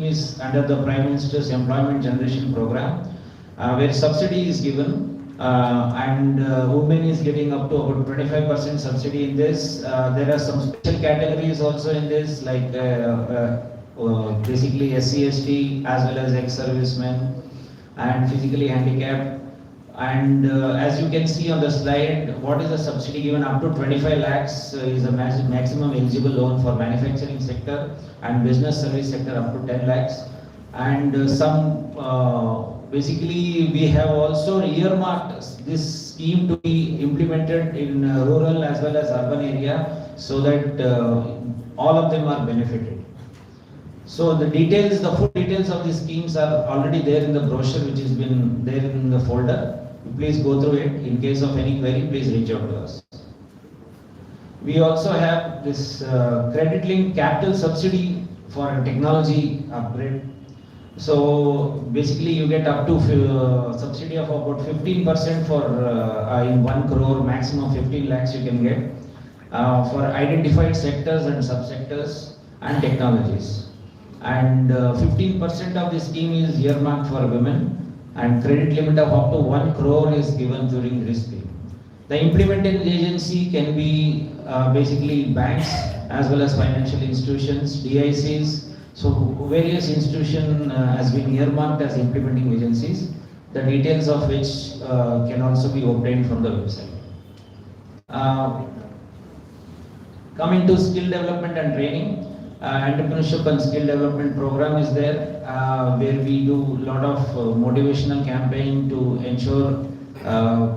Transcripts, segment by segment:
is under the Prime Minister's Employment Generation Program, where subsidy is given, and women is getting up to about 25% subsidy in this. There are some special categories also in this, like basically SC, ST, as well as ex-servicemen and physically handicapped. And as you can see on the slide, what is the subsidy given? Up to 25 lakhs is the maximum eligible loan for manufacturing sector, and business service sector up to 10 lakhs. And basically we have also earmarked this scheme to be implemented in rural as well as urban area, so that all of them are benefited. So the details, the full details of the schemes are already there in the brochure, which has been there in the folder. Please go through it. In case of any query, please reach out to us. We also have this credit-linked capital subsidy for a technology upgrade. So basically you get up to subsidy of about 15% for in 1 crore, maximum 15 lakhs you can get for identified sectors and subsectors and technologies. And 15% of the scheme is earmarked for women, and credit limit of up to 1 crore is given during this scheme. The implementing agency can be basically banks as well as financial institutions, DICs. So various institutions has been earmarked as implementing agencies, the details of which can also be obtained from the website. Coming to skill development and training, entrepreneurship and skill development program is there, where we do a lot of motivational campaign to ensure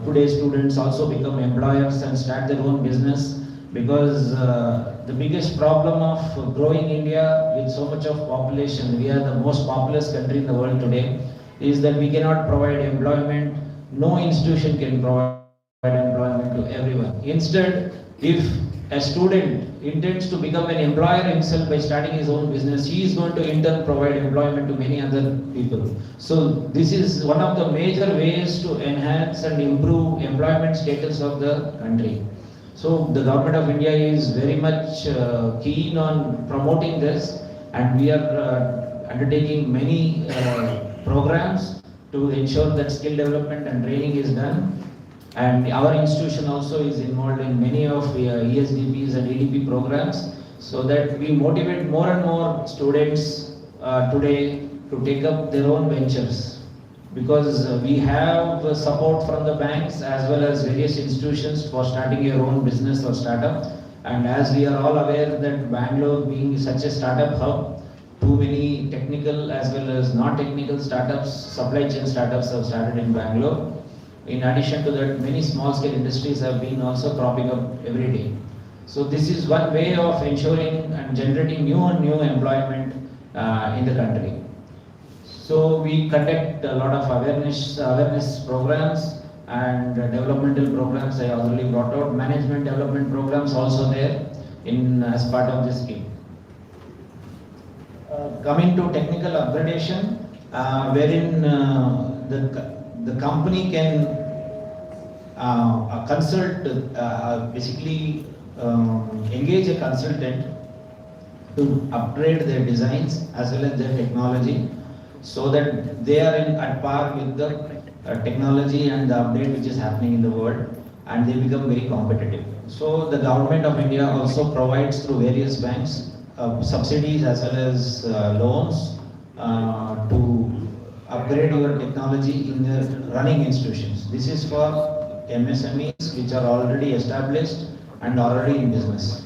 today's students also become employers and start their own business, because the biggest problem of growing India with so much of population, we are the most populous country in the world today, is that we cannot provide employment. No institution can provide employment to everyone. Instead, if a student intends to become an employer himself by starting his own business, he is going to in turn provide employment to many other people. So this is one of the major ways to enhance and improve employment status of the country. So the government of India is very much keen on promoting this, and we are undertaking many programs to ensure that skill development and training is done. And our institution also is involved in many of ESDPs and EDP programs, so that we motivate more and more students today to take up their own ventures, because we have support from the banks as well as various institutions for starting your own business or startup. And as we are all aware that Bangalore being such a startup hub, too many technical as well as non-technical startups, supply chain startups have started in Bangalore. In addition to that, many small-scale industries have been also cropping up every day. So this is one way of ensuring and generating new and new employment in the country. So we conduct a lot of awareness programs and developmental programs. I already brought out management development programs also there as part of this scheme. Coming to technical upgradation, wherein the company can basically engage a consultant to upgrade their designs as well as their technology, so that they are at par with the technology and the update which is happening in the world, and they become very competitive. So the government of India also provides through various banks subsidies as well as loans to upgrade your technology in the running institutions. This is for MSMEs which are already established and already in business.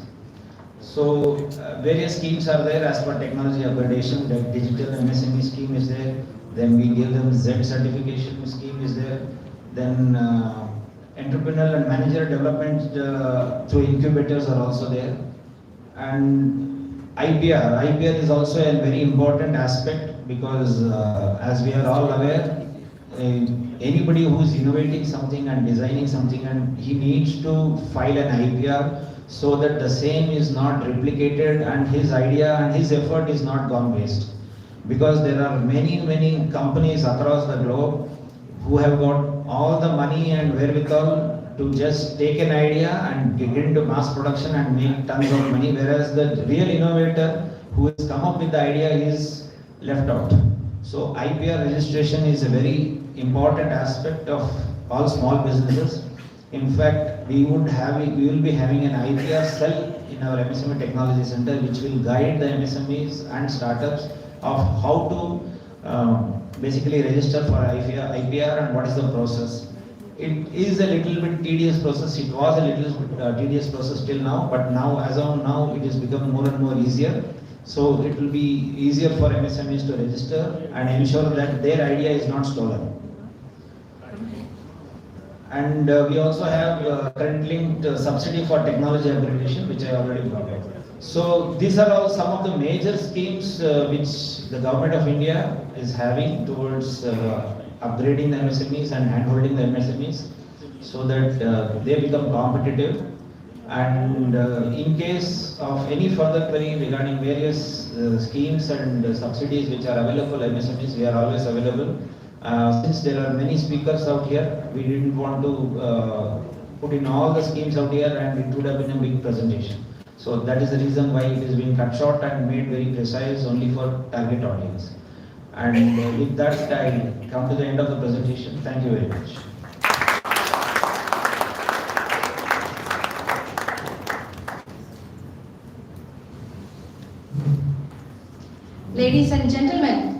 So various schemes are there as per technology upgradation. The digital MSME scheme is there. Then we give them Z certification scheme is there. Then entrepreneurial and manager development through incubators are also there. And IPR is also a very important aspect, because as we are all aware, anybody who is innovating something and designing something, and he needs to file an IPR so that the same is not replicated and his idea and his effort is not gone waste. Because there are many companies across the globe who have got all the money and wherewithal to just take an idea and get into mass production and make tons of money, whereas the real innovator who has come up with the idea is left out. So IPR registration is a very important aspect of all small businesses. In fact, we will be having an IPR cell in our MSME Technology Center, which will guide the MSMEs and startups of how to basically register for IPR and what is the process. It is a little bit tedious process. It was a little bit tedious process till now, but now, as of now, it has become more and more easier. So it will be easier for MSMEs to register and ensure that their idea is not stolen. And we also have current-linked subsidy for technology upgradation, which I already covered. So these are all some of the major schemes which the government of India is having towards upgrading the MSMEs and handholding the MSMEs so that they become competitive. And in case of any further query regarding various schemes and subsidies which are available for MSMEs, we are always available. Since there are many speakers out here, we didn't want to put in all the schemes out here, and it would have been a big presentation. So that is the reason why it is being cut short and made very precise only for target audience. And with that, I come to the end of the presentation. Thank you very much. Ladies and gentlemen,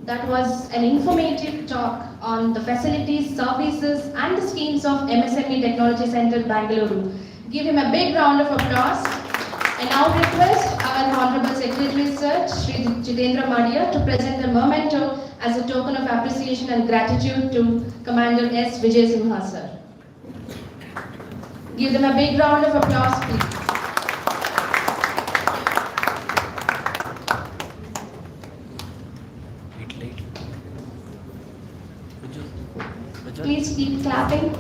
that was an informative talk on the facilities, services and the schemes of MSME Technology Center, Bangalore. Give him a big round of applause. I now request our Honorable Secretary Sir, Shri Jitendra Madia, to present the memento as a token of appreciation and gratitude to Commander S. Vijay Simha Sir. Give them a big round of applause, please. Please keep clapping.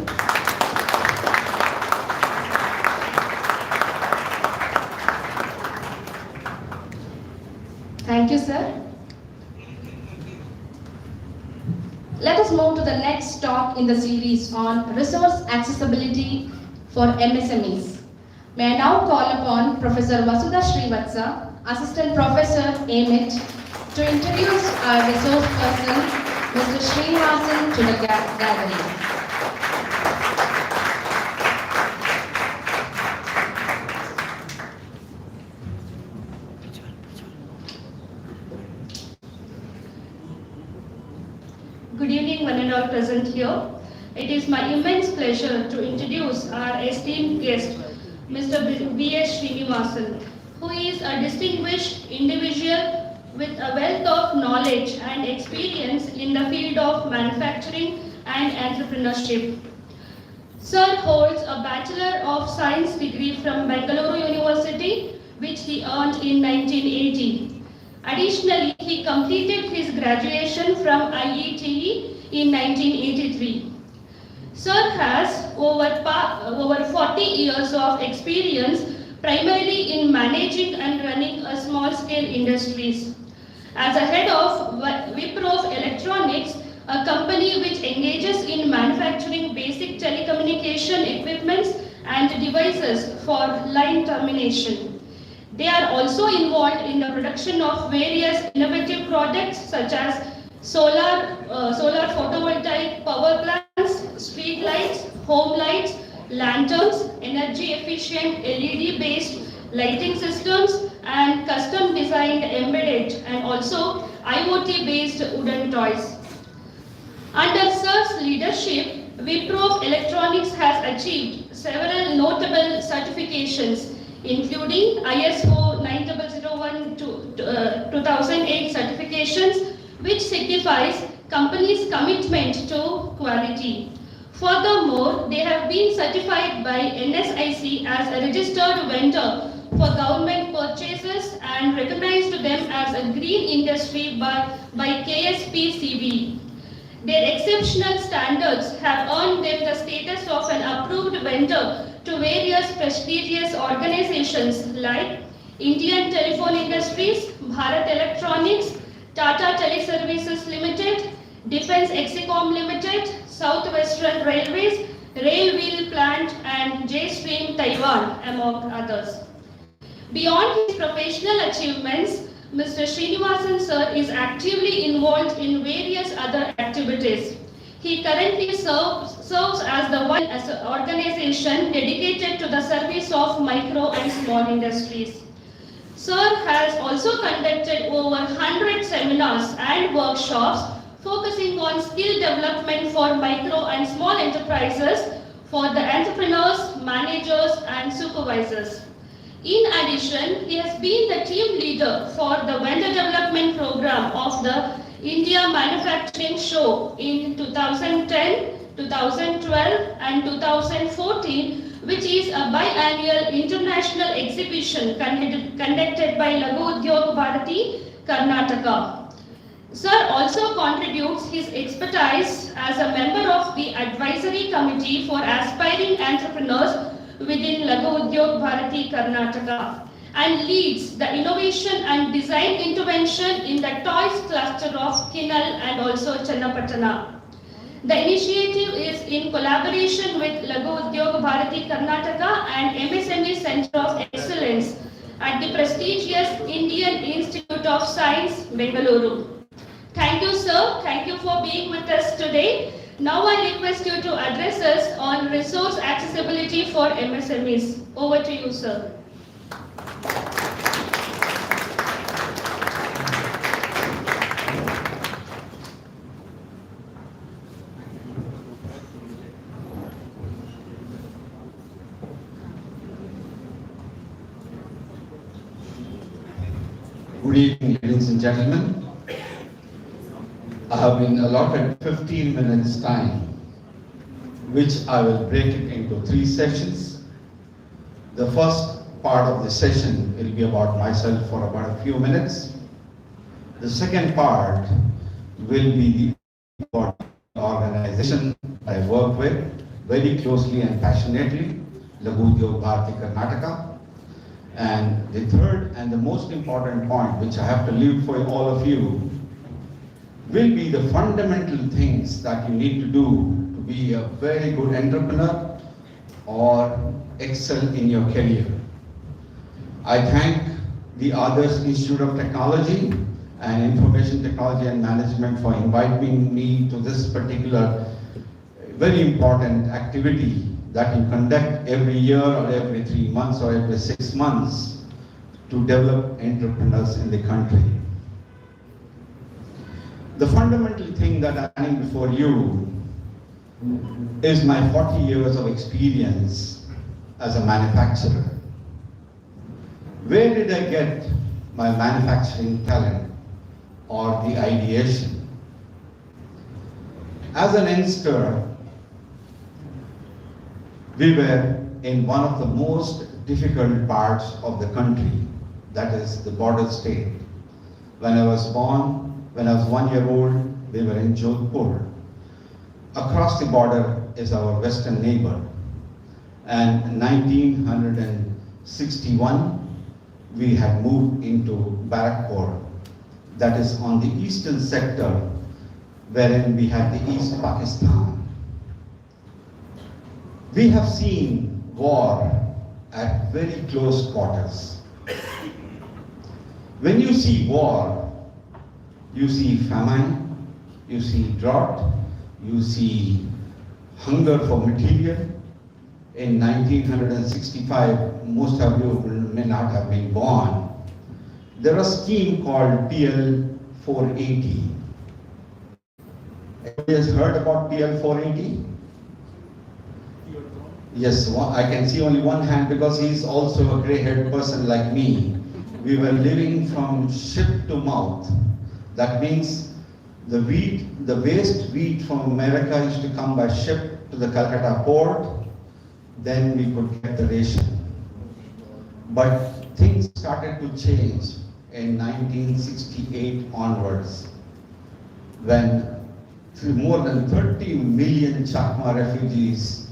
Thank you, sir. Let us move to the next talk in the series on resource accessibility for MSMEs. May I now call upon Professor Vasudha Srivatsa, Assistant Professor AIMIT, to introduce our resource person, Mr. Srinivasan, to the gathering. Good evening, one and all present here. It is my immense pleasure to introduce our esteemed guest, Mr. V.S. Srinivasan, who is a distinguished individual with a wealth of knowledge and experience in the field of manufacturing and entrepreneurship. Sir holds a Bachelor of Science degree from Bangalore University, which he earned in 1980. Additionally, he completed his graduation from IETE in 1983. Sir has over 40 years of experience primarily in managing and running a small-scale industries. As a head of Wipro Electronics, a company which engages in manufacturing basic telecommunication equipments and devices for line termination. They are also involved in the production of various innovative products such as solar photovoltaic power plants, street lights, home lights, lanterns, energy efficient LED-based lighting systems, and custom designed embedded and also IoT-based wooden toys. Under Sir's leadership, Wipro Electronics has achieved several notable certifications, including ISO 9001-2008 certifications, which signifies company's commitment to quality. Furthermore, they have been certified by NSIC as a registered vendor for government purchases and recognized them as a green industry by KSPCB. Their exceptional standards have earned them the status of an approved vendor to various prestigious organizations like Indian Telephone Industries, Bharat Electronics, Tata Teleservices Limited, Defense Exicom Limited, Southwestern Railways, Rail Wheel Plant, and J-Stream Taiwan, among others. Beyond his professional achievements, Mr. Srinivasan sir is actively involved in various other activities. He currently serves as the one as an organization dedicated to the service of micro and small industries. Sir has also conducted over 100 seminars and workshops focusing on skill development for micro and small enterprises for the entrepreneurs, managers and supervisors. In addition, he has been the team leader for the vendor development program of the India Manufacturing Show in 2010, 2012 and 2014, which is a biannual international exhibition conducted by Laghu Udyog Bharati, Karnataka. Sir also contributes his expertise as a member of the advisory committee for aspiring entrepreneurs within Laghu Udyog Bharati, Karnataka, and leads the innovation and design intervention in the toys cluster of Kinal and also Channapatana. The initiative is in collaboration with Laghu Udyog Bharati, Karnataka and MSME Center of Excellence at the prestigious Indian Institute of Science, Bengaluru. Thank you, sir. Thank you for being with us today. Now I request you to address us on resource accessibility for MSMEs. Over to you, sir. Good evening, ladies and gentlemen. I have been allotted 15 minutes time, which I will break it into 3 sessions. The first part of the session will be about myself for about a few minutes. The second part will be about the organization I work with very closely and passionately, Laghu Udyog Bharati, Karnataka. And the third and the most important point, which I have to leave for all of you, will be the fundamental things that you need to do to be a very good entrepreneur or excel in your career. I thank the Adarsh Institute of Technology and Information Technology and Management for inviting me to this particular very important activity that you conduct every year or every 3 months or every 6 months to develop entrepreneurs in the country. The fundamental thing that I'm standing before you is my 40 years of experience as a manufacturer. Where did I get my manufacturing talent or the ideation? As an youngster, we were in one of the most difficult parts of the country, that is the border state. When I was born, when I was 1 year old, we were in Jodhpur. Across the border is our western neighbor. And in 1961, we had moved into Barakpur, that is on the eastern sector, wherein we had the East Pakistan. We have seen war at very close quarters. When you see war, you see famine, you see drought, you see hunger for material. In 1965, most of you may not have been born. There was a scheme called PL 480. Anybody has heard about PL 480? Yes, I can see only one hand because he is also a grey-haired person like me. We were living from ship to mouth. That means the wheat, the waste wheat from America used to come by ship to the Calcutta port, then we could get the ration. But things started to change in 1968 onwards, when more than 30 million Chakma refugees,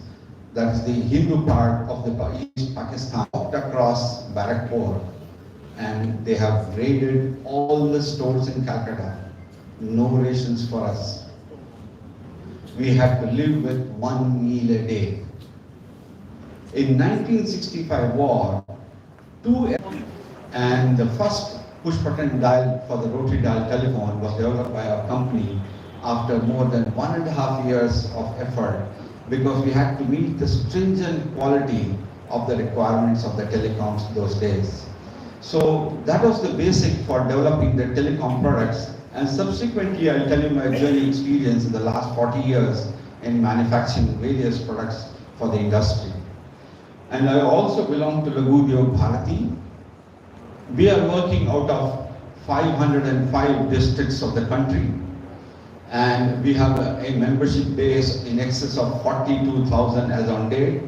that is the Hindu part of the East Pakistan, walked across Barakpur, and they have raided all the stores in Calcutta. No rations for us. We had to live with 1 meal a day. In 1965 war, and the first push button dial for the rotary dial telephone was developed by our company after more than 1.5 years of effort, because we had to meet the stringent quality of the requirements of the telecoms those days. So that was the basic for developing the telecom products, and subsequently I'll tell you my journey experience in the last 40 years in manufacturing various products for the industry. And I also belong to Laghu Udyog Bharati. We are working out of 505 districts of the country, and we have a membership base in excess of 42,000 as on date,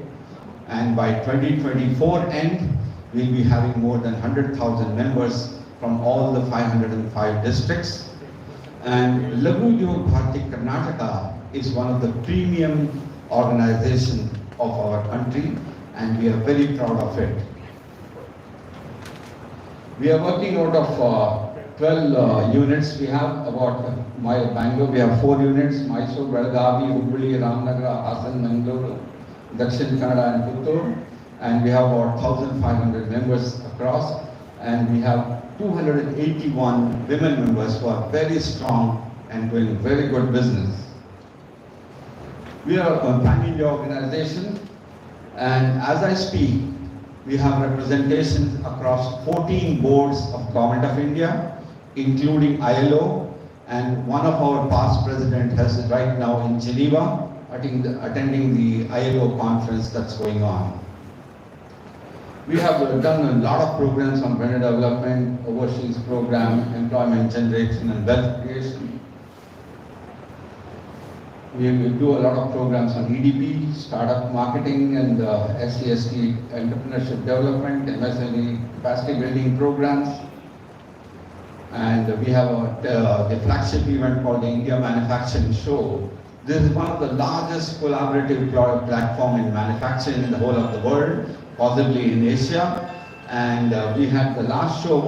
and by 2024 end, we'll be having more than 100,000 members from all the 505 districts. And Laghu Udyog Bharati Karnataka is one of the premium organizations of our country, and we are very proud of it. We are working out of 12 units. We have about Bangalore, we have 4 units, Mysore, Belgavi, Hubballi, Ramnagar, Hassan, Mangalore, Dakshin Kannada and Puttur. And we have about 1,500 members across, and we have 281 women members who are very strong and doing very good business. We are a pan-India organization, and as I speak, we have representations across 14 boards of Government of India, including ILO, and one of our past president is right now in Geneva attending the ILO conference that's going on. We have done a lot of programs on vendor development, overseas program, employment generation and wealth creation. We do a lot of programs on EDP, startup marketing, and SCST entrepreneurship development, MSME capacity building programs. And we have the flagship event called the India Manufacturing Show. This is one of the largest collaborative platform in manufacturing in the whole of the world, possibly in Asia. And we had the last show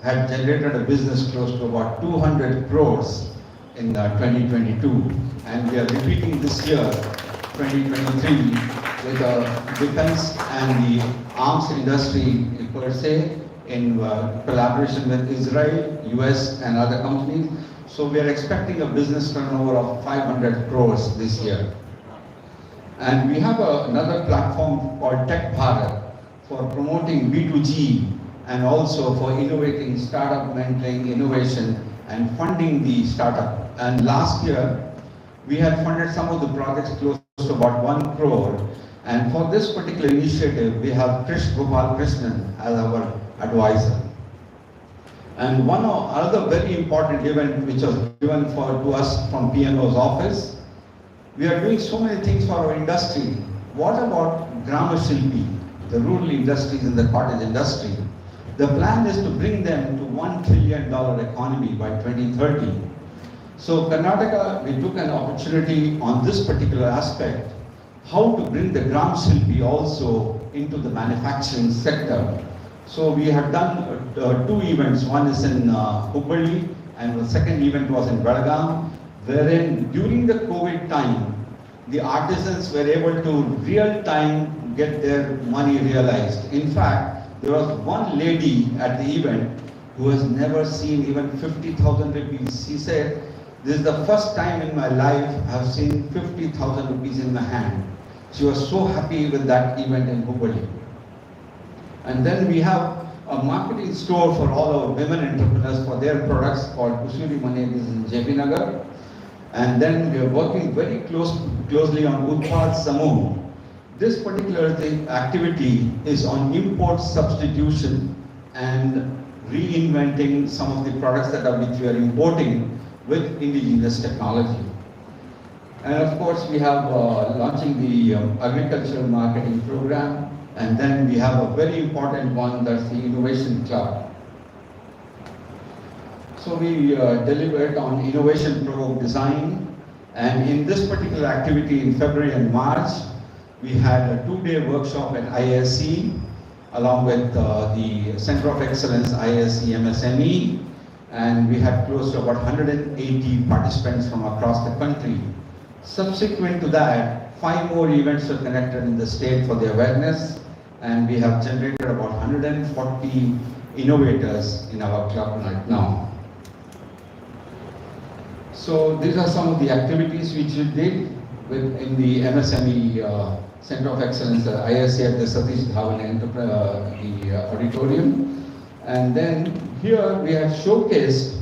had generated a business close to about 200 crores in 2022. And we are repeating this year, 2023, with defense and the arms industry per se, in collaboration with Israel, US and other companies. So we are expecting a business turnover of 500 crores this year. And we have another platform called Tech Bharat for promoting B2G and also for innovating startup mentoring, innovation and funding the startup. And last year, we had funded some of the projects close to about 1 crore. And for this particular initiative, we have Krish Gopal Krishnan as our advisor. And another very important event which was given to us from PMO's office, we are doing so many things for our industry. What about Grama Shilpi, the rural industries and the cottage industry? The plan is to bring them to $1 trillion economy by 2030. So Karnataka, we took an opportunity on this particular aspect, how to bring the Gram Shilpi also into the manufacturing sector. So we have done 2 events. One is in Hubballi, and the second event was in Belgaum, wherein during the COVID time, the artisans were able to real time get their money realized. In fact, there was one lady at the event who has never seen even 50,000 rupees. She said, "This is the first time in my life I have seen 50,000 rupees in my hand." She was so happy with that event in Hubballi. And then we have a marketing store for all our women entrepreneurs for their products called Kusuri Mane. This is in JP Nagar. And then we are working very closely on Utpad Samoh. This particular activity is on import substitution and reinventing some of the products which we are importing with indigenous technology. And of course, we have launching the agricultural marketing program. And then we have a very important one, that's the Innovation Club. So we delivered on Innovation Pro Design, and in this particular activity in February and March, we had a 2-day workshop at ISC along with the Center of Excellence ISC MSME, and we had close to about 180 participants from across the country. Subsequent to that, 5 more events were conducted in the state for the awareness, and we have generated about 140 innovators in our club right now. So these are some of the activities which we did in the MSME Center of Excellence, ISC at the Satish Dhawan the auditorium. And then here we have showcased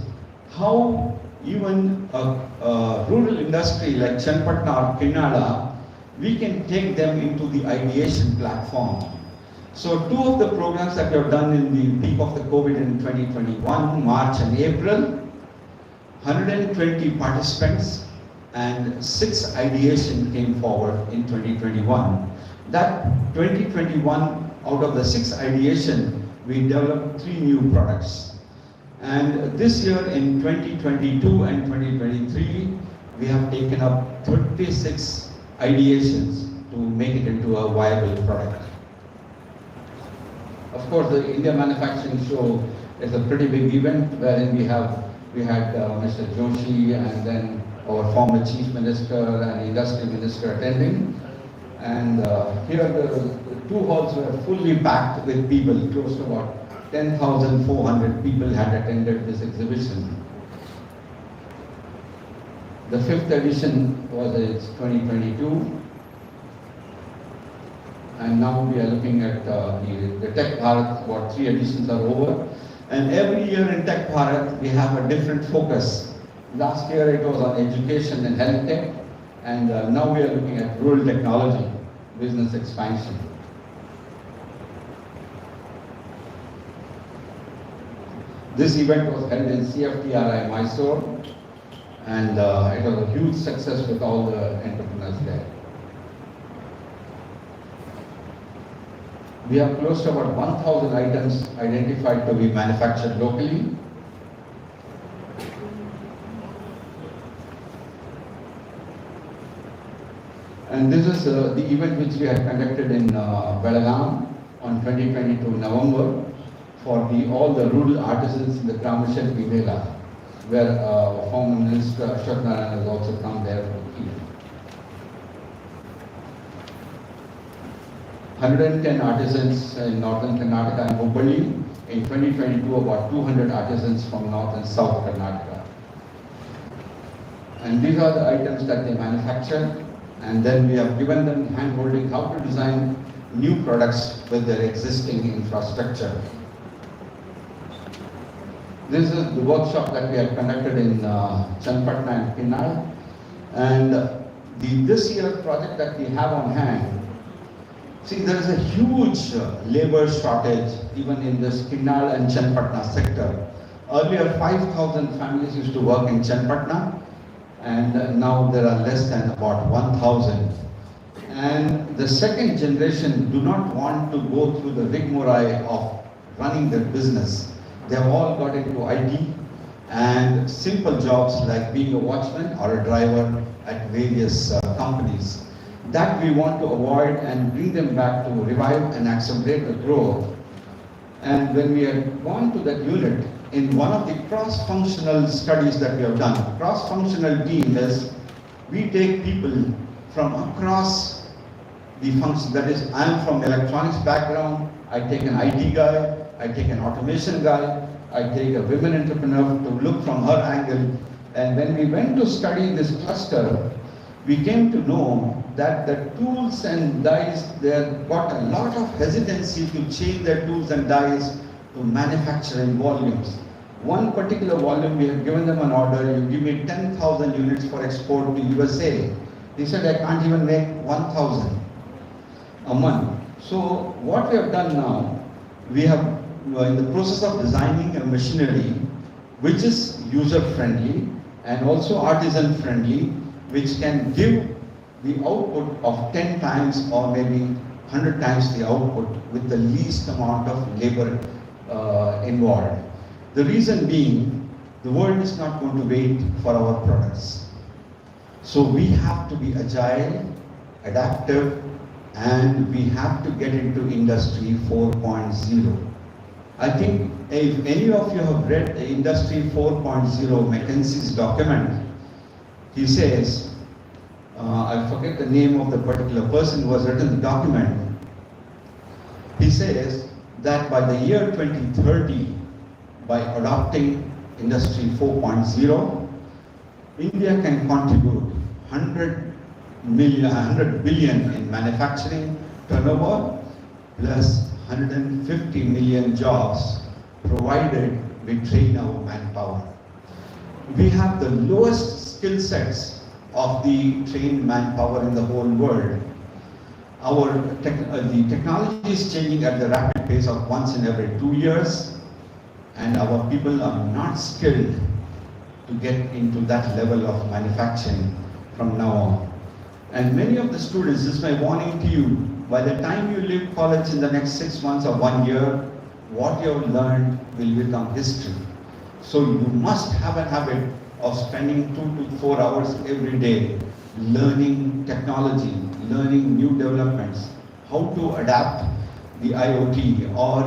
how even a rural industry like Chenpatna or Kinnada, we can take them into the ideation platform. So two of the programs that we have done in the peak of the COVID in 2021, March and April, 120 participants and 6 ideation came forward in 2021. That 2021, out of the 6 ideation, we developed 3 new products. And this year in 2022 and 2023, we have taken up 36 ideations to make it into a viable product. Of course, the India Manufacturing Show is a pretty big event wherein we had Mr. Joshi and then our former Chief Minister and Industry Minister attending. And here the 2 halls were fully packed with people, close to about 10,400 people had attended this exhibition. The 5th edition was in 2022. And now we are looking at the Tech Bharat, about 3 editions are over. And every year in Tech Bharat, we have a different focus. Last year it was on education and health tech, and now we are looking at rural technology, business expansion. This event was held in CFTRI Mysore, and it was a huge success with all the entrepreneurs there. We have close to about 1,000 items identified to be manufactured locally. And this is the event which we had conducted in Belagavi on 2022 November for all the rural artisans in the Gramashilpi Mela, where former Minister Ashok Narayan has also come there for the event. 110 artisans in northern Karnataka and Hubballi. In 2022, about 200 artisans from north and south Karnataka. And these are the items that they manufacture. And then we have given them hand-holding how to design new products with their existing infrastructure. This is the workshop that we have conducted in Chenpatna and Kinnada. And this year project that we have on hand, see, there is a huge labor shortage even in this Kinnada and Chenpatna sector. Earlier, 5,000 families used to work in Chenpatna, and now there are less than about 1,000. And the second generation do not want to go through the rigmarole of running their business. They have all got into IT and simple jobs like being a watchman or a driver at various companies. That we want to avoid and bring them back to revive and accelerate the growth. And when we have gone to that unit, in one of the cross-functional studies that we have done, cross-functional team is, we take people from across the function. That is, I am from electronics background, I take an IT guy, I take an automation guy, I take a women entrepreneur to look from her angle. And when we went to study this cluster, we came to know that the tools and dies, they have got a lot of hesitancy to change their tools and dies to manufacture in volumes. One particular volume, we have given them an order, you give me 10,000 units for export to USA. They said, I can't even make 1,000 a month. So what we have done now, we have in the process of designing a machinery which is user-friendly and also artisan-friendly, which can give the output of 10 times or maybe 100 times the output with the least amount of labor involved. The reason being, the world is not going to wait for our products. So we have to be agile, adaptive, and we have to get into Industry 4.0. I think if any of you have read the Industry 4.0 McKinsey's document, he says, I forget the name of the particular person who has written the document. He says that by the year 2030, by adopting Industry 4.0, India can contribute 100 billion in manufacturing turnover plus 150 million jobs provided we train our manpower. We have the lowest skill sets of the trained manpower in the whole world. The technology is changing at the rapid pace of once in every 2 years, and our people are not skilled to get into that level of manufacturing from now on. And many of the students, this is my warning to you, by the time you leave college in the next 6 months or 1 year, what you have learned will become history. So you must have a habit of spending 2 to 4 hours every day learning technology, learning new developments, how to adapt the IoT or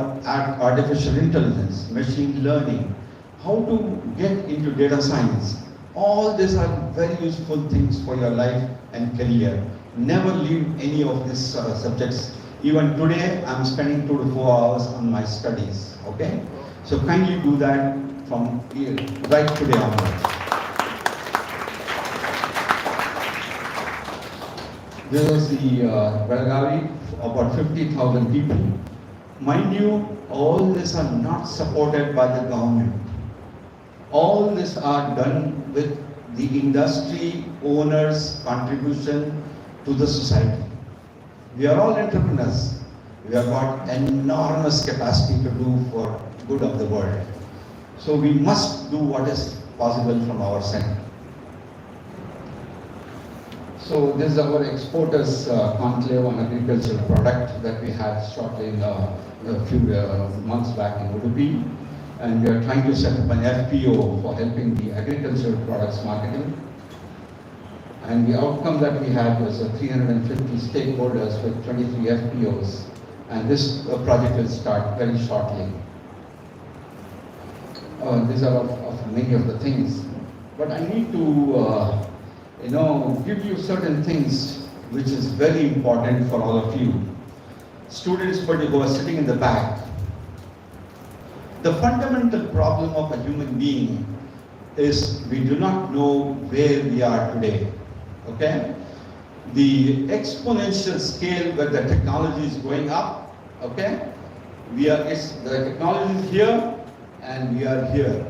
artificial intelligence, machine learning, how to get into data science. All these are very useful things for your life and career. Never leave any of these subjects. Even today, I'm spending 2 to 4 hours on my studies, okay? So kindly do that from here, right today onwards. This is the Belgavi, about 50,000 people. Mind you, all this are not supported by the government. All this are done with the industry owners' contribution to the society. We are all entrepreneurs. We have got enormous capacity to do for good of the world. So we must do what is possible from our center. So this is our exporters conclave on agricultural product that we had shortly in a few months back in Udupi. And we are trying to set up an FPO for helping the agricultural products marketing. And the outcome that we had was 350 stakeholders with 23 FPOs. And this project will start very shortly. These are of many of the things. But I need to give you certain things which is very important for all of you. Students who are sitting in the back. The fundamental problem of a human being is we do not know where we are today. Okay? The exponential scale where the technology is going up, okay? The technology is here and we are here.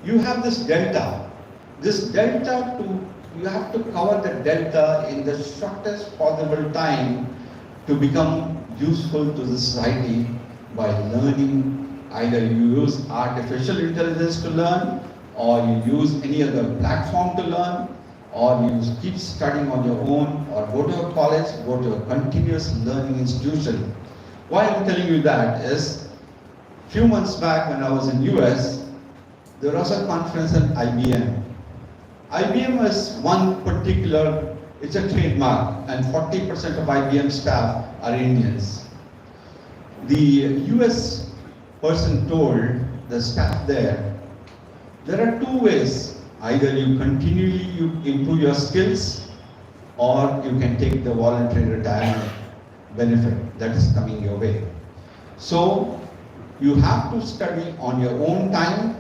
You have this delta. This delta you have to cover the delta in the shortest possible time to become useful to the society by learning. Either you use artificial intelligence to learn, or you use any other platform to learn, or you keep studying on your own, or go to a college, go to a continuous learning institution. Why I'm telling you that is, few months back when I was in US, there was a conference at IBM. IBM is one particular, it's a trademark, and 40% of IBM staff are Indians. The US person told the staff there are 2 ways. Either you continually improve your skills, or you can take the voluntary retirement benefit that is coming your way. So you have to study on your own time,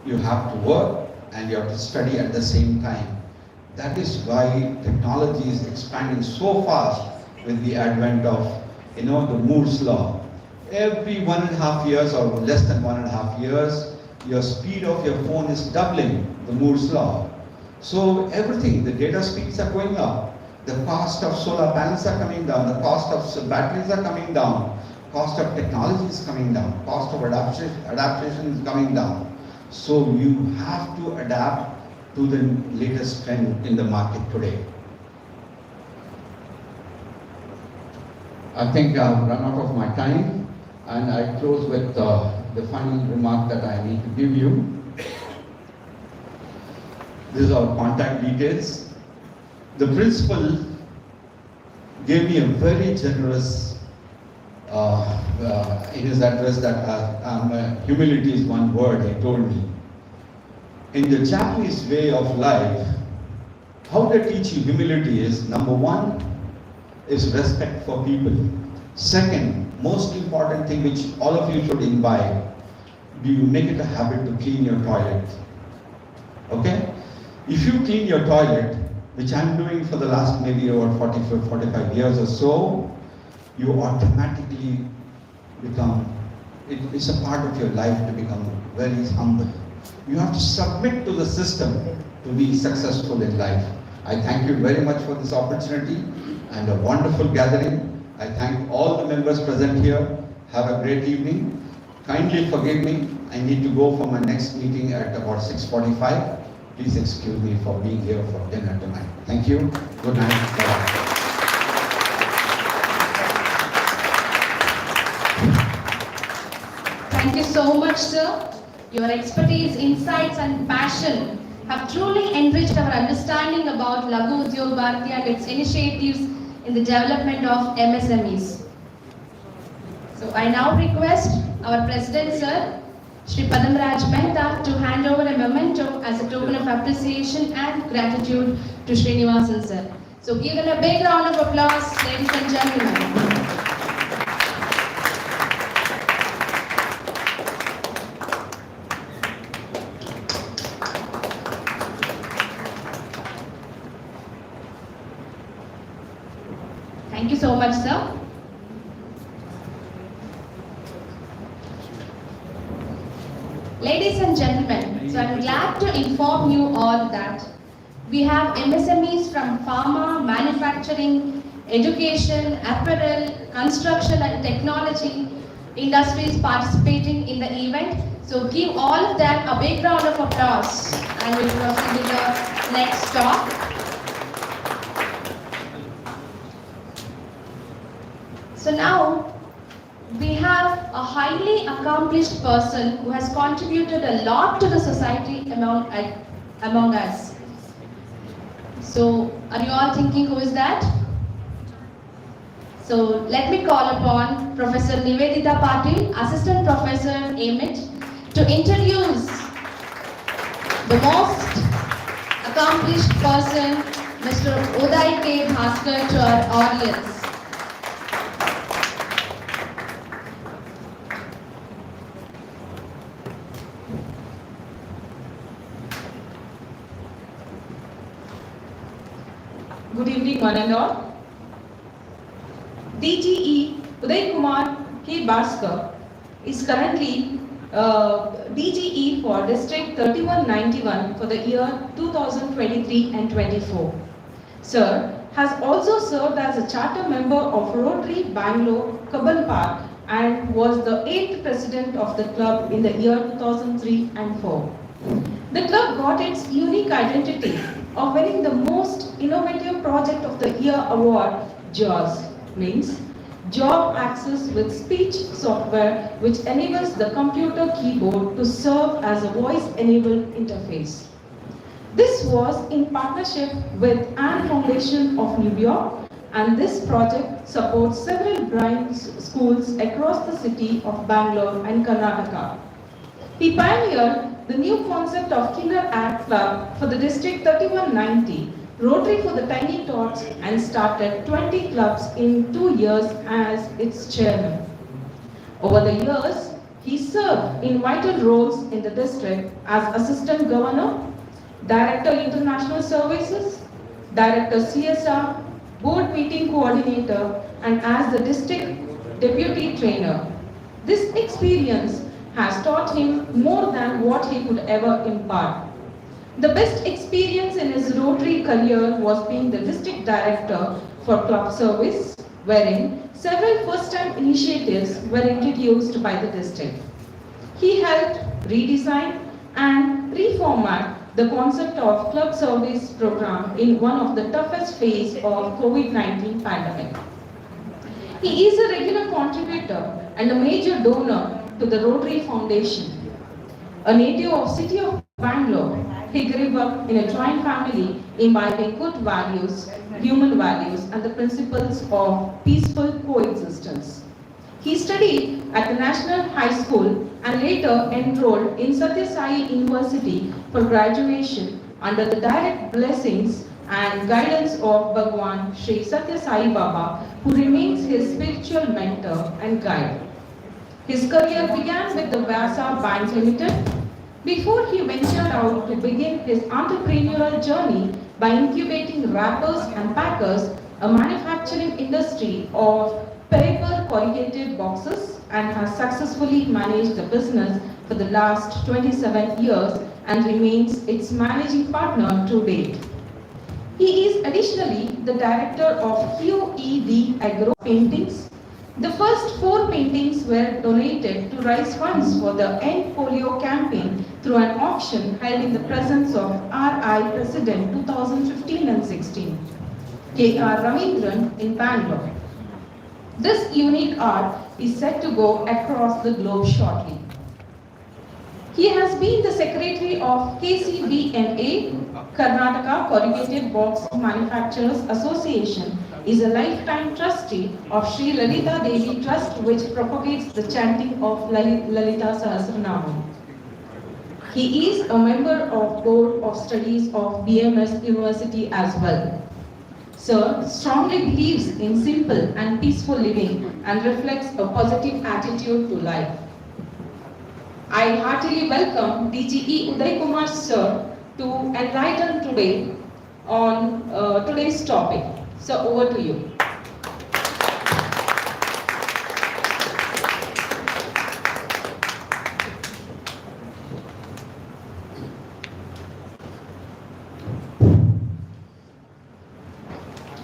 you have to work, and you have to study at the same time. That is why technology is expanding so fast with the advent of the Moore's law. Every 1.5 years or less than 1.5 years, your speed of your phone is doubling, the Moore's law. So everything, the data speeds are going up, the cost of solar panels are coming down, the cost of batteries are coming down, cost of technology is coming down, cost of adaptation is coming down. So you have to adapt to the latest trend in the market today. I think I've run out of my time, and I close with the final remark that I need to give you. These are contact details. The principal gave me a very generous, in his address, that humility is one word, he told me. In the Japanese way of life, how they teach you humility is, number 1 is respect for people. Second most important thing which all of you should imbibe, do you make it a habit to clean your toilet? Okay? If you clean your toilet, which I'm doing for the last maybe over 45 years or so, you automatically become, it's a part of your life to become very humble. You have to submit to the system to be successful in life. I thank you very much for this opportunity and a wonderful gathering. I thank all the members present here. Have a great evening. Kindly forgive me. I need to go for my next meeting at about 6:45. Please excuse me for being here for dinner tonight. Thank you. Good night. Bye-bye. Thank you so much, sir. Your expertise, insights and passion have truly enriched our understanding about Laghu Udyog Bharati and its initiatives in the development of MSMEs. So I now request our President, sir, Shri Padamraj Mehta, to hand over a memento as a token of appreciation and gratitude to Srinivasan, sir. So give him a big round of applause, ladies and gentlemen. Thank you so much, sir. Ladies and gentlemen, so I'm glad to inform you all that we have MSMEs from pharma, manufacturing, education, apparel, construction and technology industries participating in the event. So give all of them a big round of applause and we'll proceed with the next talk. So now, we have a highly accomplished person who has contributed a lot to the society among us. So, are you all thinking who is that? So, let me call upon Professor Nivedita Patil, Assistant Professor AIMIT, to introduce the most accomplished person, Mr. Uday K. Bhaskar, to our audience. Good evening, one and all. DGE Uday Kumar K. Bhaskar is currently DGE for District 3191 for the year 2023 and 24. Sir has also served as a charter member of Rotary Bangalore Kabban Park and was the 8th president of the club in the year 2003 and 4. The club got its unique identity of winning the most innovative project of the year award, JAWS, means Job Access with Speech Software, which enables the computer keyboard to serve as a voice-enabled interface. This was in partnership with Anne Foundation of New York, and this project supports several blind schools across the city of Bangalore and Karnataka. He pioneered the new concept of Killer App Club for the District 3190, Rotary for the Tiny Tots, and started 20 clubs in 2 years as its chairman. Over the years, he served in vital roles in the district as Assistant Governor, Director International Services, Director CSR, Board Meeting Coordinator, and as the District Deputy Trainer. This experience has taught him more than what he could ever impart. The best experience in his Rotary career was being the District Director for Club Service, wherein several first-time initiatives were introduced by the district. He helped redesign and reformat the concept of Club Service program in one of the toughest phase of COVID-19 pandemic. He is a regular contributor and a major donor to the Rotary Foundation. A native of city of Bangalore, he grew up in a joint family imbibing good values, human values, and the principles of peaceful coexistence. He studied at the National High School and later enrolled in Satya Sai University for graduation under the direct blessings and guidance of Bhagwan Sri Satya Sai Baba, who remains his spiritual mentor and guide. His career began with the Vyasa Bank Limited before he ventured out to begin his entrepreneurial journey by incubating wrappers and packers, a manufacturing industry of paper corrugated boxes, and has successfully managed the business for the last 27 years and remains its managing partner to date. He is additionally the director of QED Agro Paintings. The first 4 paintings were donated to raise funds for the End Polio campaign through an auction held in the presence of RI President 2015 and 16, K.R. Ravindran in Bangalore. This unique art is set to go across the globe shortly. He has been the secretary of KCBMA, Karnataka Corrugated Box Manufacturers Association, is a lifetime trustee of Sri Lalita Devi Trust, which propagates the chanting of Lalita Sahasranamam. He is a member of Board of Studies of BMS University as well. Sir strongly believes in simple and peaceful living and reflects a positive attitude to life. I heartily welcome DGE Uday Kumar sir to enlighten today on today's topic. So over to you.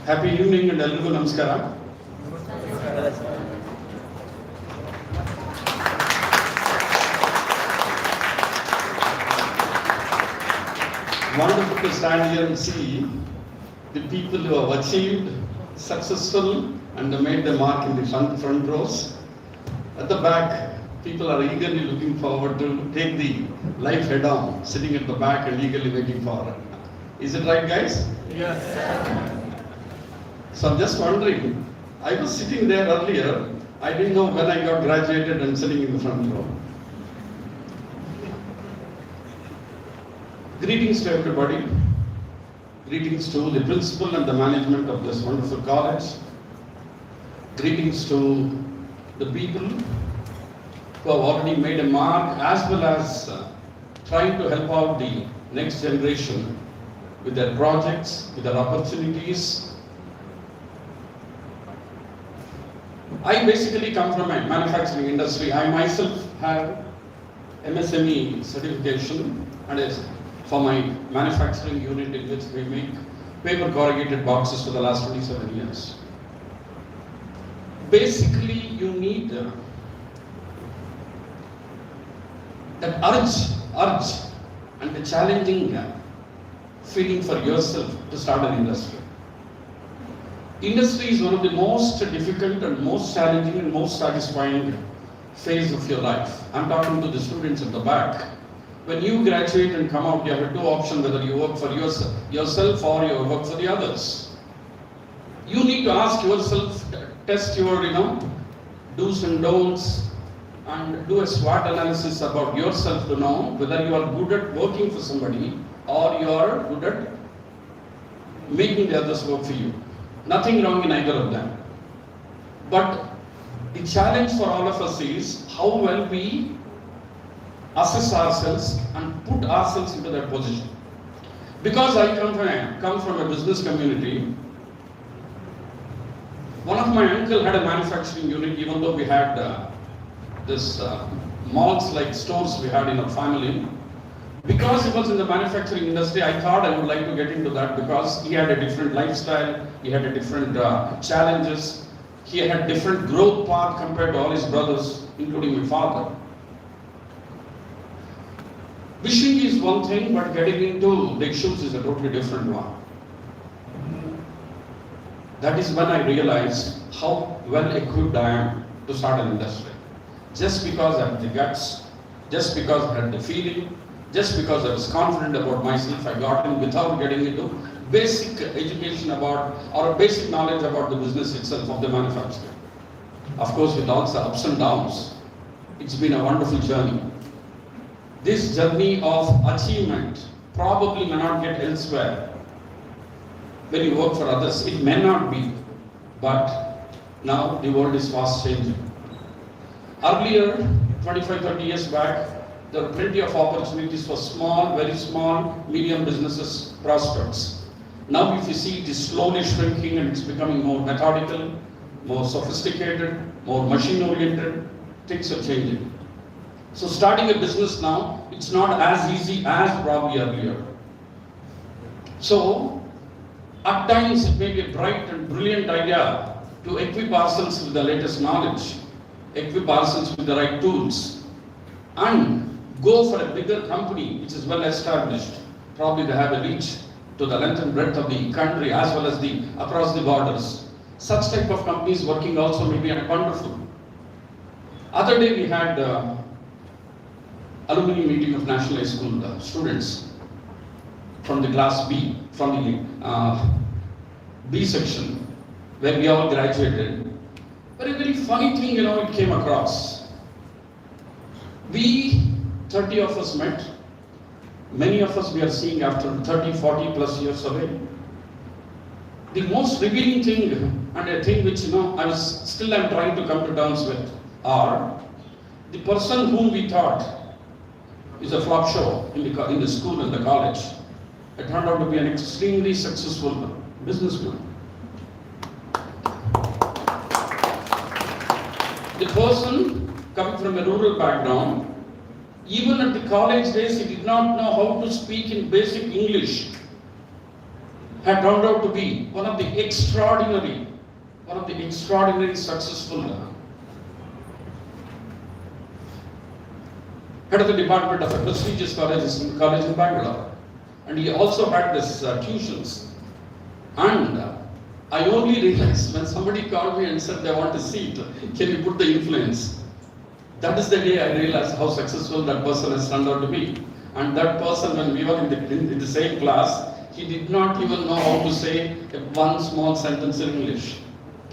Happy evening and Elrigu Namaskara. Wonderful to stand here and see the people who have achieved successful and made the mark in the front rows. At the back, people are eagerly looking forward to take the life head on, sitting at the back and eagerly waiting for it. Is it right, guys? Yes. So I'm just wondering, I was sitting there earlier, I didn't know when I got graduated and sitting in the front row. Greetings to everybody. Greetings to the principal and the management of this wonderful college. Greetings to the people who have already made a mark, as well as trying to help out the next generation with their projects, with their opportunities. I basically come from a manufacturing industry. I myself have MSME certification, and it's for my manufacturing unit in which we make paper corrugated boxes for the last 27 years. Basically, you need that urge and the challenging feeling for yourself to start an industry. Industry is one of the most difficult and most challenging and most satisfying phase of your life. I'm talking to the students at the back. When you graduate and come out, you have 2 options, whether you work for yourself or you work for the others. You need to ask yourself, test your do's and don'ts, and do a SWOT analysis about yourself to know whether you are good at working for somebody or you are good at making the others work for you. Nothing wrong in either of them. But the challenge for all of us is how well we assess ourselves and put ourselves into that position. Because I come from a business community, one of my uncle had a manufacturing unit, even though we had this malls like stores we had in our family. Because he was in the manufacturing industry, I thought I would like to get into that because he had a different lifestyle, he had a different challenges, he had different growth path compared to all his brothers, including my father. Wishing is one thing, but getting into the issues is a totally different one. That is when I realized how well equipped I am to start an industry. Just because I had the guts, just because I had the feeling, just because I was confident about myself, I got in without getting into basic education about, or a basic knowledge about the business itself of the manufacturing. Of course, with all the ups and downs, it's been a wonderful journey. This journey of achievement probably may not get elsewhere. when you work for others. It may not be, but now the world is fast changing. Earlier, 25, 30 years back, there were plenty of opportunities for small, very small, medium businesses, prospects. Now if you see, it is slowly shrinking and it's becoming more methodical, more sophisticated, more machine-oriented. Things are changing. So starting a business now, it's not as easy as probably earlier. So, at times it may be a bright and brilliant idea to equip ourselves with the latest knowledge, equip ourselves with the right tools, and go for a bigger company which is well established. Probably they have a reach to the length and breadth of the country as well as the across the borders. Such type of companies working also may be wonderful. Other day we had alumni meeting of National High School students from the class B, from the B section, where we all graduated. Very funny thing, it came across. We, 30 of us met. Many of us we are seeing after 30, 40 plus years away. The most revealing thing, and a thing which I'm trying to come to terms with, are the person whom we thought is a flop show in the school and the college. It turned out to be an extremely successful businessman. The person coming from a rural background, even at the college days, he did not know how to speak in basic English, had turned out to be one of the extraordinary successful head of the department of a prestigious college in Bangalore. And he also had this tuitions. And I only realized when somebody called me and said they want a seat, can you put the influence? That is the day I realized how successful that person has turned out to be. And that person, when we were in the same class, he did not even know how to say one small sentence in English.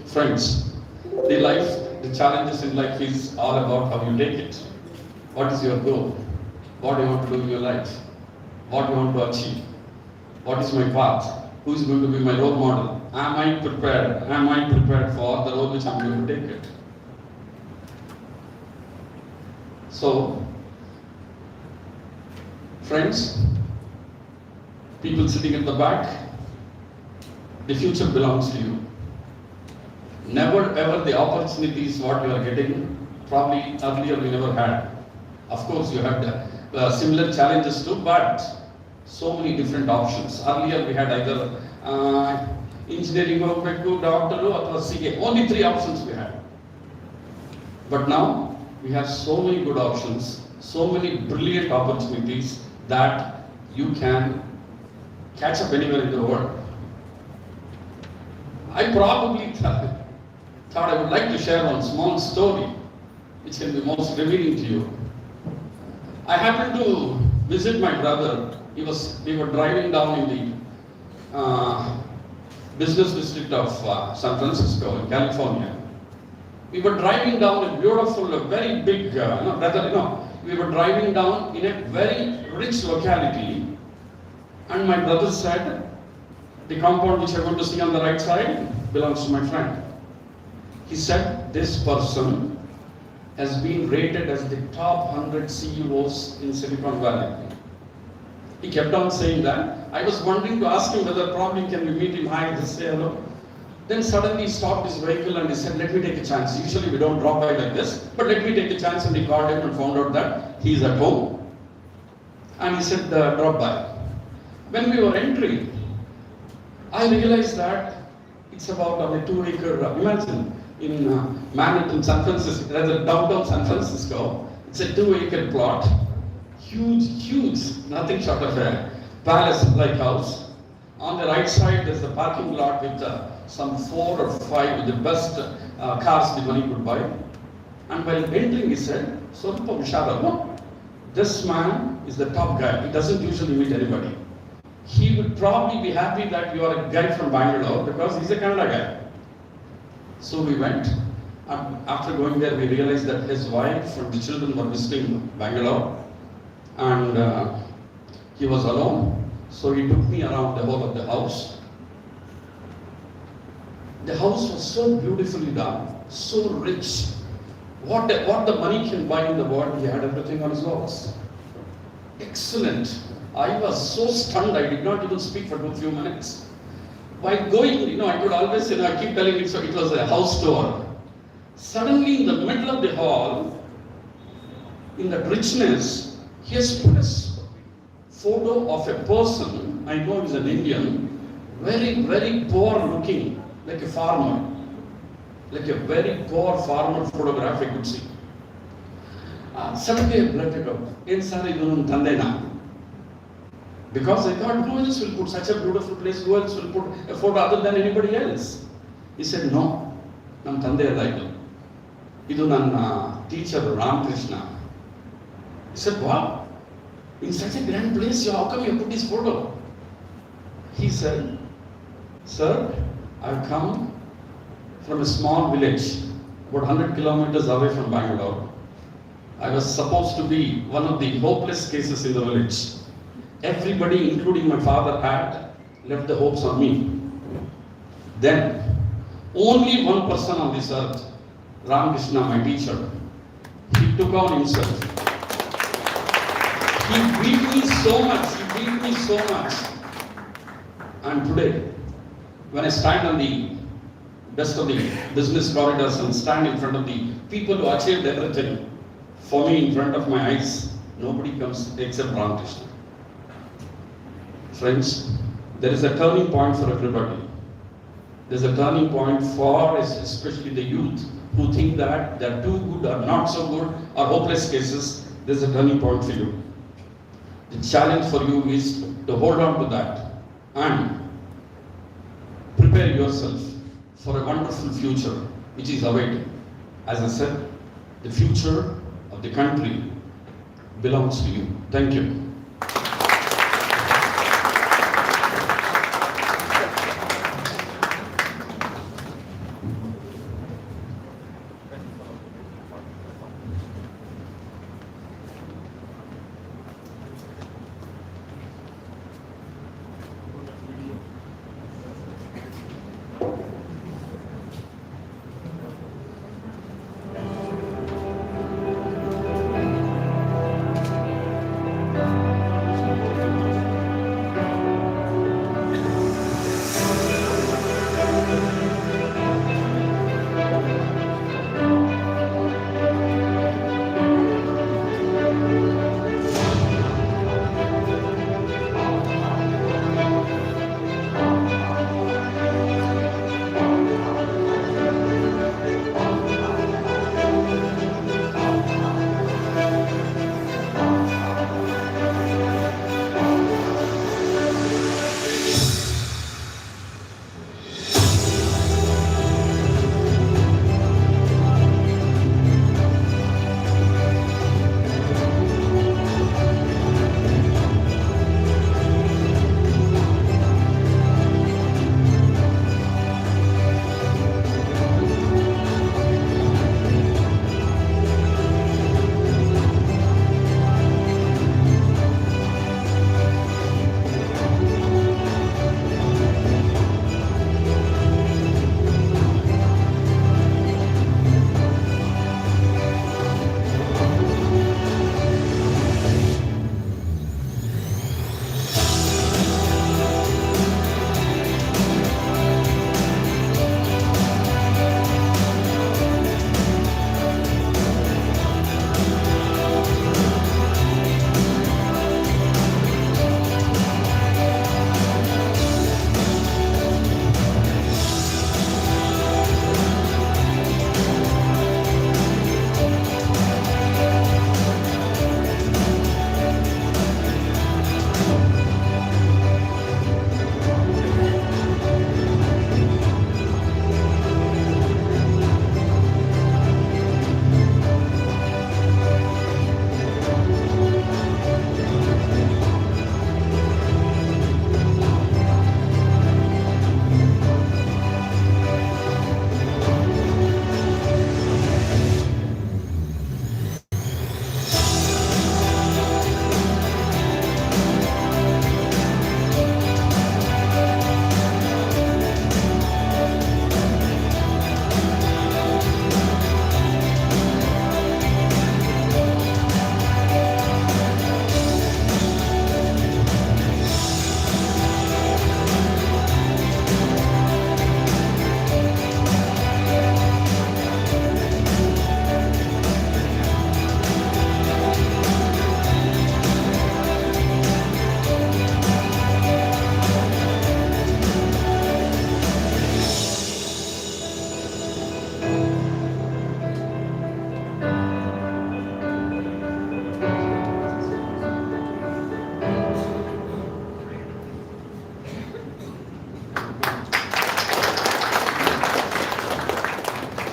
Friends, the challenges in life is all about how you take it. What is your goal? What do you want to do in your life? What do you want to achieve? What is my path? Who is going to be my role model? Am I prepared? Am I prepared for the role which I'm going to take it? So, friends, people sitting at the back, the future belongs to you. Never ever the opportunities what you are getting, probably earlier we never had. Of course, you had similar challenges too, but so many different options. Earlier we had either engineering, doctor, or CA. Only 3 options we had. But now we have so many good options, so many brilliant opportunities that you can catch up anywhere in the world. I probably thought I would like to share one small story which can be most revealing to you. I happened to visit my brother. We were driving down in the business district of San Francisco in California. We were driving down a beautiful, very big, we were driving down in a very rich locality, and my brother said, the compound which I'm going to see on the right side belongs to my friend. He said, this person has been rated as the top 100 CEOs in Silicon Valley. He kept on saying that. I was wondering to ask him whether probably can we meet him, hi, just say hello. Then suddenly he stopped his vehicle and he said, let me take a chance. Usually we don't drop by like this, but let me take a chance. And he called him and found out that he is at home. And he said, drop by. When we were entering, I realized that it's about on a 2-acre, imagine, in Manhattan, San Francisco, rather downtown San Francisco, it's a 2-acre plot, huge, nothing short of a palace-like house. On the right side, there's a parking lot with some 4 or 5 of the best cars the money could buy. And while entering, he said, Swarupa Vishara, no, this man is the top guy. He doesn't usually meet anybody. He would probably be happy that you are a guy from Bangalore because he's a Kannada guy. So we went, and after going there, we realized that his wife and the children were visiting Bangalore, and he was alone. So he took me around the whole of the house. The house was so beautifully done, so rich. What the money can buy in the world, he had everything on his walls. Excellent. I was so stunned, I did not even speak for few minutes. While going, I could always, I keep telling it, so it was a house tour. Suddenly, in the middle of the hall, in that richness, he has put a photo of a person, I know he's an Indian, very, very poor looking, like a farmer. Like a very poor farmer photograph I could see. Suddenly I blurted out, because I thought, who else will put such a beautiful place? Who else will put a photo other than anybody else? He said, no, nam Tande Alaidu. Idu nan teacher Ramakrishna. He said, wow, in such a grand place, how come you put this photo? He said, sir, I've come from a small village, about 100 kilometers away from Bangalore. I was supposed to be one of the hopeless cases in the village. Everybody, including my father, had left the hopes on me. Then, only one person on this earth, Ramakrishna, my teacher, he took on himself. He beat me so much. And today, when I stand on the best of the business corridors and stand in front of the people who achieved everything, for me, in front of my eyes, nobody comes except Ramakrishna. Friends, there is a turning point for everybody. There's a turning point for especially the youth who think that they're too good or not so good or hopeless cases. There's a turning point for you. The challenge for you is to hold on to that and prepare yourself for a wonderful future which is awaiting. As I said, the future of the country belongs to you. Thank you.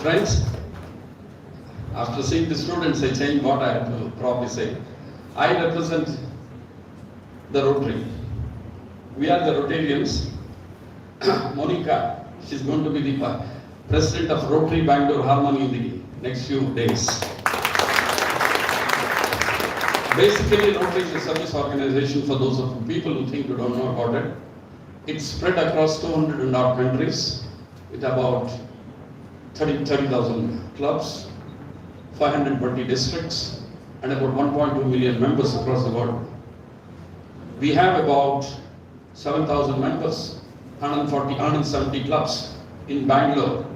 Friends, after seeing the students, I changed what I have to probably say. I represent the Rotary. We are the Rotarians. Monica, she's going to be the president of Rotary Bangalore Harmony in the next few days. Basically, Rotary is a service organization for those of people who think you don't know about it. It's spread across 200 and odd countries with about 30,000 clubs, 520 districts, and about 1.2 million members across the world. We have about 7,000 members, 170 clubs in Bangalore,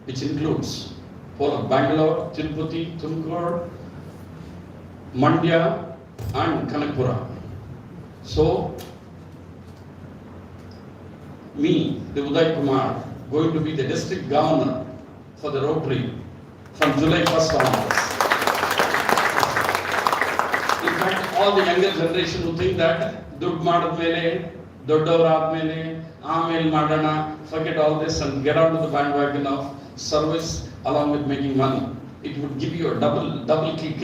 which includes Bangalore, Tirupati, Tumkur, Mandya, and Kanakpura. So, me, the Uday Kumar, going to be the district governor for the Rotary from July 1st onwards. In fact, all the younger generation who think that Dud Madadmele, Dodoradmele, Amel Madana, forget all this and get onto the bandwagon of service along with making money. It would give you a double kick,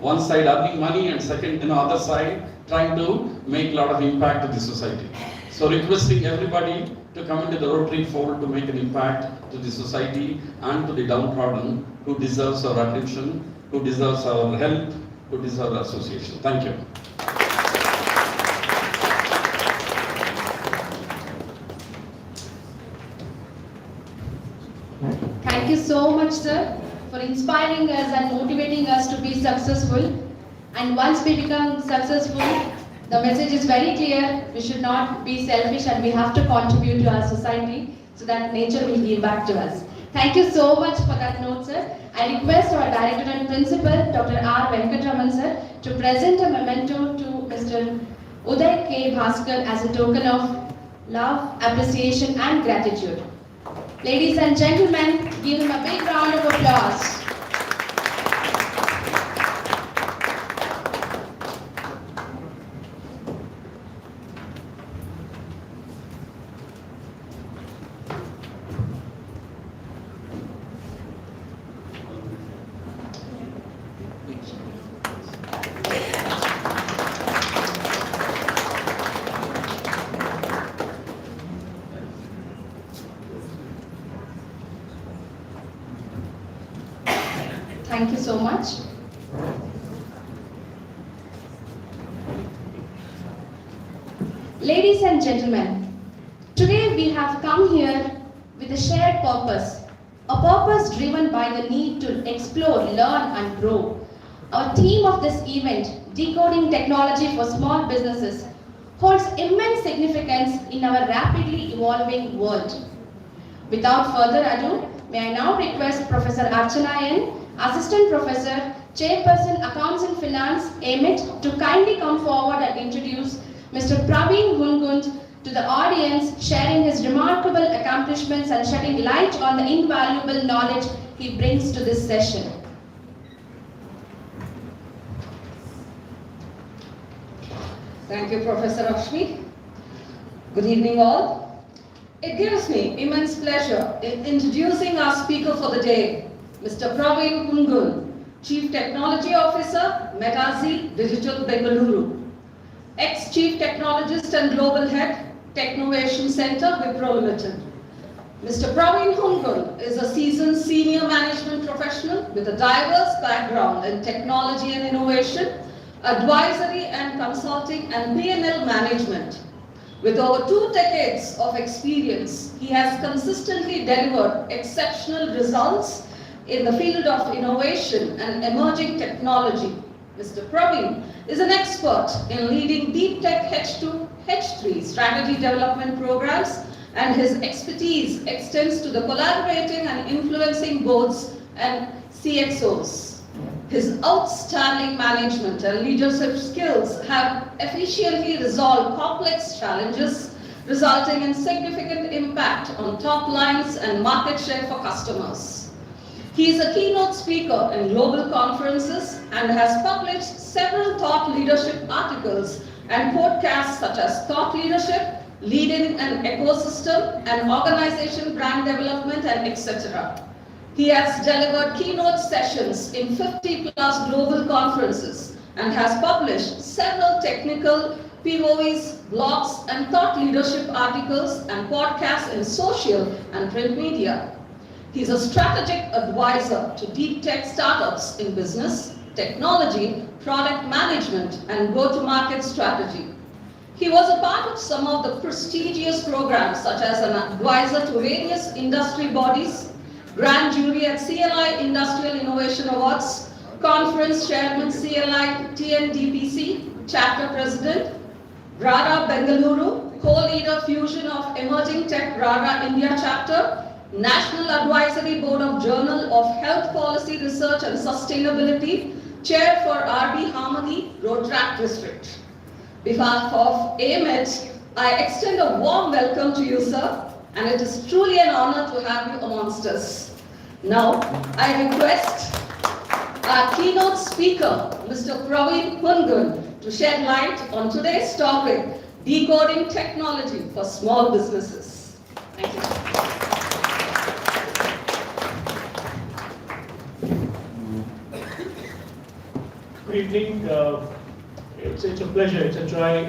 one side earning money and second, other side trying to make a lot of impact to the society. So requesting everybody to come into the Rotary fold to make an impact to the society and to the downtrodden who deserves our attention, who deserves our help, who deserves our association. Thank you. Thank you so much, sir, for inspiring us and motivating us to be successful. And once we become successful, the message is very clear. We should not be selfish and we have to contribute to our society so that nature will give back to us. Thank you so much for that note, sir. I request our Director and Principal, Dr. R. Venkatraman, sir, to present a memento to Mr. Uday K. Bhaskar as a token of love, appreciation and gratitude. Ladies and gentlemen, give him a big round of applause. Thank you so much. Ladies and gentlemen, today we have come here with a shared purpose, a purpose driven by the need to explore, learn and grow. Our theme of this event, Decoding Technology for Small Businesses, holds immense significance in our rapidly evolving world. Without further ado, may I now request Professor Archana N., Assistant Professor, Chairperson Accounts and Finance, AIMIT, to kindly come forward and introduce Mr. Praveen Hungund to the audience, sharing his remarkable accomplishments and shedding light on the invaluable knowledge he brings to this session. Thank you, Professor Rashmi. Good evening, all. It gives me immense pleasure in introducing our speaker for the day, Mr. Praveen Hungund, Chief Technology Officer, Metazi Digital Bengaluru, ex-Chief Technologist and Global Head, Technovation Center, Wipro Limited. Mr. Praveen Hungund is a seasoned senior management professional with a diverse background in technology and innovation, advisory and consulting, and P&L management. With over 2 decades of experience, he has consistently delivered exceptional results in the field of innovation and emerging technology. Mr. Praveen is an expert in leading deep tech H2, H3 strategy development programs, and his expertise extends to the collaborating and influencing boards and CXOs. His outstanding management and leadership skills have efficiently resolved complex challenges, resulting in significant impact on top lines and market share for customers. He is a keynote speaker in global conferences and has published several thought leadership articles and podcasts such as Thought Leadership, Leading an Ecosystem, and Organization Brand Development, and etc. He has delivered keynote sessions in 50 plus global conferences and has published several technical POEs, blogs, and thought leadership articles and podcasts in social and print media. He's a strategic advisor to deep tech startups in business, technology, product management, and go-to-market strategy. He was a part of some of the prestigious programs such as an advisor to various industry bodies, grand jury at CLI Industrial Innovation Awards, conference chairman CLI TNDPC, chapter president, RARA Bengaluru, co-leader fusion of emerging tech RARA India chapter, National Advisory Board of Journal of Health Policy Research and Sustainability, chair for RB Hamadi, Road Track District. On behalf of AIMIT, I extend a warm welcome to you, sir, and it is truly an honor to have you amongst us. Now, I request our keynote speaker, Mr. Praveen Pungun, to shed light on today's topic, decoding technology for small businesses. Thank you. Good evening. It's a pleasure. It's a joy.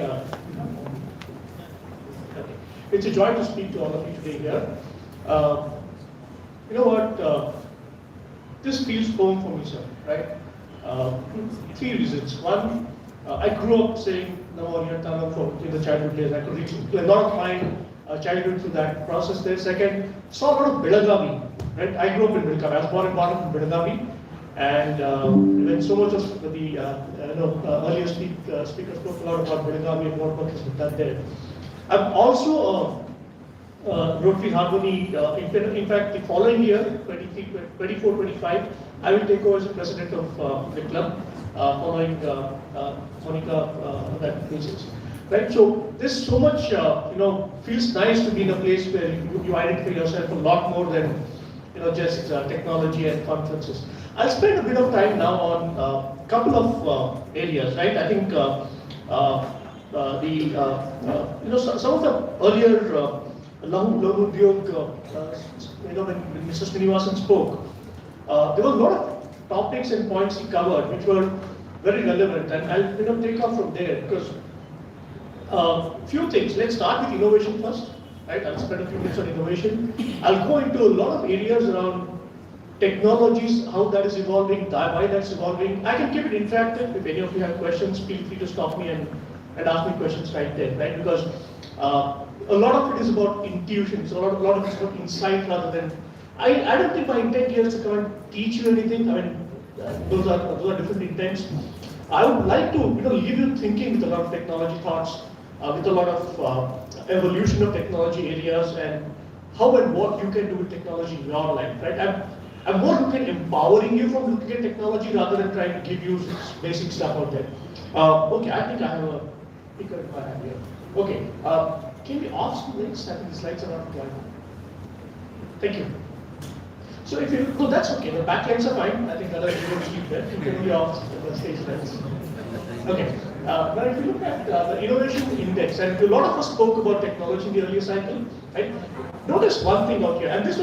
It's a joy to speak to all of you today here. You know what? This feels home for me, sir. Right? Three reasons. One, I grew up saying Navariya Tanam from in the childhood days. I could reach a lot of my childhood through that process there. Second, saw a lot of Belagavi. Right? I grew up in Belagavi. I was born and brought up in Belagavi. And when so much of the earlier speakers spoke a lot about Belagavi and what work has been done there. I'm also a Rotary Harmony. In fact, the following year, 24-25, I will take over as the president of the club, following Monica that basis. Right. So this so much feels nice to be in a place where you identify yourself a lot more than just technology and conferences. I'll spend a bit of time now on a couple of areas, right? I think some of the earlier Lagu Udyog, when Mr. Srinivasan spoke, there were a lot of topics and points he covered which were very relevant, and I'll take off from there because few things. Let's start with innovation first. Right? I'll spend a few minutes on innovation. I'll go into a lot of areas around technologies, how that is evolving, why that's evolving. I can keep it interactive. If any of you have questions, feel free to stop me and ask me questions right there, right? Because a lot of it is about intuition. So a lot of it is about insight rather than. I don't think my intent here is to come and teach you anything. I mean, those are different intents. I would like to leave you thinking with a lot of technology thoughts, with a lot of evolution of technology areas and how and what you can do with technology in your life, right? I'm more looking at empowering you from looking at technology rather than trying to give you basic stuff out there. Okay, I think I have a picker in my hand here. Okay, can we off the links? I think the slides are not going. Thank you. So if you, no, that's okay. The back lines are fine. I think otherwise you won't sleep there. You can only off the stage lines. Okay. Now if you look at the innovation index, and a lot of us spoke about technology in the earlier cycle, right? Notice one thing out here, and this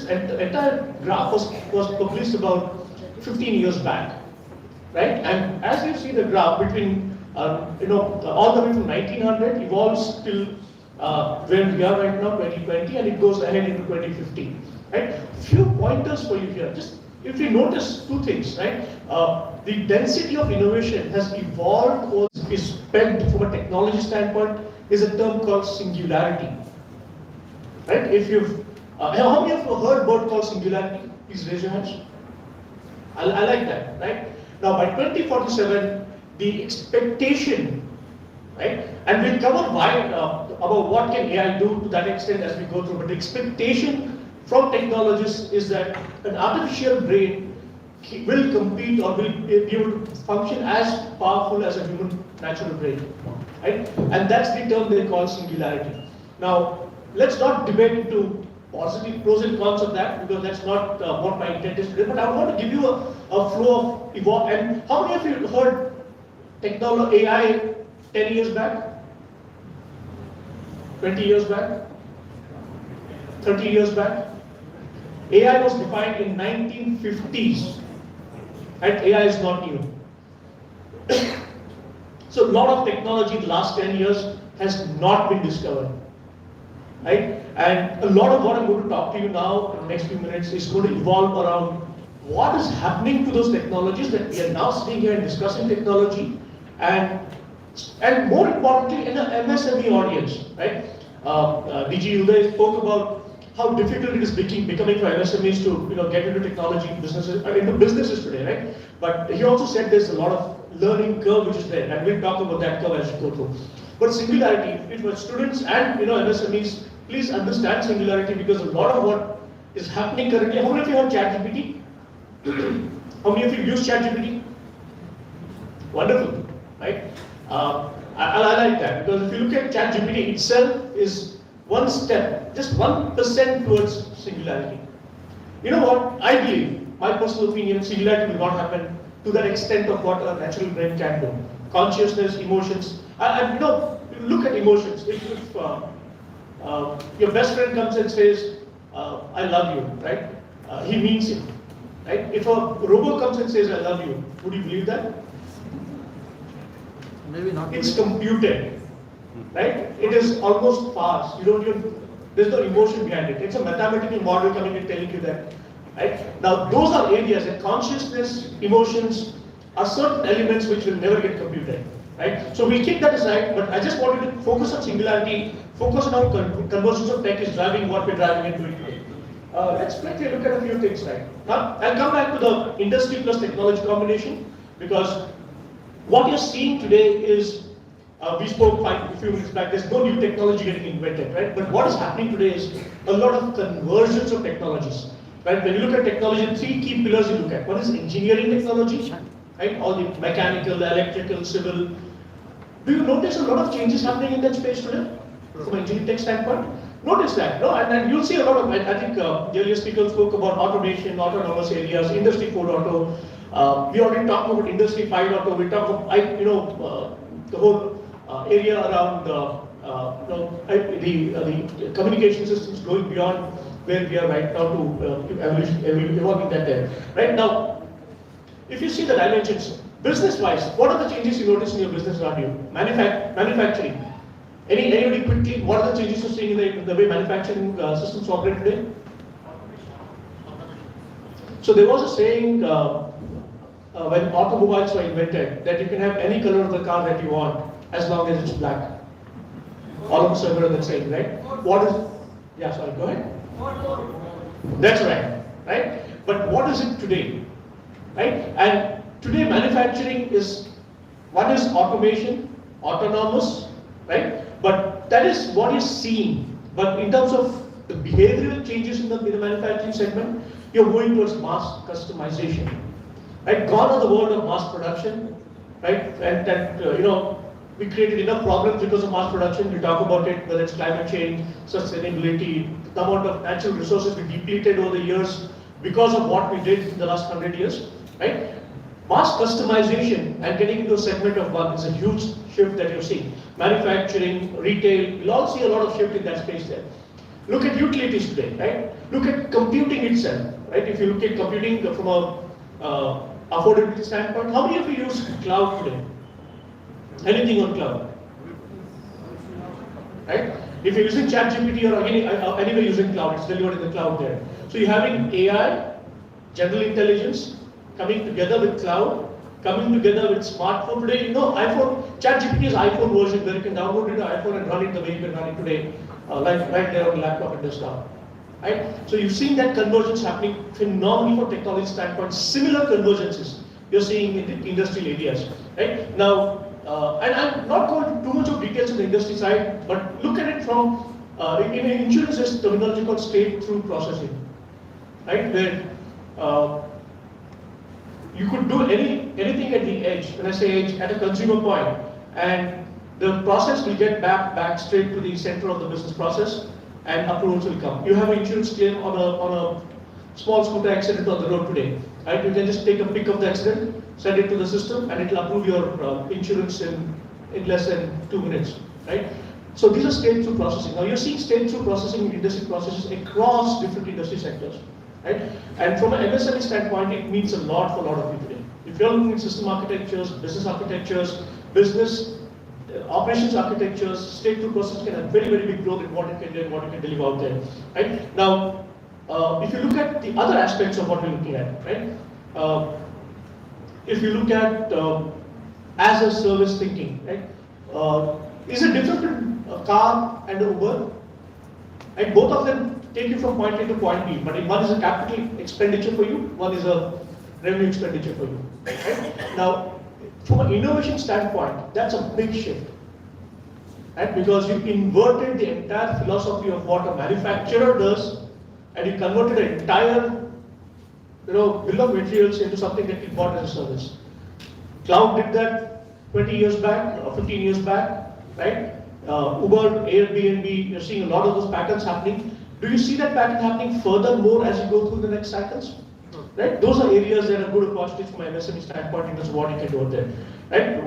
entire graph was published about 15 years back, right? And as you see the graph between all the way from 1900 evolves till where we are right now, 2020, and it goes ahead into 2050, right? Few pointers for you here. Just if you notice two things, right? The density of innovation has evolved or is spent from a technology standpoint is a term called singularity. Right? If you've, how many of you heard a word called singularity? Please raise your hands. I like that, right? Now by 2047, the expectation, right? And we'll cover why, about what can AI do to that extent as we go through, but the expectation from technologists is that an artificial brain will compete or will be able to function as powerful as a human natural brain, right? And that's the term they call singularity. Now, let's not debate into positive pros and cons of that because that's not what my intent is today. But I want to give you a flow of evolve. And how many of you heard technology AI 10 years back, 20 years back, 30 years back? AI was defined in 1950s, and AI is not new. So a lot of technology in the last 10 years has not been discovered, right? And a lot of what I'm going to talk to you now in the next few minutes is going to evolve around what is happening to those technologies that we are now sitting here and discussing technology, and more importantly in an MSME audience, right? DG Uday spoke about how difficult it is becoming for MSMEs to get into technology businesses, into businesses today, right? But he also said there's a lot of learning curve which is there, and we'll talk about that curve as we go through. But singularity, if for students and MSMEs, please understand singularity, because a lot of what is happening currently. How many of you have ChatGPT? How many of you use ChatGPT? Wonderful, right? I like that, because if you look at ChatGPT itself is one step, just 1% towards singularity. You know what? I believe, my personal opinion, singularity will not happen to that extent of what a natural brain can do. Consciousness, emotions, and look at emotions. If your best friend comes and says, I love you, right? He means it, right? If a robot comes and says, I love you, would you believe that? Maybe not. It's computed, right? It is almost fast. There's no emotion behind it. It's a mathematical model coming and telling you that, right? Now, those are areas that consciousness, emotions are certain elements which will never get computed, right? So we'll keep that aside, but I just wanted to focus on singularity, focus on how convergence of tech is driving what we're driving and doing today. Let's quickly look at a few things, right? Now, I'll come back to the industry plus technology combination, because what you're seeing today is, we spoke a few minutes back, there's no new technology getting invented, right? But what is happening today is a lot of convergence of technologies, right? When you look at technology, three key pillars you look at. One is engineering technology, right? All the mechanical, electrical, civil. Do you notice a lot of changes happening in that space today, from an engineering tech standpoint? Notice that, no? And you'll see a lot of, I think the earlier speaker spoke about automation, autonomous areas, Industry 4.0. We already talked about Industry 5.0. We talked about, the whole area around the communication systems going beyond where we are right now to evolving that there. Right now, if you see the dimensions, business-wise, what are the changes you notice in your business around you? Manufacturing. Anybody quickly, what are the changes you're seeing in the way manufacturing systems operate today? So there was a saying when automobiles were invented that you can have any color of the car that you want as long as it's black. All of us have heard that saying, right? What is? Yeah, sorry, go ahead. That's right? But what is it today, right? And today manufacturing is, one is automation, autonomous, right? But that is what you're seeing. But in terms of the behavioral changes in the manufacturing segment, you're moving towards mass customization, right? Gone are the world of mass production, right? And we created enough problems because of mass production. We talk about it, whether it's climate change, sustainability, the amount of natural resources we depleted over the years because of what we did in the last 100 years, right? Mass customization and getting into a segment of one is a huge shift that you're seeing. Manufacturing, retail, you'll all see a lot of shift in that space there. Look at utilities today, right? Look at computing itself, right? If you look at computing from a affordability standpoint, how many of you use cloud today? Anything on cloud, right? If you're using ChatGPT or anyway using cloud, it's delivered in the cloud there. So you're having AI, general intelligence, coming together with cloud, coming together with smartphone today. iPhone, ChatGPT is iPhone version where you can download it on iPhone and run it the way you can run it today, like right there on the laptop and desktop, right? So you've seen that convergence happening phenomenally from technology standpoint. Similar convergences you're seeing in the industrial areas, right? Now, and I'm not going into too much of details on the industry side, but look at it from, in insurance there's terminology called straight-through processing, right? Where you could do anything at the edge, when I say edge, at a consumer point, and the process will get back straight to the center of the business process, and approvals will come. You have an insurance claim on a small scooter accident on the road today, right? You can just take a pic of the accident, send it to the system, and it will approve your insurance in less than 2 minutes, right? So these are straight-through processing. Now you're seeing straight-through processing in industry processes across different industry sectors. right? And from an MSME standpoint, it means a lot for a lot of you today. If you're looking at system architectures, business operations architectures, straight-through process can have very, very big role in what you can do and what you can deliver out there, right? Now, if you look at the other aspects of what we're looking at, right? If you look at as a service thinking, right? Is it different between a car and an Uber? Right? Both of them take you from point A to point B, but one is a capital expenditure for you, one is a revenue expenditure for you. Right? Now, from an innovation standpoint, that's a big shift. Right? Because you inverted the entire philosophy of what a manufacturer does, and you converted an entire bill of materials into something that you bought as a service. Cloud did that 20 years back or 15 years back, right? Uber, Airbnb, you're seeing a lot of those patterns happening. Do you see that pattern happening furthermore as you go through the next cycles? Right? Those are areas that are good opportunities from an MSME standpoint in terms of what you can do out there. Right?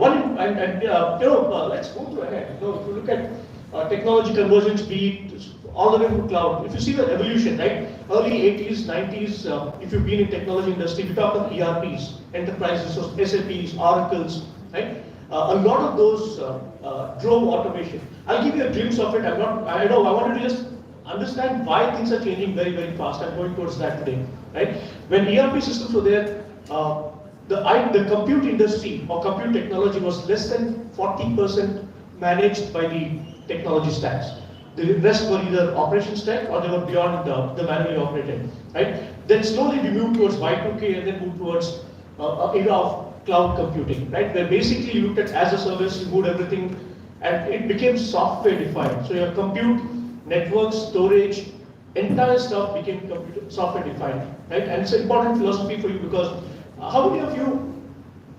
Let's go through ahead. If you look at technology convergence, be it all the way to cloud. If you see the evolution, right? Early 80s, 90s, if you've been in technology industry, we talk about ERPs, enterprises, so SAPs, Oracles, right? A lot of those drove automation. I'll give you a glimpse of it. I wanted to just understand why things are changing very, very fast. I'm going towards that today, right? When ERP systems were there, the compute industry or compute technology was less than 40% managed by the technology stacks. The rest were either operation stack or they were beyond the manually operated, right? Then slowly we moved towards Y2K and then moved towards era of cloud computing, right? Where basically you looked at as a service, you moved everything, and it became software defined. So your compute, network, storage, entire stuff became software defined, right? And it's an important philosophy for you because how many of you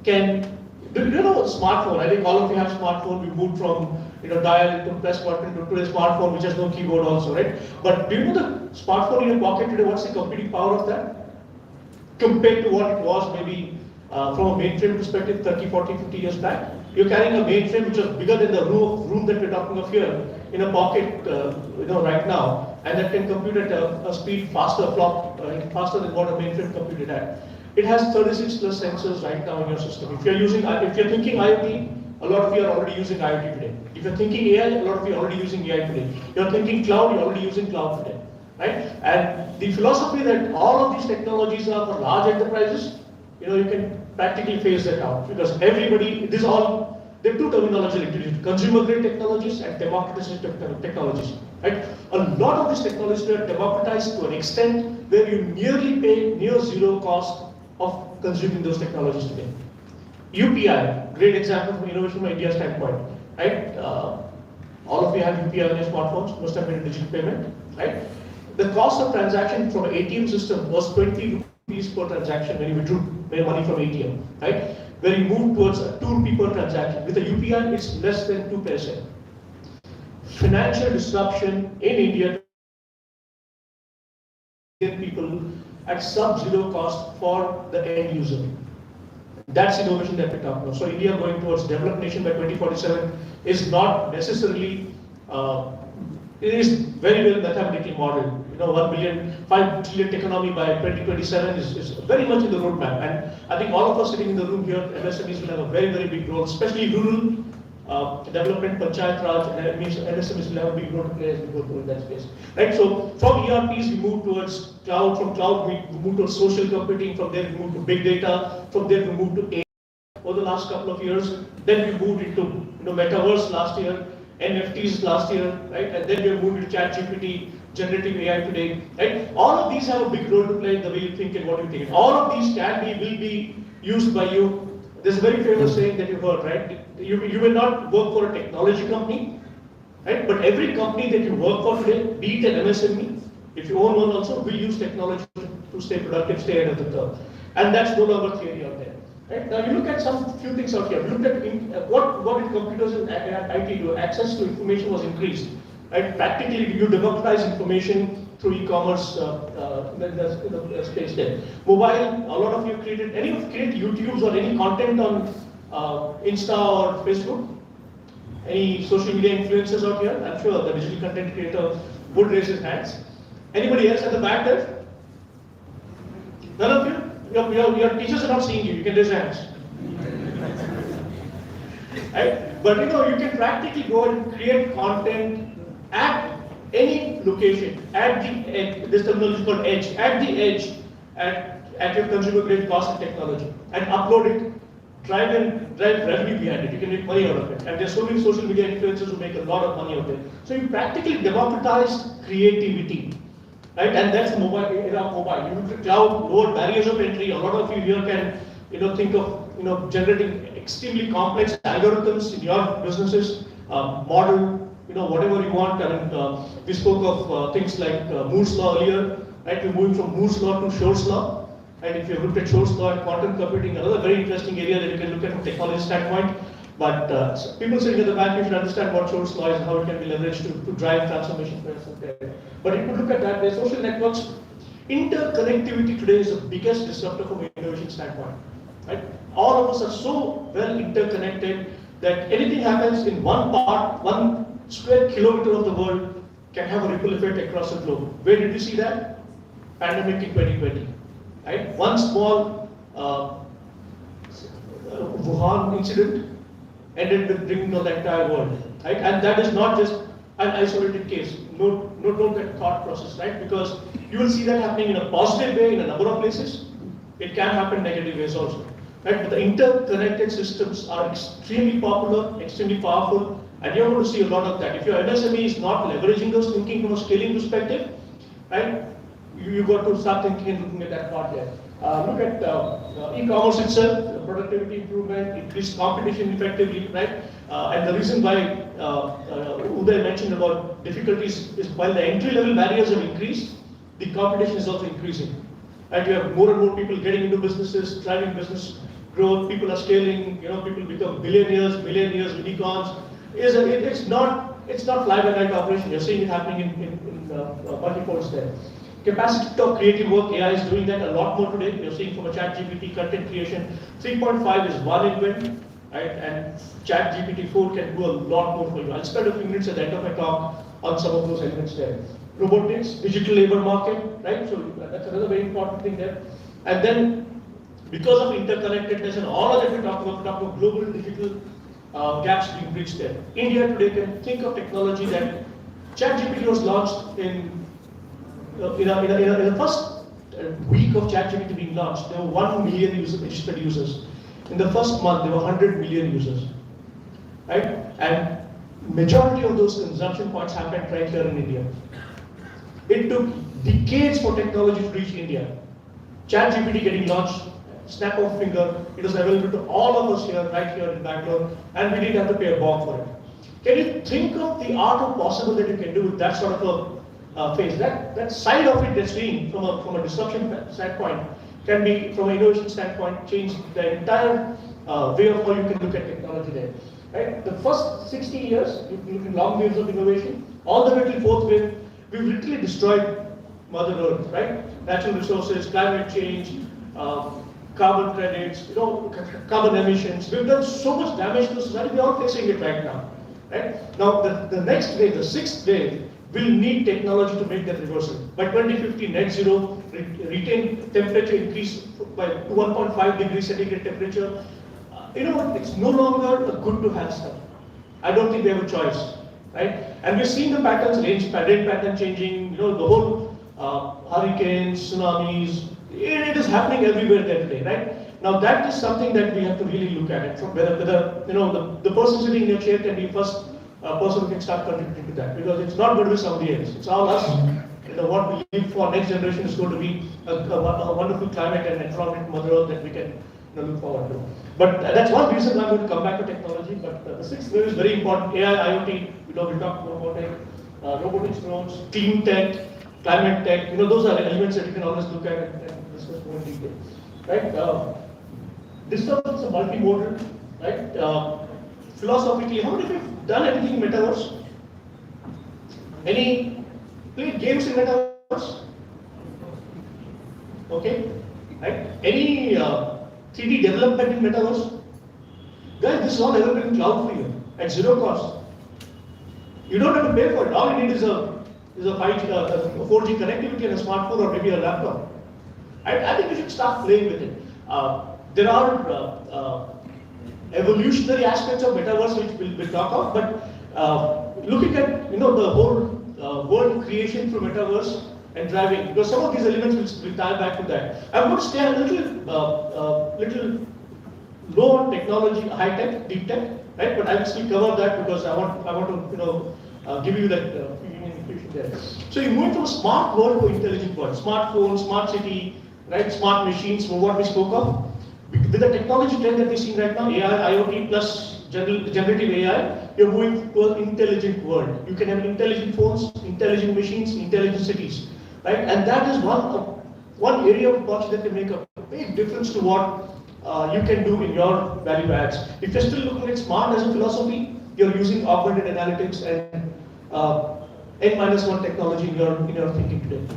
can, do you know smartphone? I think all of you have smartphone. We moved from dial to press button to a smartphone which has no keyboard also, right? But do you know the smartphone in your pocket today, what's the computing power of that? Compared to what it was maybe from a mainframe perspective 30, 40, 50 years back. You're carrying a mainframe which is bigger than the room that we're talking of here in a pocket right now, and that can compute at a speed faster than what a mainframe computed at. It has 36 plus sensors right now in your system. If you're thinking IoT, a lot of you are already using IoT today. If you're thinking AI, a lot of you are already using AI today. You're thinking cloud, you're already using cloud today, right? And the philosophy that all of these technologies are for large enterprises, you can practically phase that out because everybody, there are two terminologies, consumer grade technologies and democratized technologies, right? A lot of these technologies are democratized to an extent where you nearly pay near zero cost of consuming those technologies today. UPI, great example from innovation from India standpoint, right? All of you have UPI on your smartphones, must have made a digital payment, right? The cost of transaction from an ATM system was 20 rupees per transaction when you withdrew money from ATM, right? Where you move towards 2 rupee per transaction. With a UPI, it's less than 2 paise. Financial disruption in India, people at sub-zero cost for the end user. That's innovation that we're talking about. So India going towards developed nation by 2047 is not necessarily, it is very well mathematically modeled. 5 trillion economy by 2027 is very much in the roadmap. And I think all of us sitting in the room here, MSMEs will have a very, very big role, especially rural development, panchayat raj, and it means MSMEs will have a big role to play as we go through in that space. Right? So from ERPs we move towards cloud, from cloud we move towards social computing, from there we move to big data, from there we move to AI over the last couple of years, then we moved into metaverse last year, NFTs last year, right? And then we have moved into ChatGPT, generative AI today, right? All of these have a big role to play in the way you think and what you think. And all of these will be used by you. There's a very famous saying that you've heard, right? You will not work for a technology company, right? But every company that you work for today, be it an MSME, if you own one also, will use technology to stay productive, stay ahead of the curve. And that's no longer theory out there. Right? Now you look at few things out here. We looked at what did computers and IT do? Access to information was increased. Right? Practically, you democratize information through e-commerce space there. Mobile, a lot of you create YouTubes or any content on Insta or Facebook? Any social media influencers out here? I'm sure the digital content creator would raise his hands. Anybody else at the back there? None of you? Your teachers are not seeing you. You can raise your hands. Right? But you can practically go and create content at any location, at the edge. This terminology is called edge. At the edge, at your consumer grade cost and technology, and upload it. Drive revenue behind it. You can make money out of it. And there's so many social media influencers who make a lot of money out of it. So you practically democratize creativity. Right? And that's the mobile era of mobile. You move to cloud, lower barriers of entry. A lot of you here can think of generating extremely complex algorithms in your businesses, model, whatever you want. I mean, we spoke of things like Moore's law earlier, right? We're moving from Moore's law to Shor's law. And if you looked at Shor's law and quantum computing, another very interesting area that you can look at from a technology standpoint. But people sitting at the back, you should understand what Shor's law is and how it can be leveraged to drive transformation. But if you look at that, there's social networks. Interconnectivity today is the biggest disruptor from an innovation standpoint. Right? All of us are so well interconnected that anything happens in one part, 1 square kilometer of the world can have a ripple effect across the globe. Where did we see that? Pandemic in 2020. Right? One small Wuhan incident ended with bringing down the entire world. Right? And that is not just an isolated case. Don't get thought process, right? Because you will see that happening in a positive way in a number of places. It can happen negative ways also. Right? But the interconnected systems are extremely popular, extremely powerful, and you're going to see a lot of that. If your MSME is not leveraging those thinking from a scaling perspective, right? You've got to start thinking and looking at that part there. Look at e-commerce itself, productivity improvement, increased competition effectively, right? And the reason why Uday mentioned about difficulties is while the entry-level barriers have increased, the competition is also increasing. Right? You have more and more people getting into businesses, driving business growth. People are scaling. People become billionaires, millionaires, unicorns. It's not fly-by-night operation. You're seeing it happening in multi-folds there. Capacity to talk creative work, AI is doing that a lot more today. You're seeing from a ChatGPT content creation, 3.5 is one invent, right? And ChatGPT 4 can do a lot more for you. I'll spend a few minutes at the end of my talk on some of those elements there. Robotics, digital labor market, right? So that's another very important thing there. And then, because of interconnectedness and all of that we talk about global digital gaps being bridged there. India today can think of technology that ChatGPT was launched in the first week of ChatGPT being launched, there were 1 million registered users. In the first month, there were 100 million users, right? And majority of those consumption points happened right here in India. It took decades for technology to reach India. ChatGPT getting launched, snap of a finger, it was available to all of us here, right here in Bangalore, and we didn't have to pay a bomb for it. Can you think of the art of possible that you can do with that sort of a phase? That side of it that's being from a disruption standpoint can be, from an innovation standpoint, change the entire way of how you can look at technology there. Right? The first 60 years, you look in long waves of innovation, all the way till fourth wave, we've literally destroyed Mother Earth, right? Natural resources, climate change, carbon credits, carbon emissions. We've done so much damage to society. We're all facing it right now. Right? Now, the next wave, the sixth wave, will need technology to make that reversal. By 2050, net zero, retain temperature increase by 1.5 degrees centigrade temperature. It's no longer a good to have stuff. I don't think we have a choice, right? And we're seeing the patterns, rain pattern changing, the whole hurricanes, tsunamis, it is happening everywhere there today, right? Now that is something that we have to really look at it. From whether the person sitting in your chair can be first person who can start contributing to that, because it's not going to be somebody else. It's all us. What we live for next generation is going to be a wonderful climate and environment, Mother Earth, that we can look forward to. But that's one reason I'm going to come back to technology. But the sixth wave is very important. AI, IoT, we talked about it. Robotics, drones, clean tech, climate tech. Those are elements that you can always look at and discuss more in detail. Right? Disturbance is multimodal. Right? Philosophically, how many of you have done anything in metaverse? Any played games in metaverse? Okay, right? Any 3D development in metaverse? Guys, this is all available in cloud for you at zero cost. You don't have to pay for it. All you need is a 4G connectivity and a smartphone or maybe a laptop. I think we should start playing with it. There are evolutionary aspects of metaverse which we'll talk of, but looking at the whole world creation through metaverse and driving, because some of these elements will tie back to that. I'm going to stay a little low on technology, high tech, deep tech, right? But I will still cover that because I want to give you that indication there. So you move from a smart world to intelligent world, smartphone, smart city, right? Smart machines, what we spoke of. With the technology trend that we're seeing right now, AI, IoT plus generative AI, you're moving to an intelligent world. You can have intelligent phones, intelligent machines, intelligent cities, right? And that is one area of touch that can make a big difference to what you can do in your value adds. If you're still looking at smart as a philosophy, you're using augmented analytics and N-1 technology in your thinking today.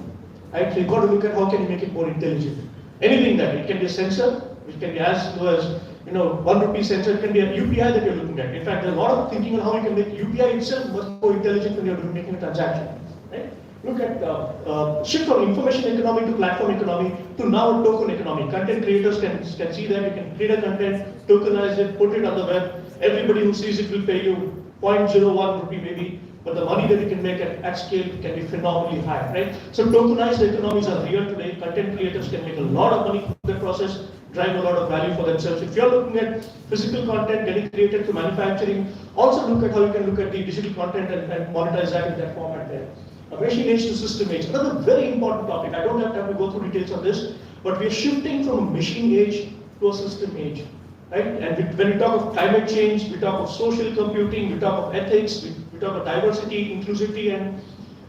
Right? So you've got to look at how can you make it more intelligent. Anything that it can be a sensor, which can be as low as 1 rupee sensor, it can be a UPI that you're looking at. In fact, there's a lot of thinking on how you can make UPI itself much more intelligent when you're making a transaction. Right? Look at shift from information economy to platform economy to now token economy. Content creators can see that you can create a content, tokenize it, put it on the web. Everybody who sees it will pay you 0.01 rupee maybe, but the money that you can make at scale can be phenomenally high, right? So tokenized economies are real today. Content creators can make a lot of money from the process, drive a lot of value for themselves. If you're looking at physical content getting created through manufacturing, also look at how you can look at the digital content and monetize that in that format there. Machine age to system age, another very important topic. I don't have time to go through details on this, but we are shifting from a machine age to a system age, right? And when we talk of climate change, we talk of social computing, we talk of ethics, we talk of diversity, inclusivity, and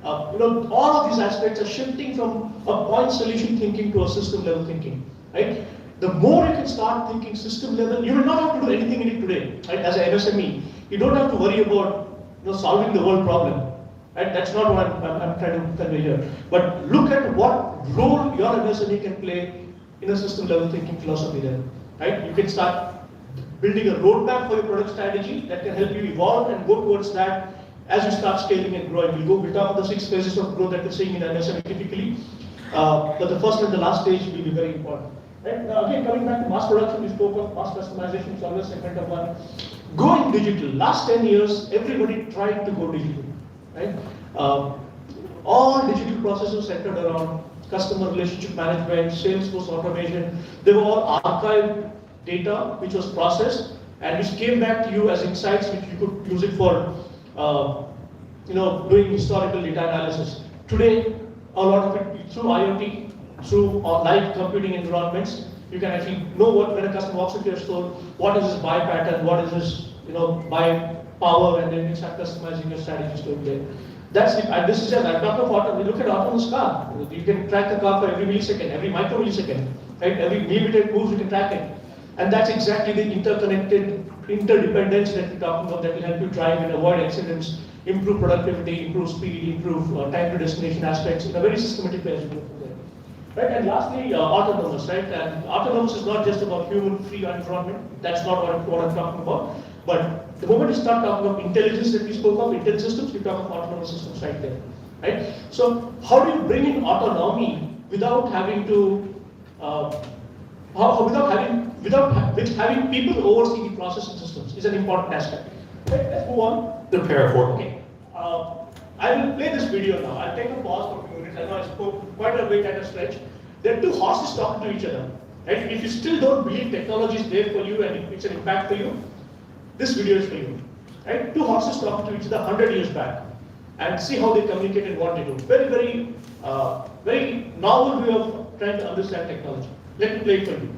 all of these aspects are shifting from a point solution thinking to a system level thinking, right? The more you can start thinking system level, you will not have to do anything in it today, right? As an MSME, you don't have to worry about solving the world problem. Right? That's not what I'm trying to convey here. But look at what role your MSME can play in a system level thinking philosophy there. Right? You can start building a roadmap for your product strategy that can help you evolve and go towards that as you start scaling and growing. We'll talk about the 6 phases of growth that we're seeing in MSME typically. But the first and the last stage will be very important. Right? Now again, coming back to mass production, we spoke of mass customization, which is always segment of one. Going digital. Last 10 years, everybody tried to go digital. Right? All digital processes centered around customer relationship management, Salesforce automation. They were all archived data which was processed and which came back to you as insights which you could use it for doing historical data analysis. Today, a lot of it through IoT, through live computing environments, you can actually know when a customer walks into your store, what is his buy pattern, what is his buy power, and then you start customizing your strategies to it. That's it. And this is just, I'm talking about, we look at autonomous car. You can track the car for every millisecond, every micro millisecond, right? Every millimeter it moves, you can track it. And that's exactly the interconnected interdependence that we're talking about that will help you drive and avoid accidents, improve productivity, improve speed, improve time to destination aspects in a very systematic way as we go from there. Right? And lastly, autonomous, right? And autonomous is not just about human-free environment. That's not what I'm talking about. But the moment you start talking about intelligence that we spoke of, intelligent systems, we talk of autonomous systems right there, right? So how do you bring in autonomy without having to, without having people oversee the process and systems is an important aspect. Right? Let's move on. Prepare for. Okay. I will play this video now. I'll take a pause for a few minutes. I know I spoke quite a bit at a stretch. There are two horses talking to each other. Right? If you still don't believe technology is there for you and it's an impact for you, this video is for you. Right? Two horses talking to each other 100 years back and see how they communicate and what they do. Very, very, very novel way of trying to understand technology. Let me play it for you.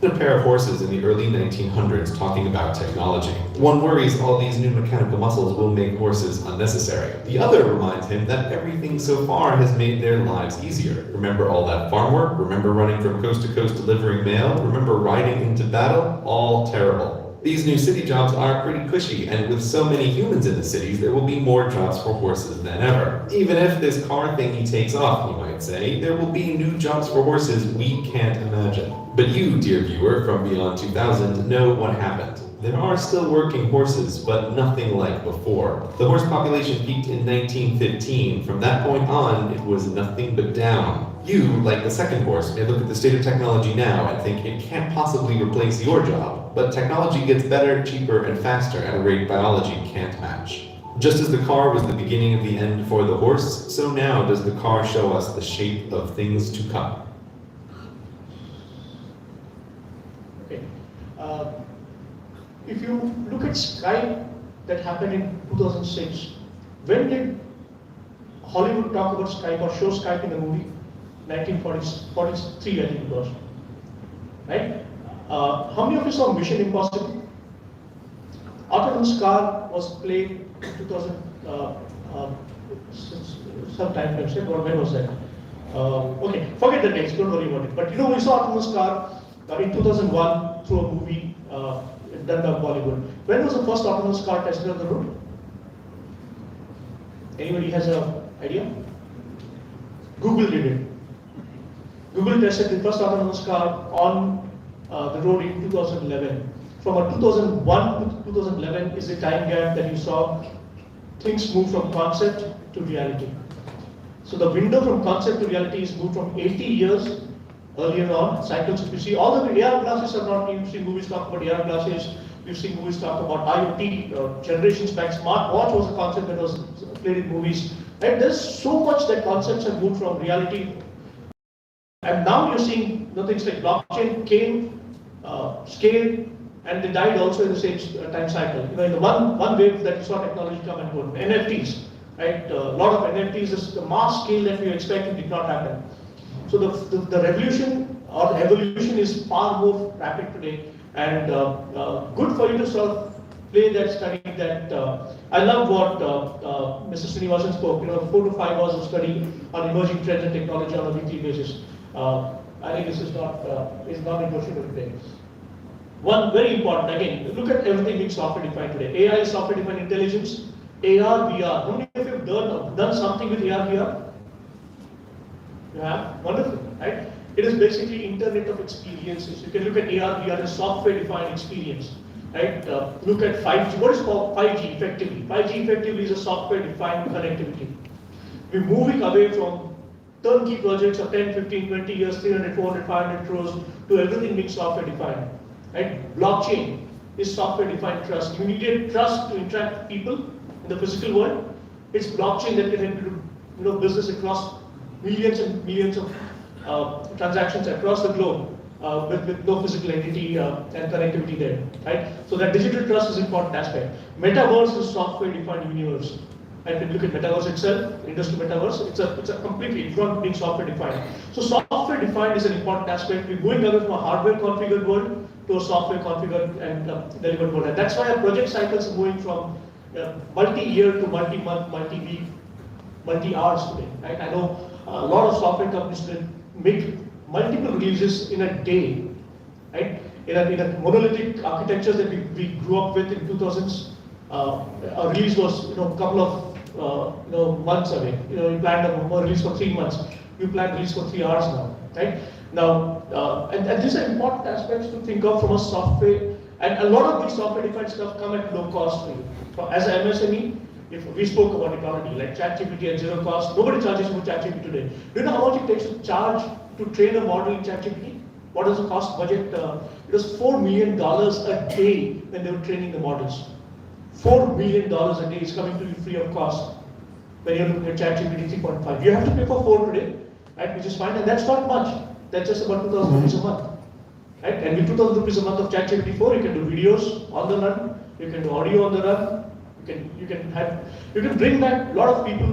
A pair of horses in the early 1900s talking about technology. One worries all these new mechanical muscles will make horses unnecessary. The other reminds him that everything so far has made their lives easier. Remember all that farm work? Remember running from coast to coast delivering mail? Remember riding into battle? All terrible. These new city jobs are pretty cushy, and with so many humans in the cities, there will be more jobs for horses than ever. Even if this car thingy takes off, you might say, there will be new jobs for horses we can't imagine. But you, dear viewer from Beyond 2000, know what happened. There are still working horses, but nothing like before. The horse population peaked in 1915. From that point on, it was nothing but down. You, like the second horse, may look at the state of technology now and think it can't possibly replace your job. But technology gets better, cheaper, and faster at a rate biology can't match. Just as the car was the beginning of the end for the horse, so now does the car show us the shape of things to come. Okay. If you look at Skype that happened in 2006, when did Hollywood talk about Skype or show Skype in the movie? 1943, I think it was. Right? How many of you saw Mission Impossible? Autonomous car was played in 2000, sometime, when was that? Okay, forget the dates, don't worry about it. But you know, we saw autonomous car in 2001 through a movie done by Bollywood. When was the first autonomous car tested on the road? Anybody has an idea? Google did it. Google tested the first autonomous car on the road in 2011. From 2001 to 2011 is the time gap that you saw things move from concept to reality. So the window from concept to reality is moved from 80 years earlier on. Cycles, if you see all the AR glasses are not, you've seen movies talk about AR glasses, you've seen movies talk about IoT, generations back, smartwatch was a concept that was played in movies. And there's so much that concepts have moved from reality. And now you're seeing things like blockchain came, scaled, and they died also in the same time cycle. You know, in the one wave that you saw technology come and go. NFTs, right? A lot of NFTs is the mass scale that we expected did not happen. So the revolution or the evolution is far more rapid today, and good for you to sort of play that study. That I love what Mr. Srinivasan spoke. You know, 4 to 5 hours of study on emerging trends and technology on a weekly basis. I think this is not negotiable today. One very important, again, look at everything being software defined today. AI is software defined intelligence, AR, VR. How many of you have done something with AR, VR? You have? Wonderful, right? It is basically Internet of experiences. You can look at AR, VR as software defined experience, right? Look at 5G. What is called 5G effectively? 5G effectively is a software defined connectivity. We're moving away from turnkey projects of 10, 15, 20 years, 300, 400, 500 crores to everything being software defined. Right? Blockchain is software-defined trust. You needed trust to interact with people in the physical world. It's blockchain that can help you to do business across millions and millions of transactions across the globe with no physical entity and connectivity there. Right? So that digital trust is an important aspect. Metaverse is software-defined universe. And if you look at metaverse itself, industry metaverse, it's a completely, it's not being software defined. So software defined is an important aspect. We're going away from a hardware configured world to a software configured and delivered world. And that's why our project cycles are moving from multi-year to multi-month, multi-week, multi-hours today. Right? I know a lot of software companies can make multiple releases in a day. Right? In a monolithic architecture that we grew up with in 2000s, a release was a couple of months away. You planned a release for 3 months. You plan release for 3 hours now, right? Now, and these are important aspects to think of from a software. And a lot of these software-defined stuff come at low cost for you. As an MSME, if we spoke about it already, like ChatGPT at zero cost. Nobody charges for ChatGPT today. Do you know how much it takes to charge to train a model in ChatGPT? What is the cost budget? It was $4 million a day when they were training the models. $4 million a day is coming to you free of cost when you're looking at ChatGPT 3.5. You have to pay for 4 today, right? Which is fine, and that's not much. That's just about 2,000 rupees a month, right? And with 2,000 rupees a month of ChatGPT 4, you can do videos on the run, you can do audio on the run, you can bring back a lot of people,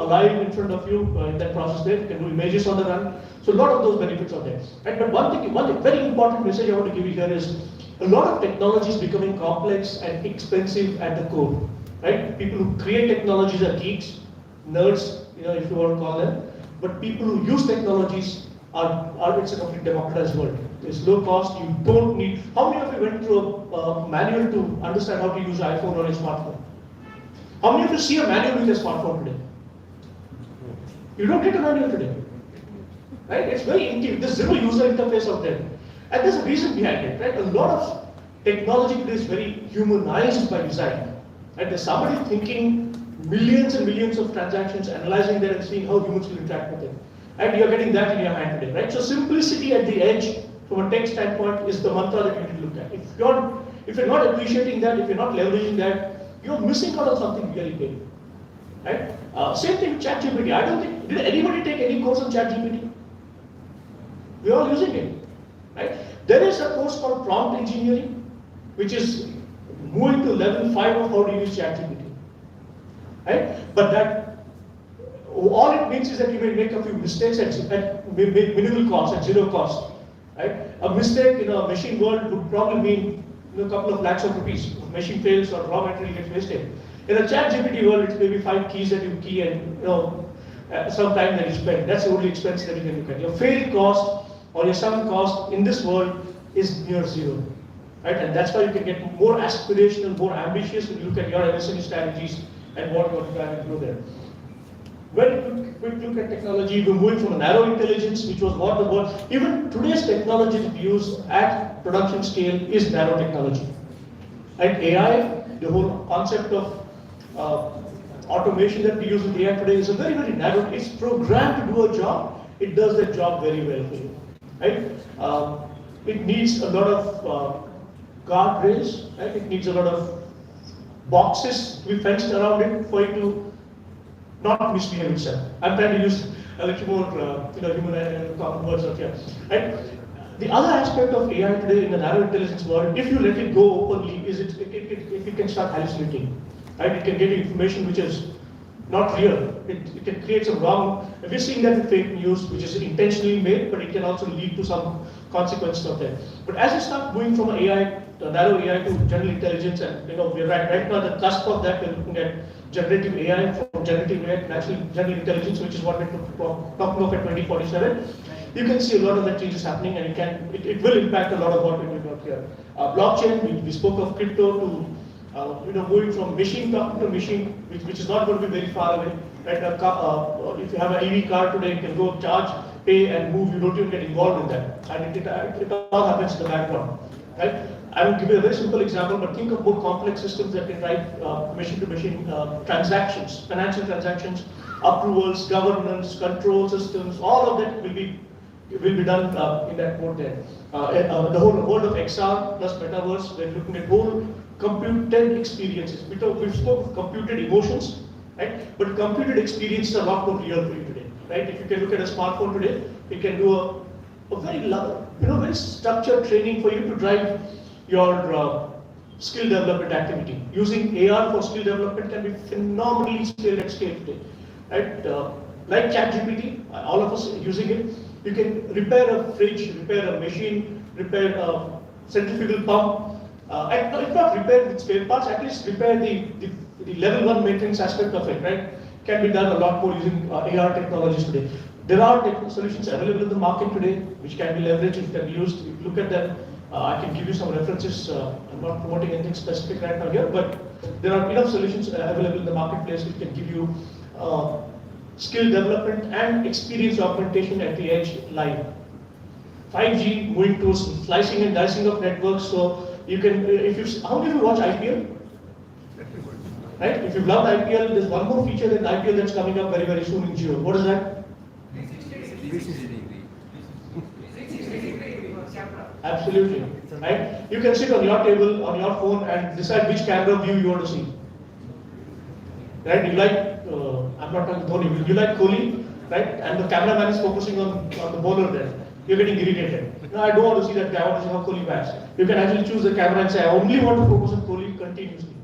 alive in front of you in that process there. You can do images on the run. So a lot of those benefits are there, right? But one very important message I want to give you here is, a lot of technology is becoming complex and expensive at the core, right? People who create technologies are geeks, nerds, if you want to call them. But people who use technologies it's a complete democratized world. It's low cost. You don't need. How many of you went through a manual to understand how to use iPhone or a smartphone? How many of you see a manual with a smartphone today? You don't get a manual today, right? It's very intuitive. There's zero user interface out there. And there's a reason behind it, right? A lot of technology today is very humanized by design. And there's somebody thinking millions and millions of transactions, analyzing that and seeing how humans will interact with it. And you're getting that in your hand today, right? So simplicity at the edge from a tech standpoint is the mantra that you need to look at. If you're not appreciating that, if you're not leveraging that, you're missing out on something really big, right? Same thing with ChatGPT. I don't think, did anybody take any course on ChatGPT? We're all using it, right? There is a course called prompt engineering, which is moving to level 5 of how to use ChatGPT, right? But that, all it means is that you may make a few mistakes at minimal cost, at zero cost, right? A mistake in a machine world would probably mean a couple of lakhs of rupees. If machine fails or raw material gets wasted. In a ChatGPT world, it's maybe 5 keys that you key and some time that you spend. That's the only expense that you can look at. Your failed cost or your sunk cost in this world is near zero, right? And that's why you can get more aspirational, more ambitious when you look at your MSME strategies and what you want to try and do there. Very quick look at technology. We're moving from a narrow intelligence, which was what the world, even today's technology that we use at production scale is narrow technology. And AI, the whole concept of automation that we use with AI today is a very, very narrow. It's programmed to do a job. It does that job very well for you, right? It needs a lot of guardrails, right? It needs a lot of boxes to be fenced around it for it to not misbehave itself. I'm trying to use a little more human common words out here. Right? The other aspect of AI today in the narrow intelligence world, if you let it go openly, is it can start hallucinating. Right? It can get information which is not real. It can create some wrong. We're seeing that with fake news, which is intentionally made, but it can also lead to some consequences of that. But as you start moving from AI, narrow AI to general intelligence, and we're right now at the cusp of that. We're looking at generative AI, from generative AI to natural general intelligence, which is what we're talking of at 2047. You can see a lot of that changes happening, and it will impact a lot of what we're doing out here. Blockchain, we spoke of crypto to moving from machine talking to machine, which is not going to be very far away. Right? If you have an EV car today, you can go charge, pay, and move. You don't even get involved in that, and it all happens in the background. Right? I will give you a very simple example, but think of more complex systems that can drive machine-to-machine transactions, financial transactions, approvals, governance, control systems. All of that will be done in that mode there. The whole world of XR plus metaverse, we're looking at whole computed experiences. We spoke of computed emotions, right? But computed experiences are a lot more real for you today, right? If you can look at a smartphone today, it can do a very structured training for you to drive your skill development activity. Using AR for skill development can be phenomenally scaled at scale today, right? Like ChatGPT, all of us using it. You can repair a fridge, repair a machine, repair a centrifugal pump. If not repair with spare parts, at least repair the level 1 maintenance aspect of it, right? Can be done a lot more using AR technologies today. There are solutions available in the market today which can be leveraged, which can be used. If you look at them, I can give you some references. I'm not promoting anything specific right now here, but there are enough solutions available in the marketplace which can give you skill development and experience augmentation at the edge live. 5G moving to slicing and dicing of networks, so you can, how many of you watch IPL? Right? If you've loved IPL, there's one more feature in IPL that's coming up very, very soon in Jio. What is that? Absolutely. Right? You can sit on your table, on your phone, and decide which camera view you want to see. Right? You like, I'm not talking Dhoni, you like Kohli, right? And the cameraman is focusing on the bowler there. You're getting irritated. No, I don't want to see that guy, I want to see how Kohli bats. You can actually choose the camera and say, I only want to focus on Kohli continuously.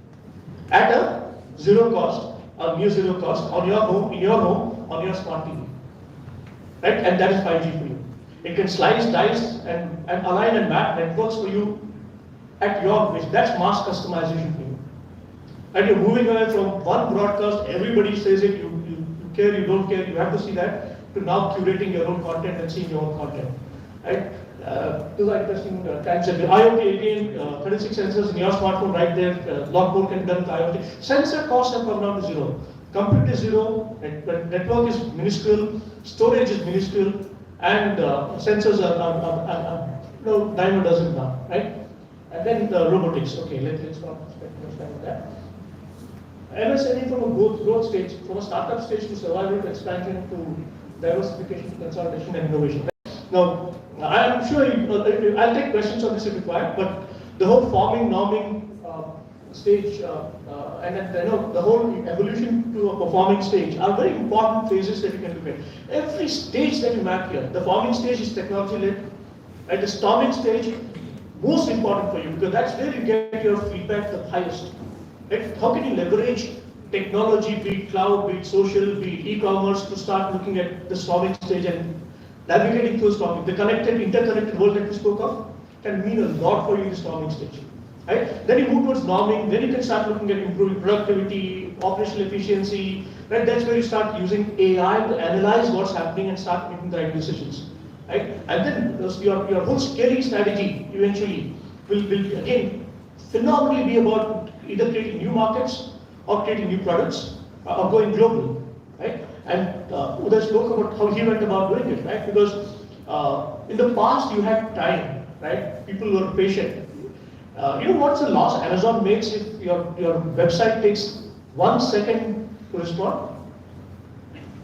At a zero cost, or near zero cost, on your home, in your home, on your smart TV. Right? And that is 5G for you. It can slice, dice, and align and map networks for you at your wish. That's mass customization for you. And you're moving away from one broadcast, everybody says it, you care, you don't care, you have to see that, to now curating your own content and seeing your own content. Right? Those are interesting times. IoT again, 36 sensors in your smartphone right there, a lot more can be done with IoT. Sensor costs have come down to zero. Compute is zero, network is minuscule, storage is minuscule, and sensors are dime a dozen now, right? And then robotics. Okay, let's not spend much time on that. MSME from a growth stage, from a startup stage to survival to expansion to diversification to consolidation and innovation. Now, I'm sure I'll take questions on this if required, but the whole forming, norming stage and then the whole evolution to a performing stage are very important phases that you can look at. Every stage that you map here, the forming stage is technology-led, right? The storming stage, most important for you because that's where you get your feedback the highest. Right? How can you leverage technology, be it cloud, be it social, be it e-commerce, to start looking at the storming stage and navigating through storming. The connected, interconnected world that we spoke of can mean a lot for you in the storming stage. Right? Then you move towards norming, then you can start looking at improving productivity, operational efficiency. Right? That's where you start using AI to analyze what's happening and start making the right decisions. Right? And then your whole scaling strategy eventually will again phenomenally be about either creating new markets or creating new products or going global. Right? And Uday spoke about how he went about doing it, right? Because in the past you had time, right? People were patient. You know what's the loss Amazon makes if your website takes 1 second to respond?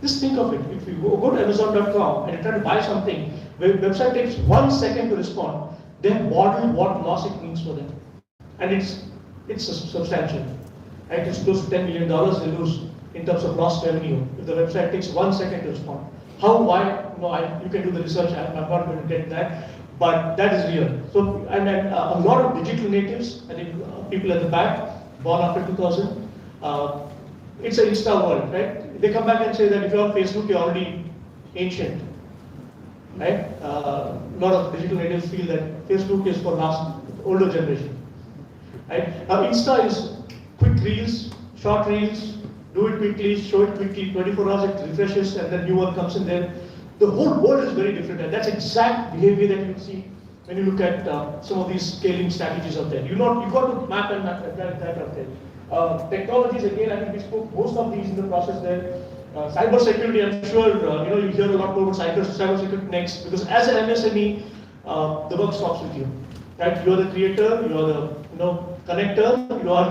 Just think of it. If you go to Amazon.com and you try to buy something, where the website takes 1 second to respond, they have modeled what loss it means for them, and it's substantial. Right? It's close to $10 million they lose in terms of lost revenue if the website takes 1 second to respond. How? Why? No, you can do the research. I'm not going to get that, but that is real. So, and a lot of digital natives, I think people at the back, born after 2000, it's an Insta world, right? They come back and say that if you're on Facebook, you're already ancient, right? A lot of digital natives feel that Facebook is for older generation, right? Now, Insta is quick reels, short reels, do it quickly, show it quickly, 24 hours it refreshes, and then new one comes in there. The whole world is very different, and that's exact behavior that you see when you look at some of these scaling strategies out there. You got to map that out there. Technologies, again, I think we spoke most of these in the process there. Cybersecurity, I'm sure you hear a lot more about cybersecurity next, because as an MSME, the work stops with you. Right? You are the creator, you are the connector, you are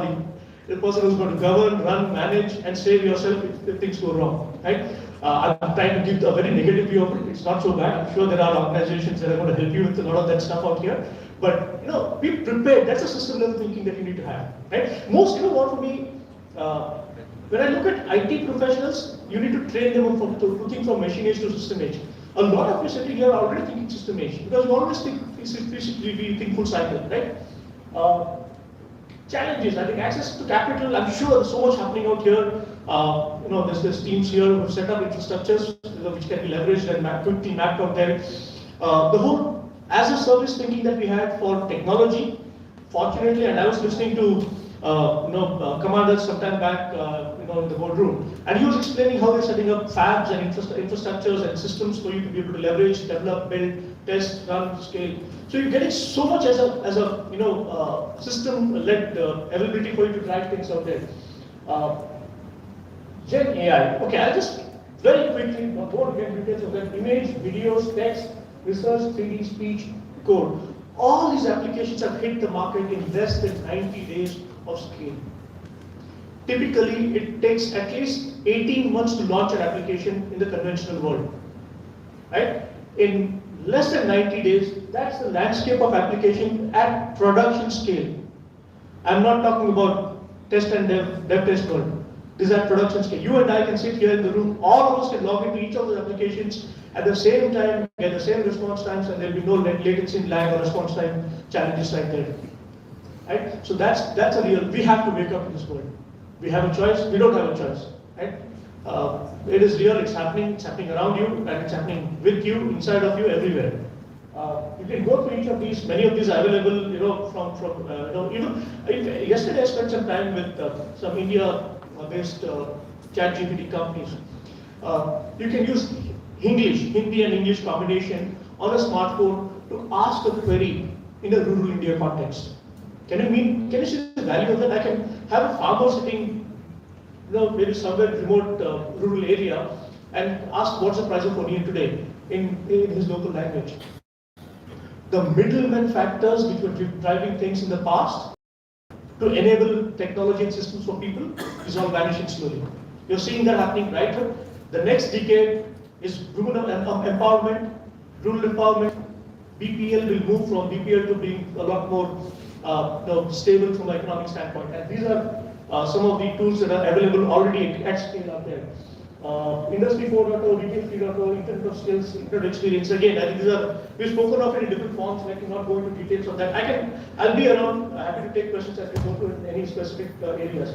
the person who's going to govern, run, manage, and save yourself if things go wrong. Right? I'm trying to give a very negative view of it. It's not so bad. I'm sure there are organizations that are going to help you with a lot of that stuff out here. But be prepared. That's a system level thinking that you need to have. Right? Most, for me, when I look at IT professionals, you need to train them to think from machine age to system age. A lot of you sitting here are already thinking system age because you always think full cycle, right? Challenges, I think access to capital, I'm sure there's so much happening out here. There's teams here who have set up infrastructures which can be leveraged and quickly mapped out there. The whole as a service thinking that we had for technology, fortunately, and I was listening to Commander sometime back in the boardroom, and he was explaining how they're setting up fabs and infrastructures and systems for you to be able to leverage, develop, build, test, run, scale. So you're getting so much as a system-led availability for you to drive things out there. Gen AI. Okay, I'll just very quickly go to get details of that. Image, videos, text, research, 3D, speech, code. All these applications have hit the market in less than 90 days of scale. Typically, it takes at least 18 months to launch an application in the conventional world. Right? In less than 90 days, that's the landscape of application at production scale. I'm not talking about test and dev test world. This is at production scale. You and I can sit here in the room, all of us can log into each of those applications at the same time, get the same response times, and there'll be no latency in lag or response time challenges like that. Right? So that's a real, we have to wake up in this world. We have a choice, we don't have a choice. Right? It is real, it's happening around you, and it's happening with you, inside of you, everywhere. You can go through each of these, many of these are available, yesterday I spent some time with some India-based ChatGPT companies. You can use Hindi and English combination on a smartphone to ask a query in a rural India context. Can you see the value of that? I can have a farmer sitting, maybe somewhere remote rural area, and ask what's the price of onion today in his local language. the middlemen factors which were driving things in the past to enable technology and systems for people is all vanishing slowly. You're seeing that happening right now. The next decade is rural empowerment, BPL will move from BPL to being a lot more stable from an economic standpoint. And these are some of the tools that are available already at scale out there. Industry 4.0, Retail 3.0, Internet of Skills, Internet of Experience. Again, I think these are, we've spoken of it in different forms, so I cannot go into details of that. I'll be around, happy to take questions as we go to any specific areas.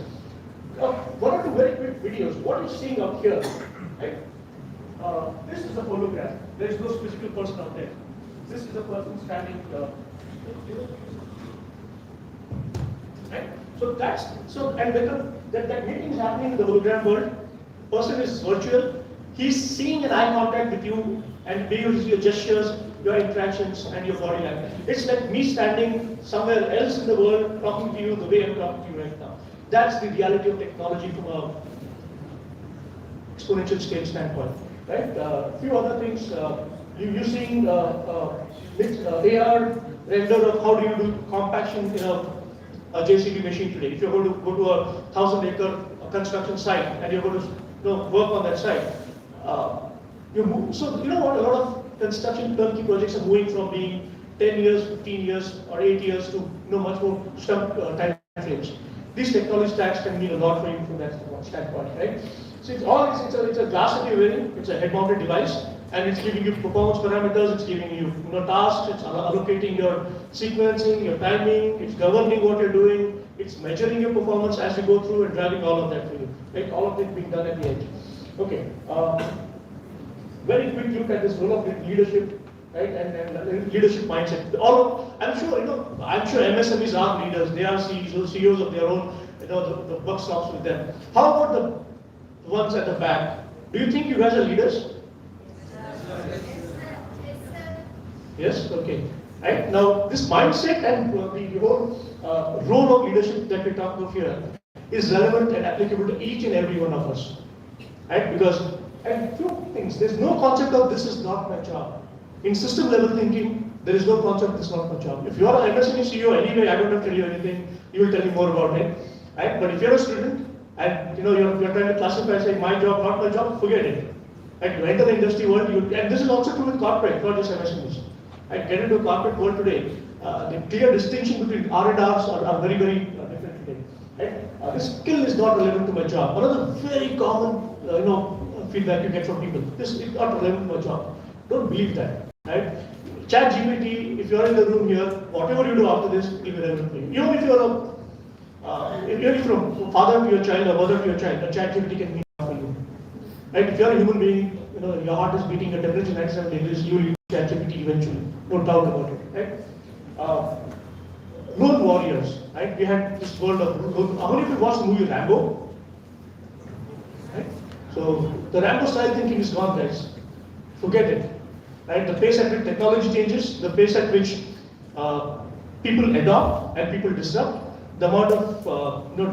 One or two very quick videos. What you're seeing out here, right? This is a hologram. There is no physical person out there. This is a person standing. Right? So and when that meeting is happening in the hologram world, person is virtual. He's seeing an eye contact with you and being able to see your gestures, your interactions, and your body language. It's like me standing somewhere else in the world, talking to you the way I'm talking to you right now. That's the reality of technology from a exponential scale standpoint, right? A few other things. You're seeing AR render of how do you do compaction in a JCB machine today. If you're going to go to a 1,000-acre construction site and you're going to work on that site, you move. So you know what? A lot of construction turnkey projects are moving from being 10 years, 15 years, or 8 years to much more time frames. These technology stacks can mean a lot for you from that standpoint, right? So it's a glass that you're wearing. It's a head-mounted device, and it's giving you performance parameters. It's giving you tasks. It's allocating your sequencing, your timing. It's governing what you're doing. It's measuring your performance as you go through and driving all of that for you. Right? All of it being done at the edge. Okay. Very quick look at this role of leadership, right? And leadership mindset. I'm sure MSMEs are leaders. They are CEOs of their own. The buck stops with them. How about the ones at the back? Do you think you guys are leaders? Yes. Okay. Right now, this mindset and the whole role of leadership that we talk about here is relevant and applicable to each and every one of us, right? Because and few things. There's no concept of this is not my job. In system level thinking, there is no concept this is not my job. If you are an MSME CEO anyway, I don't have to tell you anything. You will tell me more about it, right? But if you're a student and you're trying to classify saying my job, not my job, forget it. Right? You enter the industry world, and this is also true with corporate, not just MSMEs. Right? Get into a corporate world today. The clear distinction between R and Rs are very, very different today. Right? This skill is not relevant to my job. One of the very common, feedback you get from people. This is not relevant to my job. Don't believe that. Right? ChatGPT, if you're in the room here, whatever you do after this will be relevant for you. Even if you're a father to your child or mother to your child, ChatGPT can mean for you. Right? If you're a human being, your heart is beating at temperature 97 degrees, you will use ChatGPT eventually. No doubt about it. Right? Lone warriors. Right? We had this world of how many of you watched the movie Rambo? Right? So the Rambo style thinking is gone, guys. Forget it. Right? The pace at which technology changes, the pace at which people adopt and people disrupt, the amount of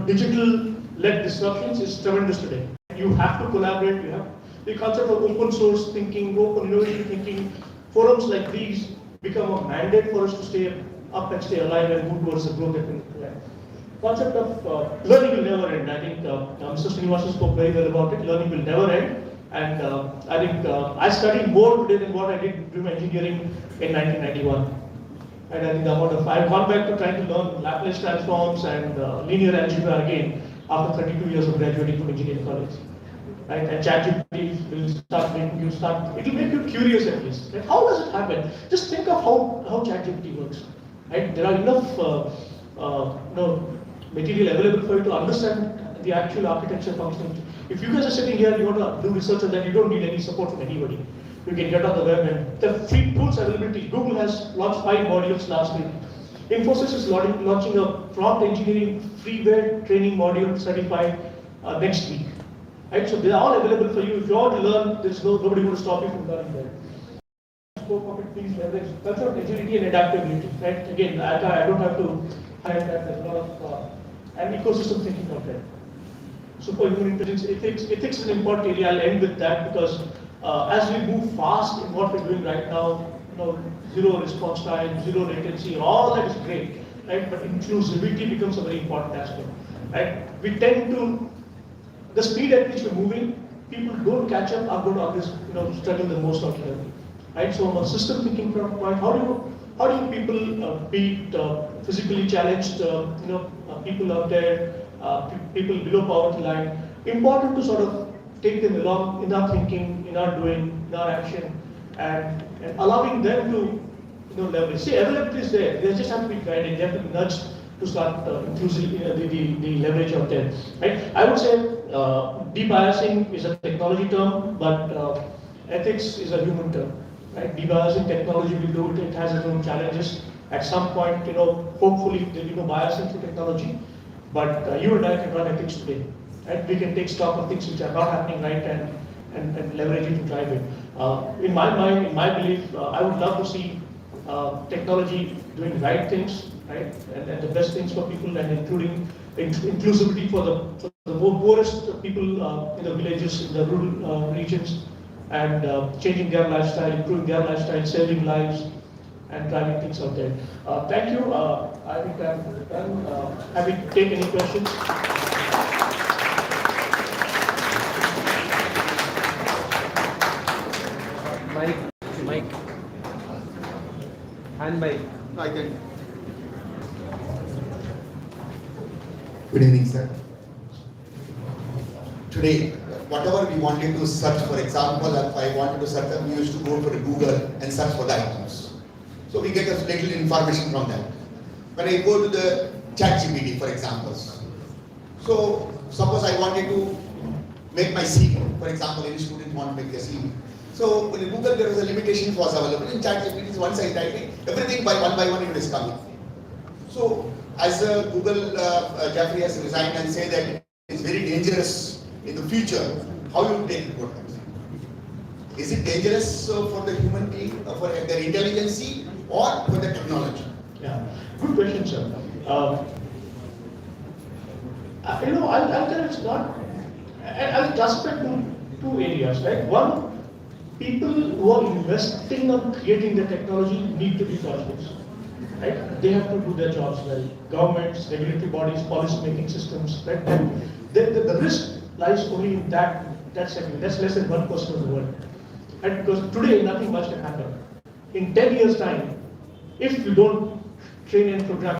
digital-led disruptions is tremendous today. You have to collaborate. You have the concept of open source thinking, open innovation thinking. Forums like these become a mandate for us to stay up and stay alive and move towards the growth that we need. Concept of learning will never end. I think Mr. Srinivasan spoke very well about it. Learning will never end. And I think I studied more today than what I did during my engineering in 1991. And I think I've gone back to trying to learn Laplace transforms and linear algebra again after 32 years of graduating from engineering college. Right? And ChatGPT will start making you it will make you curious at least. Like, how does it happen? Just think of how ChatGPT works. Right? There are enough material available for you to understand the actual architecture functioning. If you guys are sitting here, you want to do research on that, you don't need any support from anybody. You can get on the web and the free tools availability. Google has launched 5 modules last week. Infosys is launching a prompt engineering freeware training module certified next week. Right? So they are all available for you. If you want to learn, there's nobody going to stop you from learning there. Scope of it, please leverage culture of agility and adaptability. Right? Again, I don't have to hide that. There's a lot of and ecosystem thinking out there. Superhuman intelligence, ethics is an important area. I'll end with that because as we move fast in what we're doing right now, zero response time, zero latency, all that is great, right? But inclusivity becomes a very important aspect, right? We tend to, the speed at which we're moving, people don't catch up, are going to always, struggle the most out here, right? So from a system thinking point, how do you people beat physically challenged, people out there, people below poverty line? Important to sort of take them along in our thinking, in our doing, in our action, and allowing them to leverage. See, availability is there. They just have to be guided. They have to be nudged to start including the leverage out there. Right? I would say debiasing is a technology term, but ethics is a human term. Right? Debiasing technology will do it. It has its own challenges. At some point, hopefully there will be no biasing through technology. But you and I can run ethics today. Right? We can take stock of things which are not happening right and leverage it to drive it. In my mind, in my belief, I would love to see technology doing right things, right, and the best things for people, and including inclusivity for the more poorest people in the villages, in the rural regions, and changing their lifestyle, improving their lifestyle, saving lives, and driving things out there. Thank you. I think I'm done. Happy to take any questions. Mic. And mic. I can. Good evening, sir. Today, whatever we wanted to search, for example, if I wanted to search, we used to go for Google and search for the items. So we get a little information from that. When I go to the ChatGPT, for example, so suppose I wanted to make my CV, for example, any student want to make their CV. So in Google there was a limitation was available. In ChatGPT, once I type in, everything by one it is coming. So as Google, Jeffrey has resigned and say that it's very dangerous in the future, how you take it? Is it dangerous for the human being, for their intelligence, or for the technology? Yeah, good question, sir. I'll tell it's not. I'll classify two areas, right? One, people who are investing on creating the technology need to be cautious, right? They have to do their jobs well. Governments, regulatory bodies, policy making systems, right? And the risk lies only in that segment. That's less than 1% of the world. And because today nothing much can happen. In 10 years' time, if you don't train and program,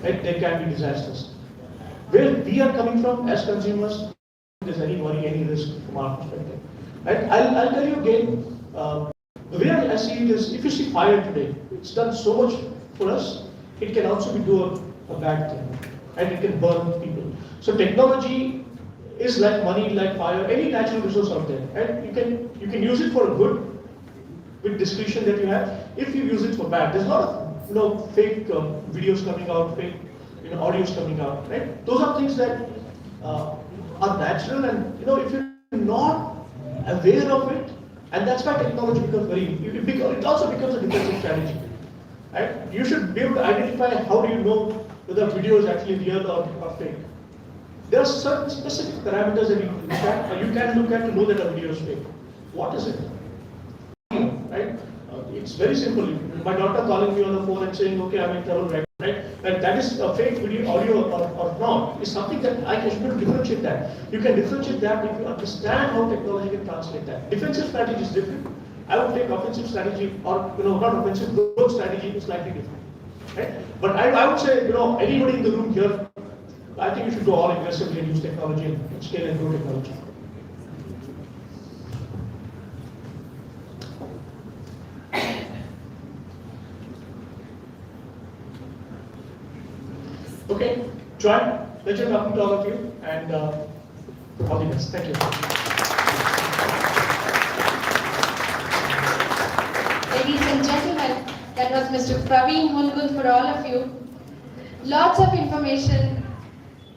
right, there can be disasters. Where we are coming from as consumers, there's any worry, any risk from our perspective. Right? I'll tell you again, the way I see it is, if you see fire today, it's done so much for us, it can also do a bad thing, and it can burn people. So technology is like money, like fire, any natural resource out there, and you can use it for a good, with discretion that you have. If you use it for bad, there's a lot of fake videos coming out, fake audios coming out, right? Those are things that are natural, and if you're not aware of it, and that's why technology becomes it also becomes a defensive strategy, right? You should be able to identify how do you know whether a video is actually real or fake. There are certain specific parameters that you can look at to know that a video is fake. What is it? Right? It's very simple. My daughter calling me on the phone and saying, okay, I'm in trouble, right? And that is a fake video, audio or not, is something that I can differentiate that. You can differentiate that if you understand how technology can translate that. Defensive strategy is different. I would take offensive strategy, or not offensive, growth strategy is slightly different. Right? But I would say, anybody in the room here, I think you should go all aggressively and use technology and scale and grow technology. Okay, Joy, pleasure talking to all of you, and all the best. Thank you. Ladies and gentlemen, that was Mr. Praveen Hungun for all of you. Lots of information,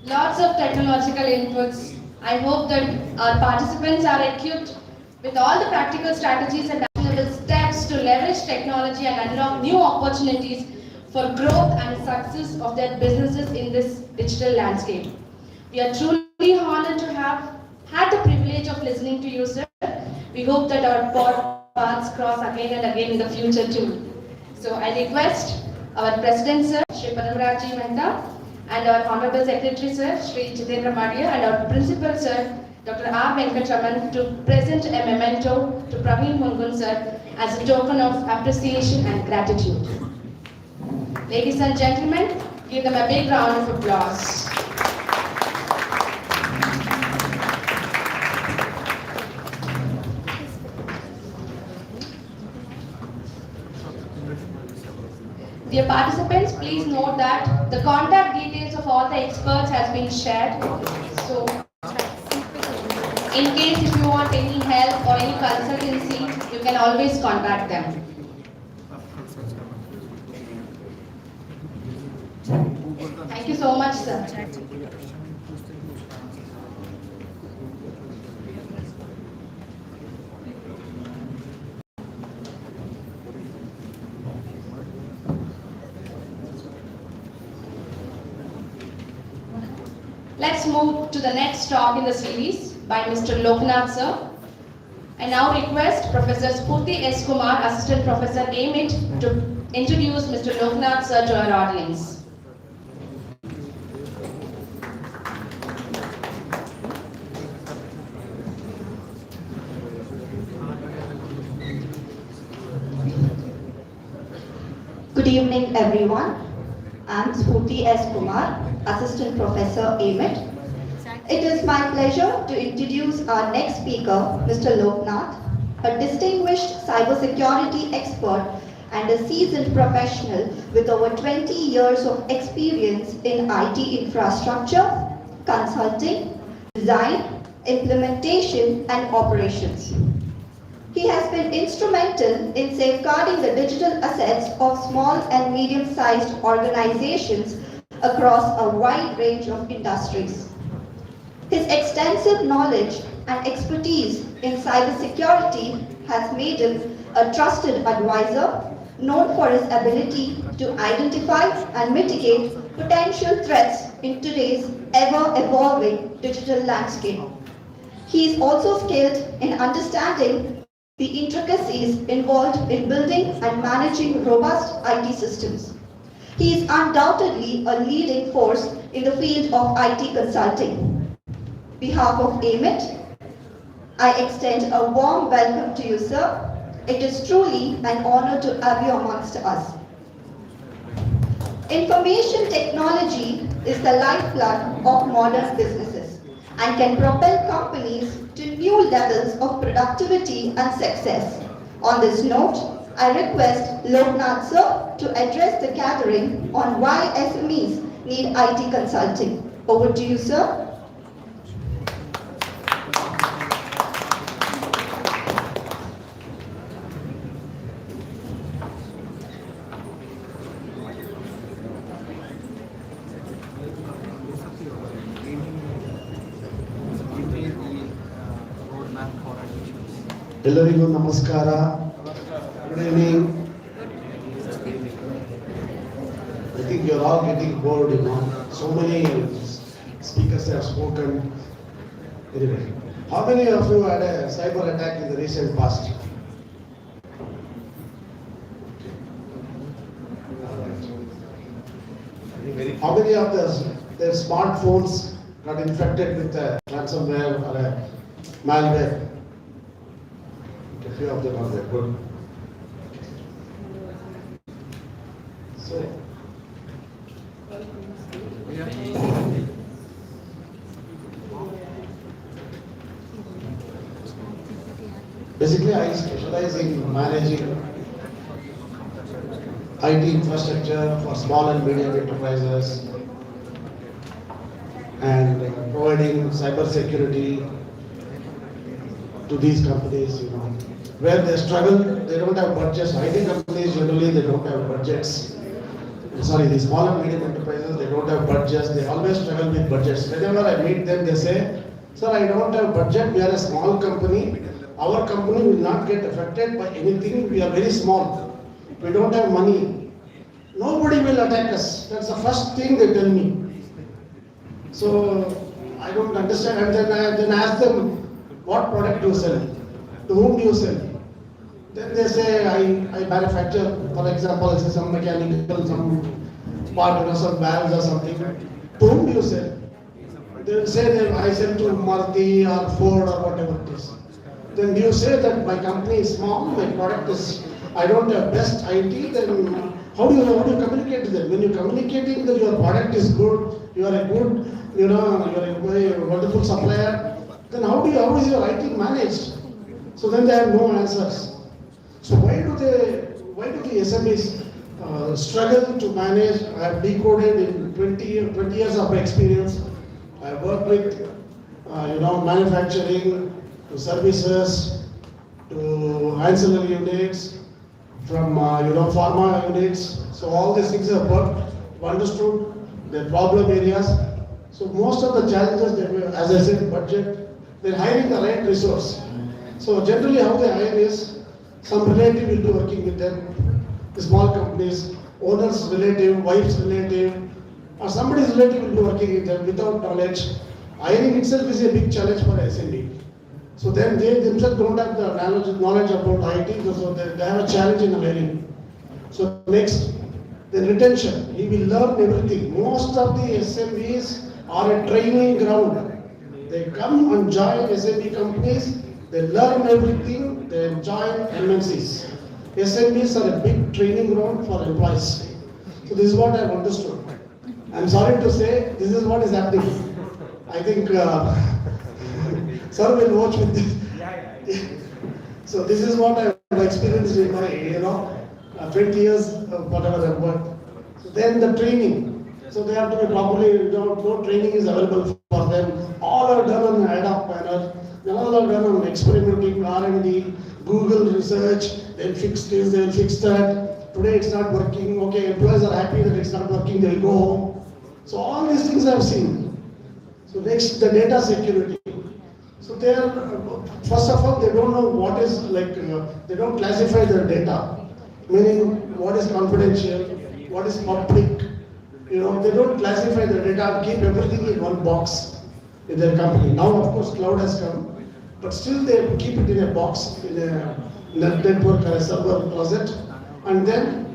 lots of technological inputs. I hope that our participants are equipped with all the practical strategies and actionable steps to leverage technology and unlock new opportunities for growth and success of their businesses in this digital landscape. We are truly honored to have had the privilege of listening to you, sir. We hope that our paths cross again and again in the future too. So I request our President Sir, Shri Padamraj Mehta, and our Honorable Secretary Sir, Shri Jitendra Madia, and our Principal Sir, Dr. R. Venkatraman, to present a memento to Praveen Mungun Sir as a token of appreciation and gratitude. Ladies and gentlemen, give them a big round of applause. Dear participants, please note that the contact details of all the experts has been shared. So, in case if you want any help or any consultancy, you can always contact them. Thank you so much, sir. Let's move to the next talk in the series by Mr. Loknath sir. I now request Professor Spurti S. Kumar, Assistant Professor AIMIT, to introduce Mr. Loknath sir to our audience. Good evening, everyone. I'm Spurti S. Kumar, Assistant Professor AIMIT. It is my pleasure to introduce our next speaker, Mr. Loknath, a distinguished cybersecurity expert and a seasoned professional with over 20 years of experience in IT infrastructure, consulting, design, implementation, and operations. He has been instrumental in safeguarding the digital assets of small and medium-sized organizations across a wide range of industries. His extensive knowledge and expertise in cybersecurity has made him a trusted advisor, known for his ability to identify and mitigate potential threats in today's ever-evolving digital landscape. He is also skilled in understanding the intricacies involved in building and managing robust IT systems. He is undoubtedly a leading force in the field of IT consulting. On behalf of AIMIT, I extend a warm welcome to you, sir. It is truly an honor to have you amongst us. Information technology is the lifeblood of modern businesses and can propel companies to new levels of productivity and success. On this note, I request Loknath sir to address the gathering on why SMEs need IT consulting. Over to you, sir. ಎಲ್ಲರಿಗೂ ನಮಸ್ಕಾರ. Good evening. I think you're all getting bored, you know. So many speakers have spoken. Anyway, how many of you had a cyber attack in the recent past? How many of their smartphones got infected with a ransomware or a malware? A few of them are there. Good. So, basically, I specialize in managing IT infrastructure for small and medium enterprises and providing cybersecurity to these companies, you know. Where they struggle, they don't have budgets. IT companies generally they don't have budgets. Sorry, the small and medium enterprises, they don't have budgets. They always struggle with budgets. Whenever I meet them, they say, "Sir, I don't have budget. We are a small company. Our company will not get affected by anything. We are very small. We don't have money. Nobody will attack us." That's the first thing they tell me. So I don't understand. And then I ask them, "What product do you sell? To whom do you sell?" Then they say, I manufacture, for example, say some mechanical, some part, some valves or something. To whom do you sell? They will say that I sell to Maruti or Ford or whatever it is. Then do you say that my company is small, my product is, I don't have best IT, then how do you communicate to them? When you're communicating that your product is good, you are a good, you are a wonderful supplier, then how is your IT managed? So then they have no answers. So why do the SMEs struggle to manage? I have decoded in 20 years of experience. I work with manufacturing, to services, to ancillary units, from pharma units. So all these things have worked, understood the problem areas. So most of the challenges, as I said, budget, they're hiring the right resource. So generally how they hire is, some relative will be working with them, the small companies, owner's relative, wife's relative, or somebody's relative will be working with them without knowledge. Hiring itself is a big challenge for SME. So then they themselves don't have the knowledge about IT, so they have a challenge in hiring. So next, the retention. He will learn everything. Most of the SMEs are a training ground. They come and join SME companies, they learn everything, they join MNCs. SMEs are a big training ground for employees. So this is what I have understood. I'm sorry to say, this is what is happening. I think sir will watch with this. So this is what I have experienced in my 20 years whatever I've worked. So then the training. So they have to be properly, no training is available for them. All are done on ad hoc manner. They all are done on experimenting, R&D, Google research, they'll fix this, they'll fix that. Today it's not working, okay, employees are happy that it's not working, they'll go home. So all these things I've seen. So next, the data security. So they are, first of all, they don't know what is they don't classify their data, meaning what is confidential, what is public. They don't classify their data and keep everything in one box in their company. Now, of course, cloud has come, but still they keep it in a box, in a network or a server closet, and then,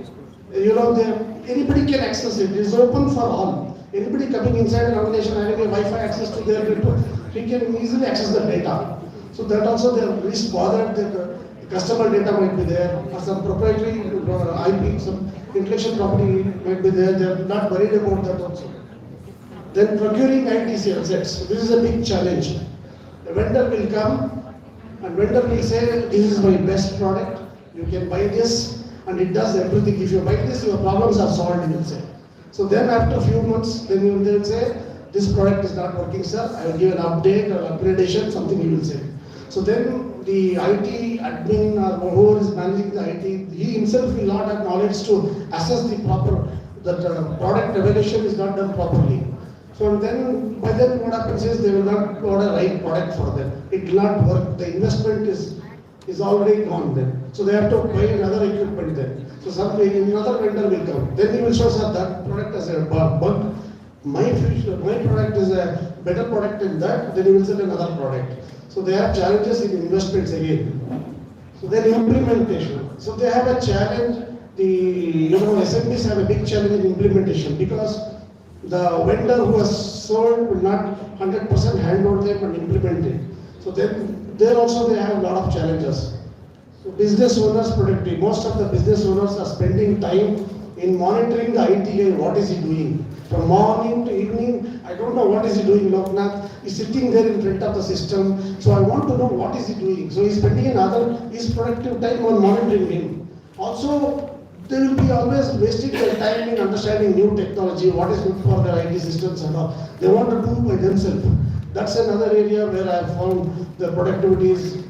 anybody can access it. It's open for all. Anybody coming inside an organization having a Wi-Fi access to their network, he can easily access the data. So that also they are least bothered that the customer data might be there, or some proprietary IP, some intellectual property might be there. They are not worried about that also. Then procuring IT assets. This is a big challenge. The vendor will come and vendor will say, this is my best product, you can buy this, and it does everything. If you buy this, your problems are solved, he will say. So then after a few months, then they will say, this product is not working, sir. I will give an update or upgradation, something he will say. So then the IT admin or whoever is managing the IT, he himself will not have knowledge to assess the product evaluation is not done properly. So then, by then what happens is they will not order right product for them. It will not work. The investment is already gone then. So they have to buy another equipment then. So another vendor will come. Then he will show, sir, that product has a bug. My product is a better product than that. Then he will sell another product. So they have challenges in investments again. So then implementation. So they have a challenge. The SMEs have a big challenge in implementation because the vendor who has sold will not 100% hand over them and implement it. So then there also they have a lot of challenges. So business owners productivity. Most of the business owners are spending time in monitoring the IT guy, what is he doing. From morning to evening, I don't know what is he doing. Loknath is sitting there in front of the system. So I want to know what is he doing. So he's spending his productive time on monitoring him. Also, they will be always wasting their time in understanding new technology, what is good for their IT systems and all. They want to do by themselves. That's another area where I have found the productivity is.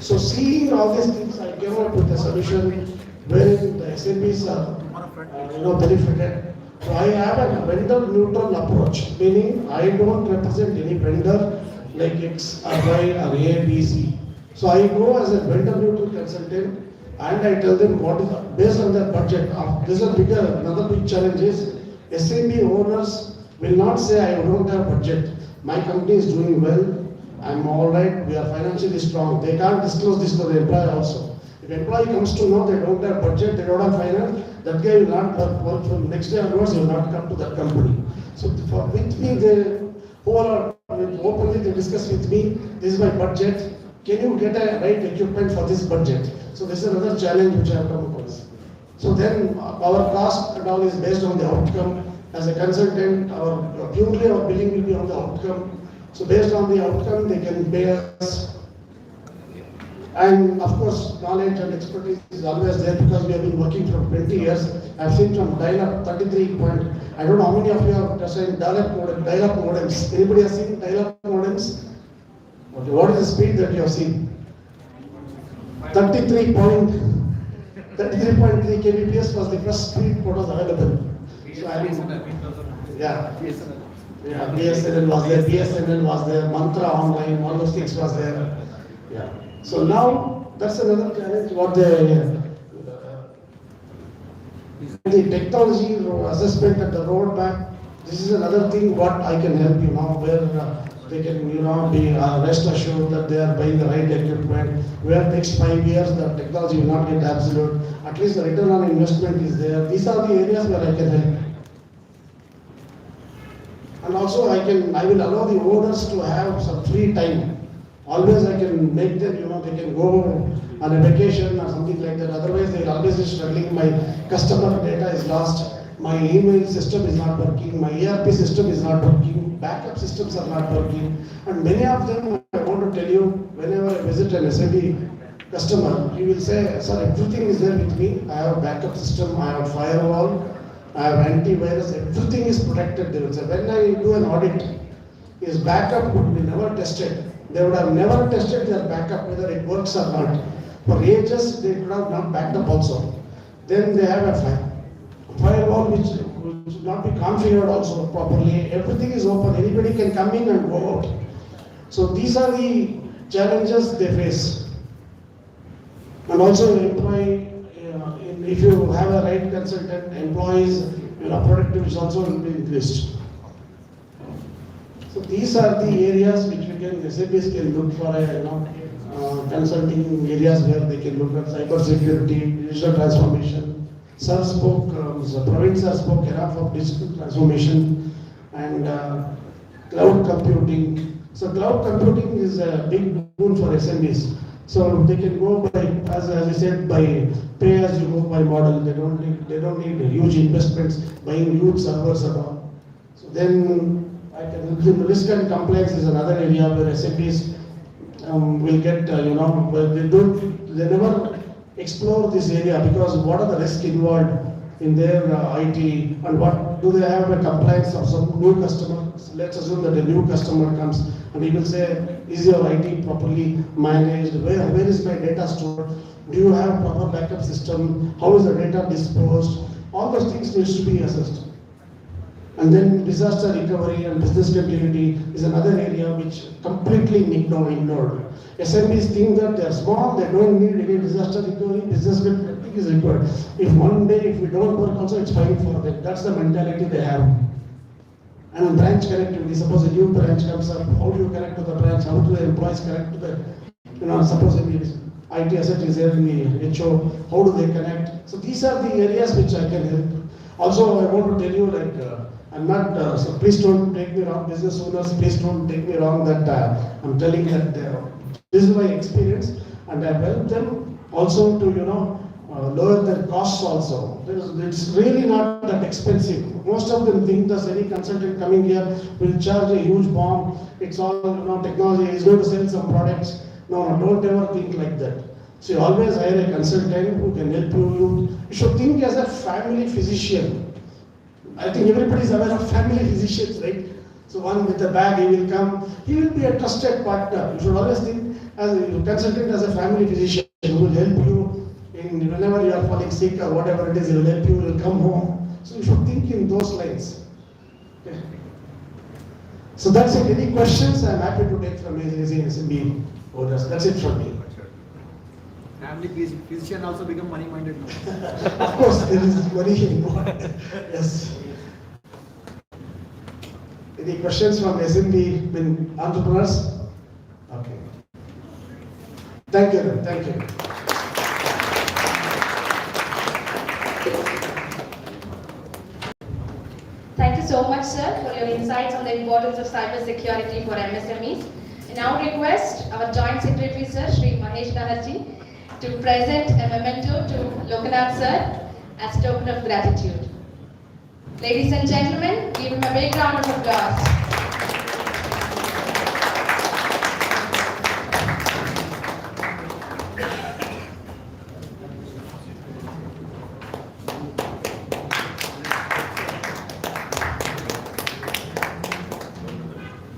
So seeing all these things, I came up with a solution wherein the SMEs are benefited. So I have a vendor neutral approach, meaning I don't represent any vendor like X or Y or A, B, C. So I go as a vendor neutral consultant and I tell them what is based on their budget. This is another big challenge is SME owners will not say I don't have budget. my company is doing well, I'm all right, we are financially strong. They can't disclose this to the employer also. If employee comes to know they don't have budget, they don't have finance, that guy will not work from next day onwards, he will not come to that company. So with me, they who are openly they discuss with me, this is my budget, can you get a right equipment for this budget? So this is another challenge which I have come across. So then our cost and all is based on the outcome. As a consultant, purely our billing will be on the outcome. So based on the outcome, they can pay us. And of course, knowledge and expertise is always there because we have been working for 20 years. I've seen from dial-up 33 point. I don't know how many of you have assigned dial-up modems. Anybody has seen dial-up modems? Okay, what is the speed that you have seen? 33.3 kbps was the first speed what was available. So I mean, yeah, BSNL was there, BSNL was there, Mantra Online, all those things was there. Yeah. So now that's another challenge. What the technology assessment at the roadmap. This is another thing what I can help you now, where they can be rest assured that they are buying the right equipment. Where next 5 years the technology will not get absolute. At least the return on investment is there. These are the areas where I can help. And also I will allow the owners to have some free time. Always I can make them, they can go on a vacation or something like that. Otherwise they will always be struggling. My customer data is lost. My email system is not working. My ERP system is not working. Backup systems are not working. And many of them, I want to tell you, whenever I visit an SME customer, he will say, sir, everything is there with me. I have a backup system, I have firewall, I have antivirus, everything is protected. They will say, when I do an audit, his backup would be never tested. They would have never tested their backup, whether it works or not. For ages, they could have not backed up also. Then they have a firewall which should not be configured also properly. Everything is open. Anybody can come in and go out. So these are the challenges they face. And also employee, if you have a right consultant, employees, productivity is also will be increased. So these are the areas which we can, SMEs can look for consulting areas where they can look at cybersecurity, digital transformation. Sir spoke, Praveen sir spoke enough of digital transformation and cloud computing. So cloud computing is a big boon for SMEs. So they can go by, as I said, by pay as you go by model. They don't need huge investments, buying huge servers and all. So then I can help them. Risk and compliance is another area where SMEs will get, where they never explore this area because what are the risks involved in their IT and what do they have a compliance of some new customer. So let's assume that a new customer comes and he will say, is your IT properly managed? Where is my data stored? Do you have proper backup system? How is the data disposed? All those things needs to be assessed. And then disaster recovery and business continuity is another area which completely ignored. SMEs think that they are small, they don't need any disaster recovery, business continuity is required. If one day, if we don't work also, it's fine for them. That's the mentality they have. And branch connectivity, suppose a new branch comes up, how do you connect to the branch? How do the employees connect to the, suppose IT asset is there in the HO, how do they connect? So these are the areas which I can help. Also, I want to tell you I'm not, so please don't take me wrong, business owners, please don't take me wrong that I'm telling that this is my experience and I've helped them also to, lower their costs also. It's really not that expensive. Most of them think that any consultant coming here will charge a huge bomb. It's all, technology, he's going to sell some products. No, don't ever think like that. So you always hire a consultant who can help you. You should think as a family physician. I think everybody is aware of family physicians, right? So one with a bag, he will come, he will be a trusted partner. You should always think as a consultant as a family physician who will help you in whenever you are falling sick or whatever it is, he will help you, he will come home. So you should think in those lines. Okay. So that's it. Any questions? I'm happy to take from SME owners. That's it from me. Family physician also become money-minded now. Of course, there is money involved. Yes. Any questions from SME entrepreneurs? Okay. Thank you then, thank you. Thank you so much, sir, for your insights on the importance of cybersecurity for MSMEs. I now request our Joint Secretary, sir, Shri Mahesh Naharji, to present a memento to Lokanath, sir, as token of gratitude. Ladies and gentlemen, give him a big round of applause.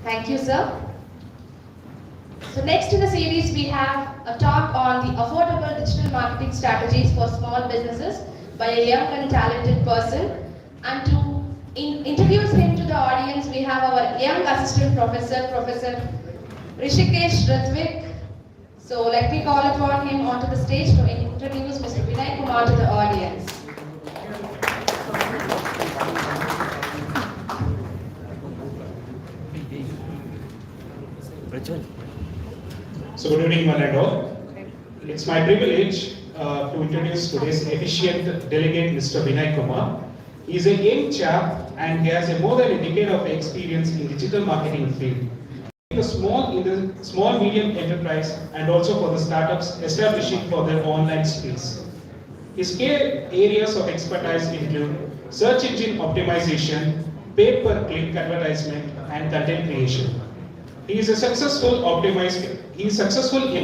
Thank you, sir. So next in the series, we have a talk on the affordable digital marketing strategies for small businesses by a young and talented person. And to introduce him to the audience, we have our young assistant professor, Professor Rishikesh Rathwik. So let me call upon him onto the stage to introduce Mr. Vinay Kumar to the audience. So good evening, one and all. It's my privilege to introduce today's efficient delegate, Mr. Vinay Kumar. He is a young chap and he has more than a decade of experience in digital marketing field. In the small medium enterprise and also for the startups establishing for their online space. His key areas of expertise include search engine optimization, pay-per-click advertisement, and content creation. He is successful in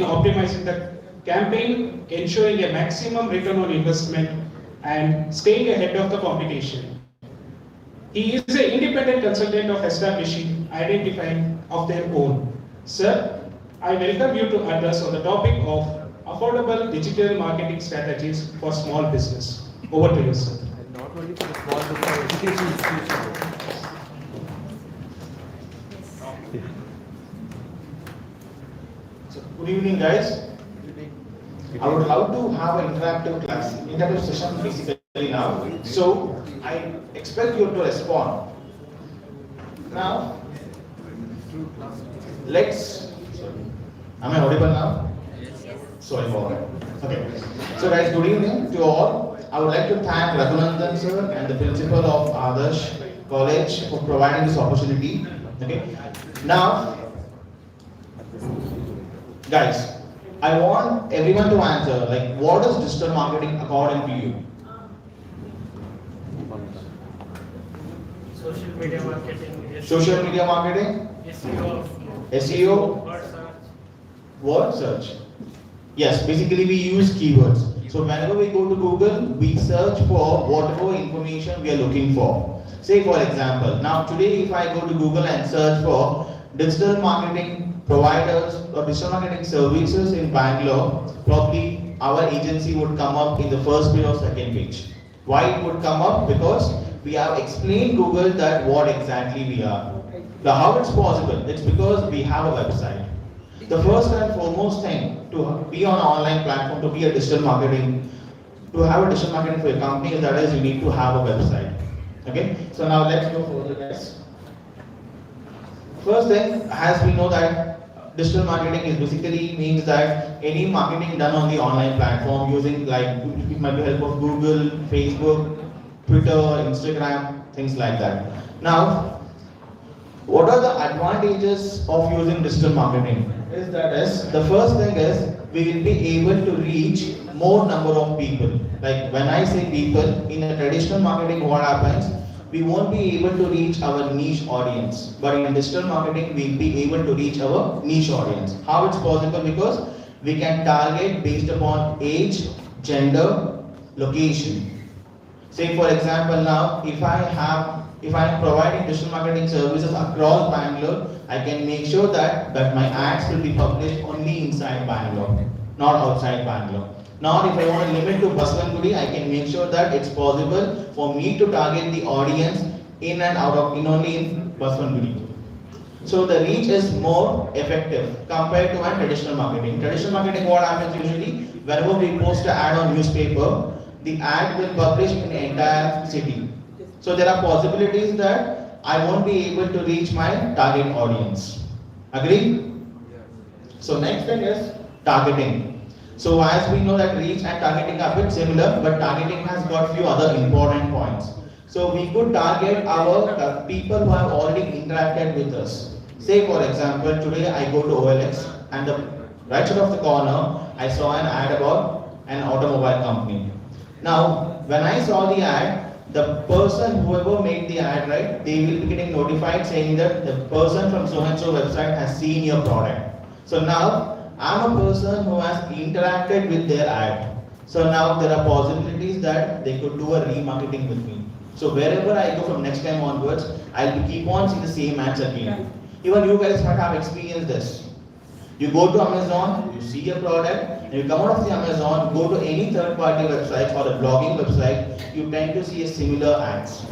optimizing the campaign, ensuring a maximum return on investment and staying ahead of the competition. He is an independent consultant of establishing, identifying of their own. Sir, I welcome you to address on the topic of affordable digital marketing strategies for small business. Over to you, sir. Not only for the small but for education institutions. Good evening, guys. I would love to have an interactive session basically now. So I expect you to respond. Now, am I audible now? Yes. Sorry for that. Okay. So guys, good evening to all. I would like to thank Raghunandan sir and the principal of Adarsh College for providing this opportunity. Okay. Now, guys, I want everyone to answer, like, what is digital marketing according to you? Social media marketing. Social media marketing? SEO. SEO? Word search. Word search. Yes, basically we use keywords. So whenever we go to Google, we search for whatever information we are looking for. Say for example, now today if I go to Google and search for digital marketing providers or digital marketing services in Bangalore, probably our agency would come up in the first page or second page. Why it would come up? Because we have explained Google that what exactly we are. Now how it's possible? It's because we have a website. The first and foremost thing to be on an online platform, to be a digital marketing, to have a digital marketing for your company, that is you need to have a website. Okay? So now let's go further, guys. First thing, as we know that digital marketing is basically means that any marketing done on the online platform using like it might be help of Google, Facebook, Twitter, Instagram, things like that. Now, what are the advantages of using digital marketing? The first thing is we will be able to reach more number of people. Like when I say people, in a traditional marketing what happens? We won't be able to reach our niche audience. But in digital marketing, we'll be able to reach our niche audience. How it's possible? Because we can target based upon age, gender, location. Say for example now, if I am providing digital marketing services across Bangalore, I can make sure that my ads will be published only inside Bangalore, not outside Bangalore. Now, if I want to limit to Baswantgudi, I can make sure that it's possible for me to target the audience in and out of, only in Baswantgudi. So the reach is more effective compared to a traditional marketing. Traditional marketing, what happens usually, whenever we post an ad on newspaper, the ad will publish in the entire city. So there are possibilities that I won't be able to reach my target audience. Agree? So next thing is targeting. So as we know that reach and targeting are a bit similar, but targeting has got few other important points. So we could target our people who have already interacted with us. Say for example, today I go to OLX and the right side of the corner, I saw an ad about an automobile company. Now, when I saw the ad, the person, whoever made the ad, right, they will be getting notified saying that the person from so and so website has seen your product. So now, I'm a person who has interacted with their ad. So now there are possibilities that they could do a remarketing with me. So wherever I go from next time onwards, I'll keep on seeing the same ads again. Even you guys might have experienced this. You go to Amazon, you see a product, and you come out of the Amazon, go to any third-party website or a blogging website, you tend to see a similar ads.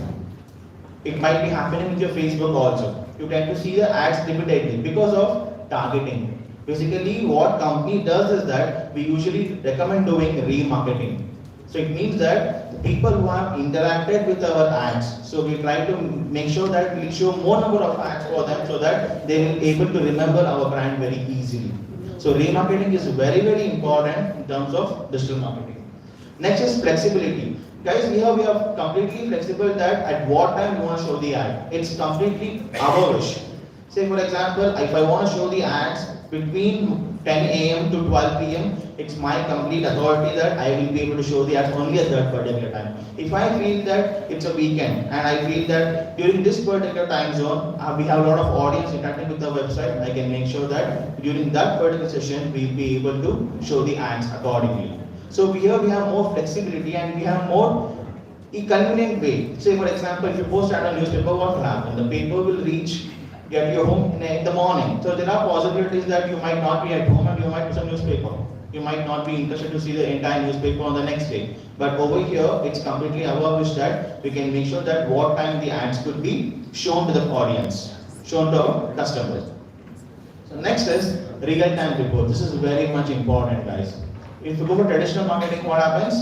It might be happening with your Facebook also. You tend to see the ads repeatedly because of targeting. Basically, what company does is that we usually recommend doing remarketing. So it means that the people who have interacted with our ads, so we try to make sure that we show more number of ads for them so that they will be able to remember our brand very easily. So remarketing is very, very important in terms of digital marketing. Next is flexibility. Guys, we are completely flexible that at what time we want to show the ad. It's completely our wish. Say for example, if I want to show the ads between 10 a.m. to 12 p.m., it's my complete authority that I will be able to show the ads only at that particular time. If I feel that it's a weekend and I feel that during this particular time zone, we have a lot of audience interacting with the website, I can make sure that during that particular session, we'll be able to show the ads accordingly. So here we have more flexibility and we have more convenient way. Say for example, if you post ad on newspaper, what will happen? The paper will get your home in the morning. So there are possibilities that you might not be at home and you might post a newspaper. You might not be interested to see the entire newspaper on the next day. But over here, it's completely our wish that we can make sure that what time the ads could be shown to the audience, shown to our customers. So next is real-time report. This is very much important, guys. If you go for traditional marketing, what happens?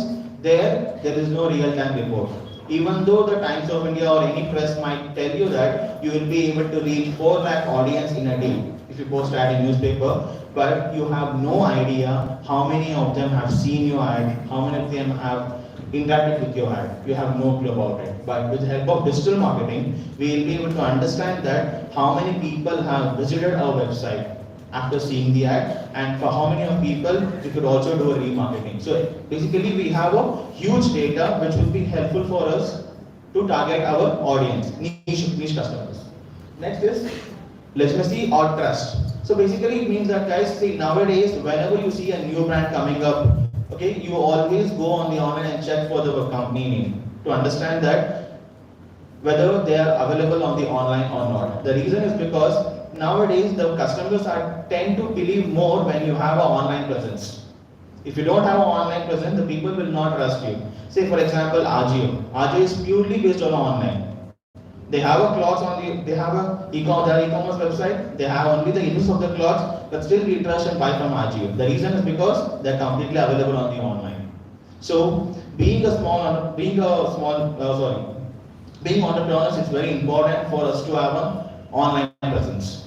There is no real-time report. Even though the Times of India or any press might tell you that you will be able to reach 4 lakh audience in a day if you post ad in newspaper, but you have no idea how many of them have seen your ad, how many of them have interacted with your ad. You have no clue about it. But with the help of digital marketing, we will be able to understand that how many people have visited our website after seeing the ad, and for how many of people we could also do a remarketing. So basically we have a huge data which will be helpful for us to target our audience, niche customers. Next is legitimacy or trust. So basically it means that, guys, see, nowadays whenever you see a new brand coming up, okay, you always go on the online and check for the company name to understand that whether they are available on the online or not. The reason is because nowadays the customers tend to believe more when you have an online presence. If you don't have an online presence, the people will not trust you. Say for example, Ajio. Ajio is purely based on online. They have a clothes they have a e-commerce website. They have only the images of the clothes, but still we trust and buy from Ajio. The reason is because they're completely available on the online. So being entrepreneurs, it's very important for us to have an online presence.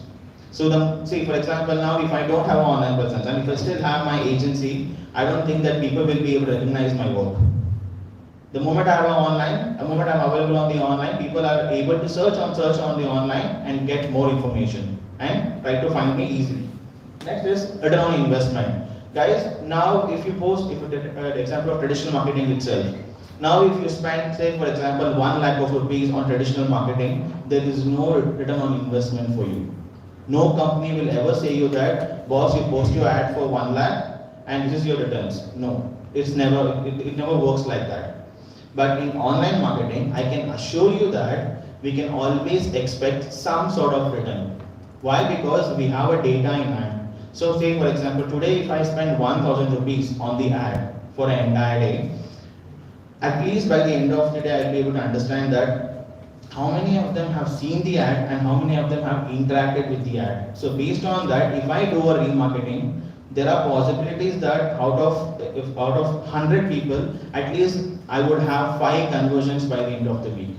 So say for example, now if I don't have an online presence and if I still have my agency, I don't think that people will be able to recognize my work. The moment I have the moment I'm available on the online, people are able to search on the online and get more information and try to find me easily. Next is return on investment. Guys, now if you take the example of traditional marketing itself. Now if you spend, say for example, 1 lakh of rupees on traditional marketing, there is no return on investment for you. No company will ever say you that, boss, you post your ad for 1 lakh and this is your returns. No, it never works like that. But in online marketing, I can assure you that we can always expect some sort of return. Why? Because we have a data in hand. So say for example, today if I spend 1,000 rupees on the ad for an entire day, at least by the end of the day, I'll be able to understand that how many of them have seen the ad and how many of them have interacted with the ad. So based on that, if I do a remarketing, there are possibilities that out of 100 people, at least I would have 5 conversions by the end of the week.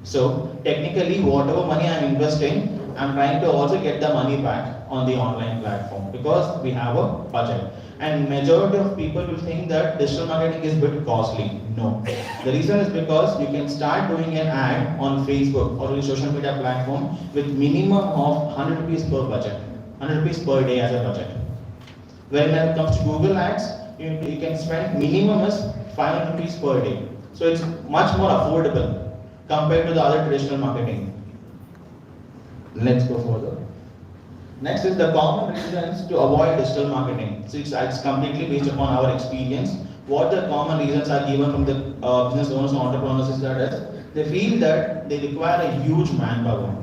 So technically, whatever money I'm investing, I'm trying to also get the money back on the online platform because we have a budget. And majority of people will think that digital marketing is a bit costly. No. The reason is because you can start doing an ad on Facebook or a social media platform with minimum of 100 rupees per budget, 100 rupees per day as a budget. When it comes to Google Ads, you can spend minimum is 500 rupees per day. So it's much more affordable compared to the other traditional marketing. Let's go further. Next is the common reasons to avoid digital marketing. So it's completely based upon our experience. What the common reasons are given from the business owners and entrepreneurs is that they feel that they require a huge manpower.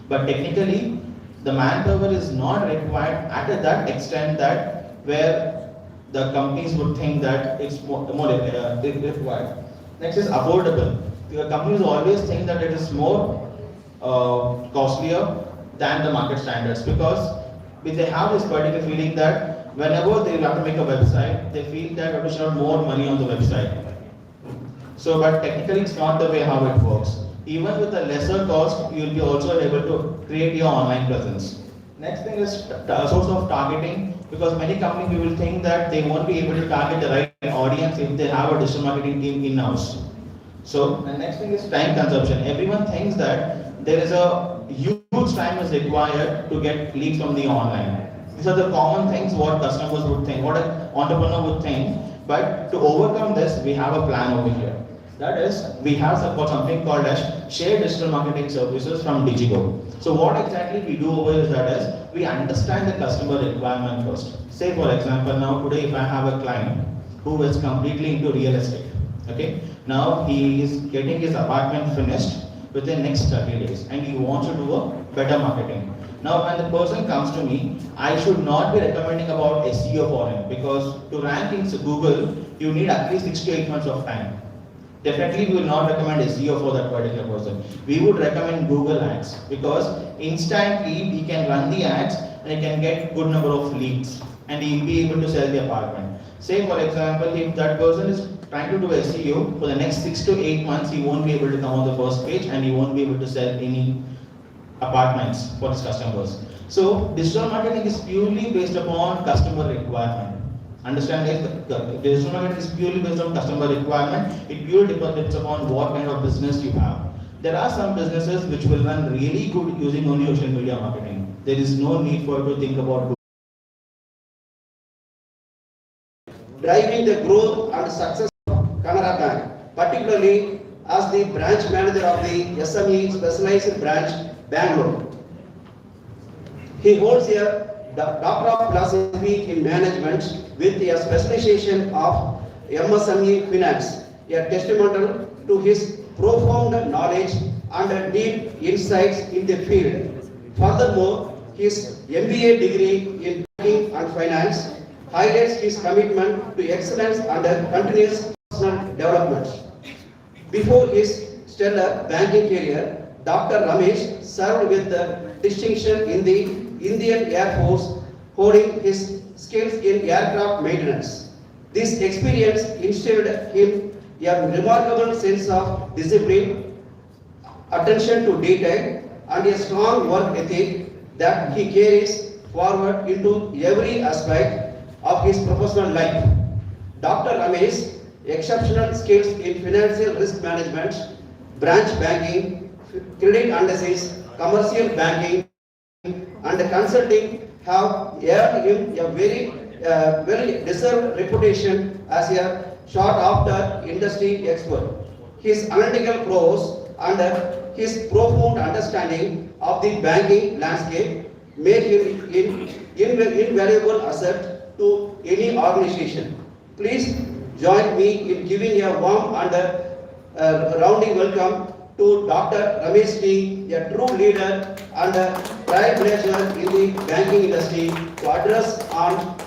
But technically, the manpower is not required at that extent that where the companies would think that it's more required. Next is affordable. The companies always think that it is more costlier than the market standards because they have this particular feeling that whenever they have to make a website, they feel that they should have more money on the website. So, but technically it's not the way how it works. Even with a lesser cost, you will be also able to create your online presence. Next thing is source of targeting, because many companies will think that they won't be able to target the right audience if they have a digital marketing team in-house. So the next thing is time consumption. Everyone thinks that there is a huge time is required to get leads from the online. These are the common things what customers would think, what an entrepreneur would think. But to overcome this, we have a plan over here. That is, we have something called as shared digital marketing services from Digigo. So what exactly we do over here is that is, we understand the customer requirement first. Say for example, now today if I have a client who is completely into real estate, okay? Now he is getting his apartment finished within next 30 days and he wants to do a better marketing. Now when the person comes to me, I should not be recommending about SEO for him because to rank in Google, you need at least 6 to 8 months of time. Definitely we will not recommend SEO for that particular person. We would recommend Google Ads because instantly he can run the ads and he can get good number of leads and he will be able to sell the apartment. Say for example, if that person is trying to do SEO for the next 6 to 8 months, he won't be able to come on the first page and he won't be able to sell any apartments for his customers. So digital marketing is purely based upon customer requirement. Understand this, the digital marketing is purely based on customer requirement. It purely depends upon what kind of business you have. There are some businesses which will run really good using only social media marketing. There is no need for you to think about driving the growth and success of Canara Bank, particularly as the branch manager of the SME specialized branch, Bangalore. He holds a Doctor of Philosophy in Management with a specialization of MSME Finance, a testimonial to his profound knowledge and deep insights in the field. Furthermore, his MBA degree in Banking and Finance highlights his commitment to excellence and continuous personal development. Before his stellar banking career, Dr. Ramesh served with distinction in the Indian Air Force, holding his skills in aircraft maintenance. This experience instilled him a remarkable sense of discipline, attention to detail, and a strong work ethic that he carries forward into every aspect of his professional life. Dr. Ramesh's exceptional skills in financial risk management, branch banking, credit analysis, commercial banking, and consulting have earned him a very well-deserved reputation as a sought-after industry expert. His analytical prowess and his profound understanding of the banking landscape make him an invaluable asset to any organization. Please join me in giving a warm and rounding welcome to Dr. Ramesh G, a true leader and a trailblazer in the banking industry, to address on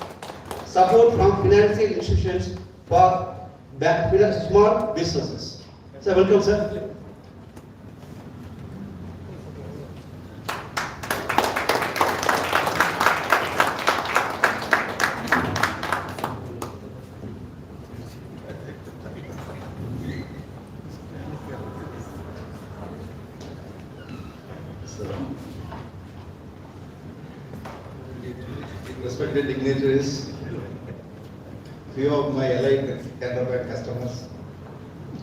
support from financial institutions for small businesses. So welcome, sir. respected dignitaries, few of my allied Canara Bank customers,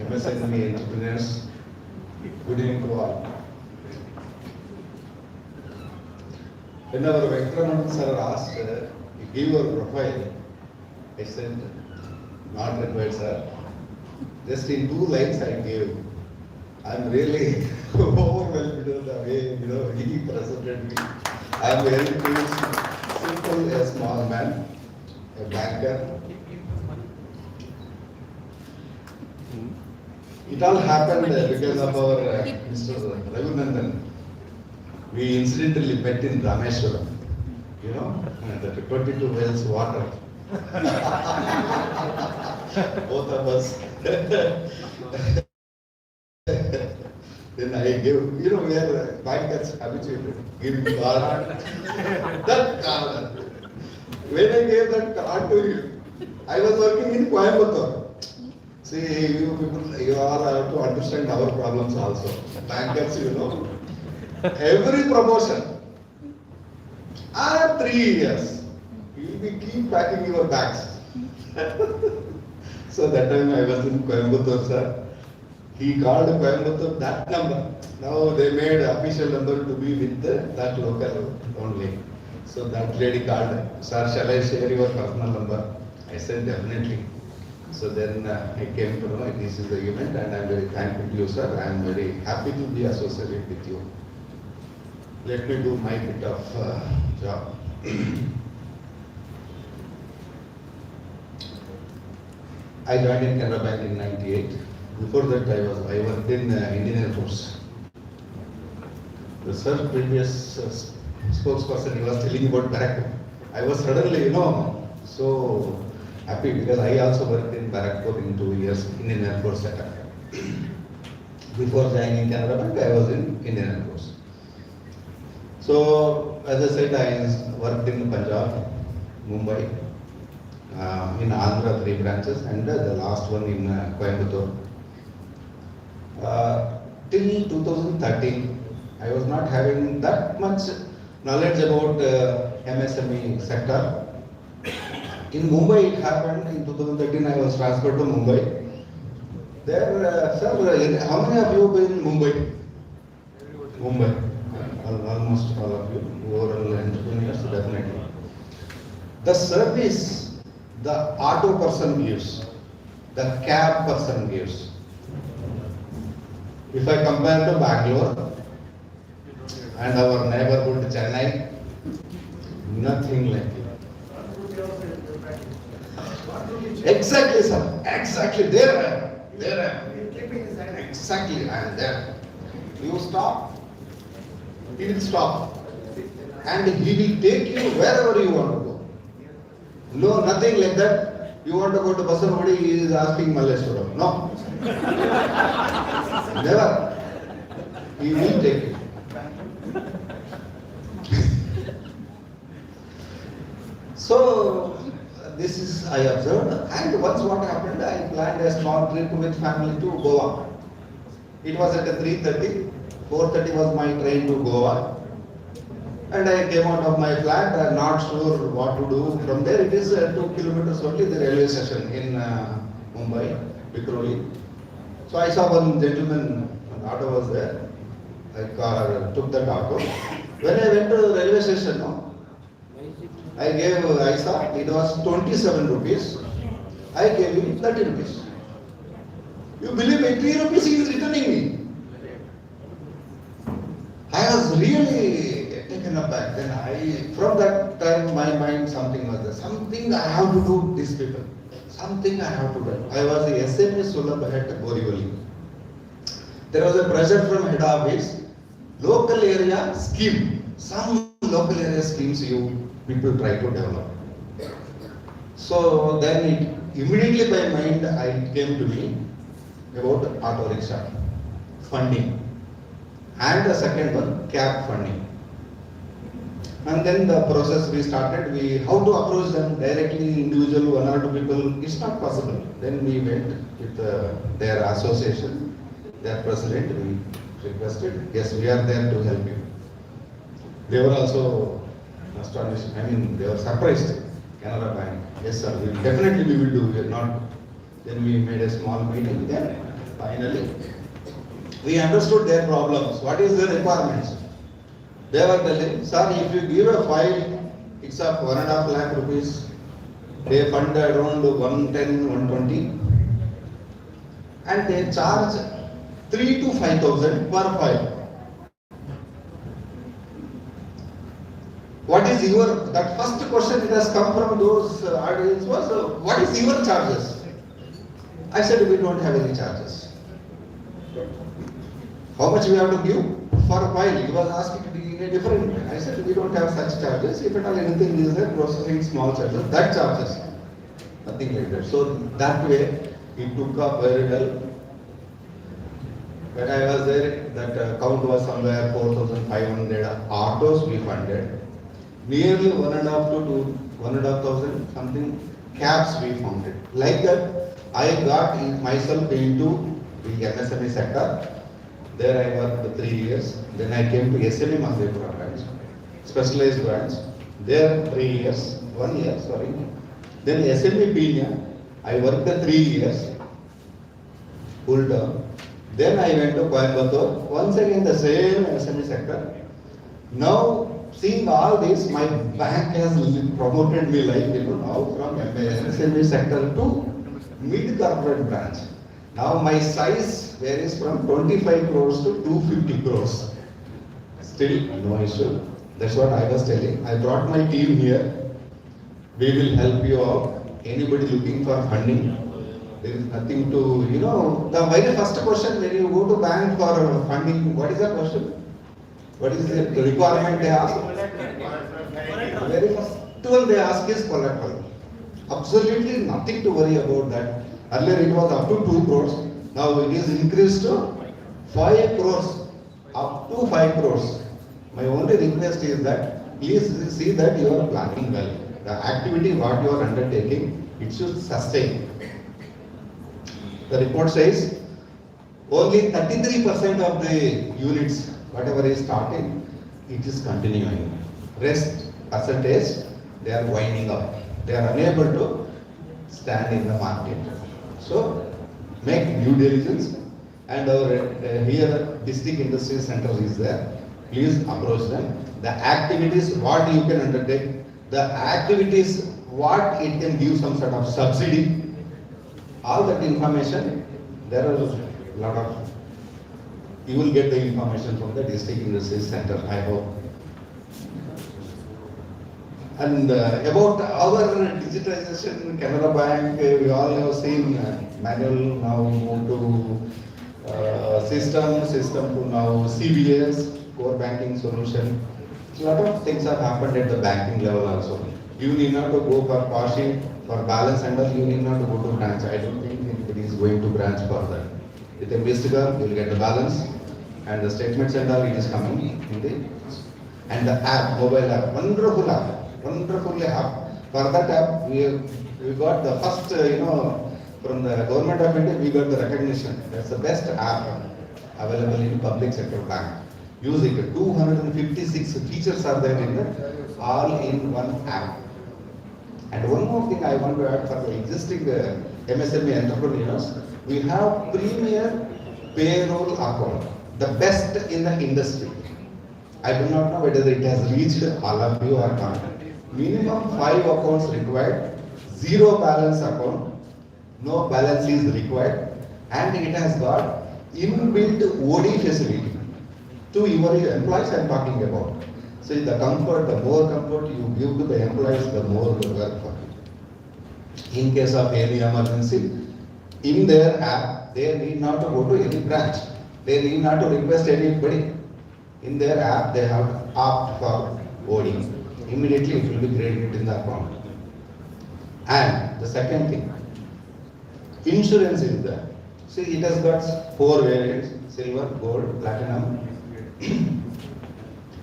MSME entrepreneurs, good evening to all. When our Venkatraman sir asked, give your profile, I said, not required, sir. Just in 2 lines I gave. I'm really overwhelmed with the way he presented me. I'm very simple, a small man, a banker. It all happened because of our Mr. Raghunandan. We incidentally met in Rameshwaram, the 22 wells water. Both of us. Then I gave, we are bankers habituated, give card. That card. When I gave that card to him, I was working in Coimbatore. See, you people, you all have to understand our problems also. Bankers, every promotion. 3 years. You will keep packing your bags. So that time I was in Coimbatore, sir. He called Coimbatore that number. Now they made official number to be with that local only. So that lady called, sir, shall I share your personal number? I said, definitely. So then I came to know this is the event and I am very thankful to you, sir. I am very happy to be associated with you. Let me do my bit of job. I joined in Canara Bank in '98. Before that, I worked in Indian Air Force. The sir, previous spokesperson, he was telling about Barack. I was suddenly, so happy because I also worked in Barakpur in 2 years Indian Air Force setup. Before joining Canara Bank, I was in Indian Air Force. So, as I said, I worked in Punjab, Mumbai, in Andhra 3 branches and the last one in Coimbatore. Till 2013, I was not having that much knowledge about MSME sector. In Mumbai it happened, in 2013 I was transferred to Mumbai. There, sir, how many of you have been in Mumbai? Mumbai. Almost all of you, overall entrepreneurs, definitely. The service the auto person gives, the cab person gives. If I compare to Bangalore and our neighborhood Chennai, nothing like it. Exactly, sir. Exactly. There I am. There I am. Exactly, I am there. You stop. He will stop. And he will take you wherever you want to go. No, nothing like that. You want to go to Basanwadi, he is asking Malleshwaram. No. Never. He will take you. So, this is I observed. And once what happened, I planned a small trip with family to Goa. It was at 3:30. 4:30 was my train to Goa. And I came out of my flat, I'm not sure what to do. From there it is 2 kilometers only, the railway station in Mumbai, Decoding. So I saw one gentleman, an auto was there. I took that auto. When I went to the railway station, I saw it was 27 rupees. I gave him 30 rupees. You believe me, 3 rupees he is returning me. I was really taken aback. Then from that time, my mind something was there. Something I have to do with these people. Something I have to do. I was the SME Sulabh at Borivali. There was a pressure from head office. Local area scheme. Some local area schemes people try to develop. So then immediately by mind I came to me about auto rickshaw funding. And the second one, cab funding. And then the process we started, how to approach them directly, individual, 1 or 2 people, it's not possible. Then we went with their association, their president, we requested, yes, we are there to help you. They were also astonished. I mean, they were surprised. Canara Bank, yes sir, definitely we will do. We are not. Then we made a small meeting. Then finally, we understood their problems. What is their requirements? They were telling, sir, if you give a file, it's of 1.5 lakh rupees. They fund around 110, 120, and they charge 3 to 5,000 per file. What is your, that first question it has come from those audience was, what is your charges? I said, we don't have any charges. How much we have to give for a file? He was asking a different. I said, we don't have such charges. If at all anything is there, processing small charges, that charges. Nothing like that. So that way, it took up very well. When I was there, that count was somewhere 4,500 autos we funded. Nearly 1.5 to 1,500 something cabs we funded. Like that, I got myself into the MSME sector. There I worked for 3 years. Then I came to SME Mahadevpura branch, specialized branch. There 3 years, 1 year, sorry. Then SME Pina, I worked for 3 years, full term. Then I went to Coimbatore, once again the same SME sector. Now, seeing all this, my bank has promoted me like, now from SME sector to mid-corporate branch. Now my size varies from 25 crores to 250 crores. Still no issue. That's what I was telling. I brought my team here. We will help you out. Anybody looking for funding, there is nothing to, the very first question when you go to bank for funding, what is the question? What is the requirement they ask? The very first one they ask is collateral. Absolutely nothing to worry about that. Earlier it was up to 2 crores. Now it is increased to 5 crores. Up to 5 crores. My only request is that please see that you are planning well. The activity what you are undertaking, it should sustain. The report says only 33% of the units, whatever is starting, it is continuing. Rest percentage, they are winding up. They are unable to stand in the market. So make due diligence, and our here district industry center is there. Please approach them. The activities what you can undertake, the activities what it can give some sort of subsidy, all that information, there are a lot of, you will get the information from the district industry center, I hope. And about our digitization, Canara Bank, we all have seen manual now move to system to now CBS, core banking solution. A lot of things have happened at the banking level also. You need not to go for partial, for balance and all, you need not to go to branch. I don't think anybody is going to branch for that. With a visitor, you will get the balance and the statements and all, it is coming in the, and the app, mobile app, wonderful app. Wonderful app. For that app, we got the first, from the government of India, we got the recognition. That's the best app available in public sector bank. Use it. 256 features are there in the all-in-one app. And one more thing I want to add for the existing MSME entrepreneurs, we have premier payroll account, the best in the industry. I do not know whether it has reached all of you or not. Minimum 5 accounts required, 0 balance account, no balance is required, and it has got inbuilt OD facility to your employees I am talking about. So the comfort, the more comfort you give to the employees, the more they work for you. In case of any emergency, in their app, they need not to go to any branch. They need not to request anybody. In their app, they have to opt for OD. Immediately it will be credited in the account. And the second thing, insurance is there. See, it has got 4 variants: silver, gold, platinum.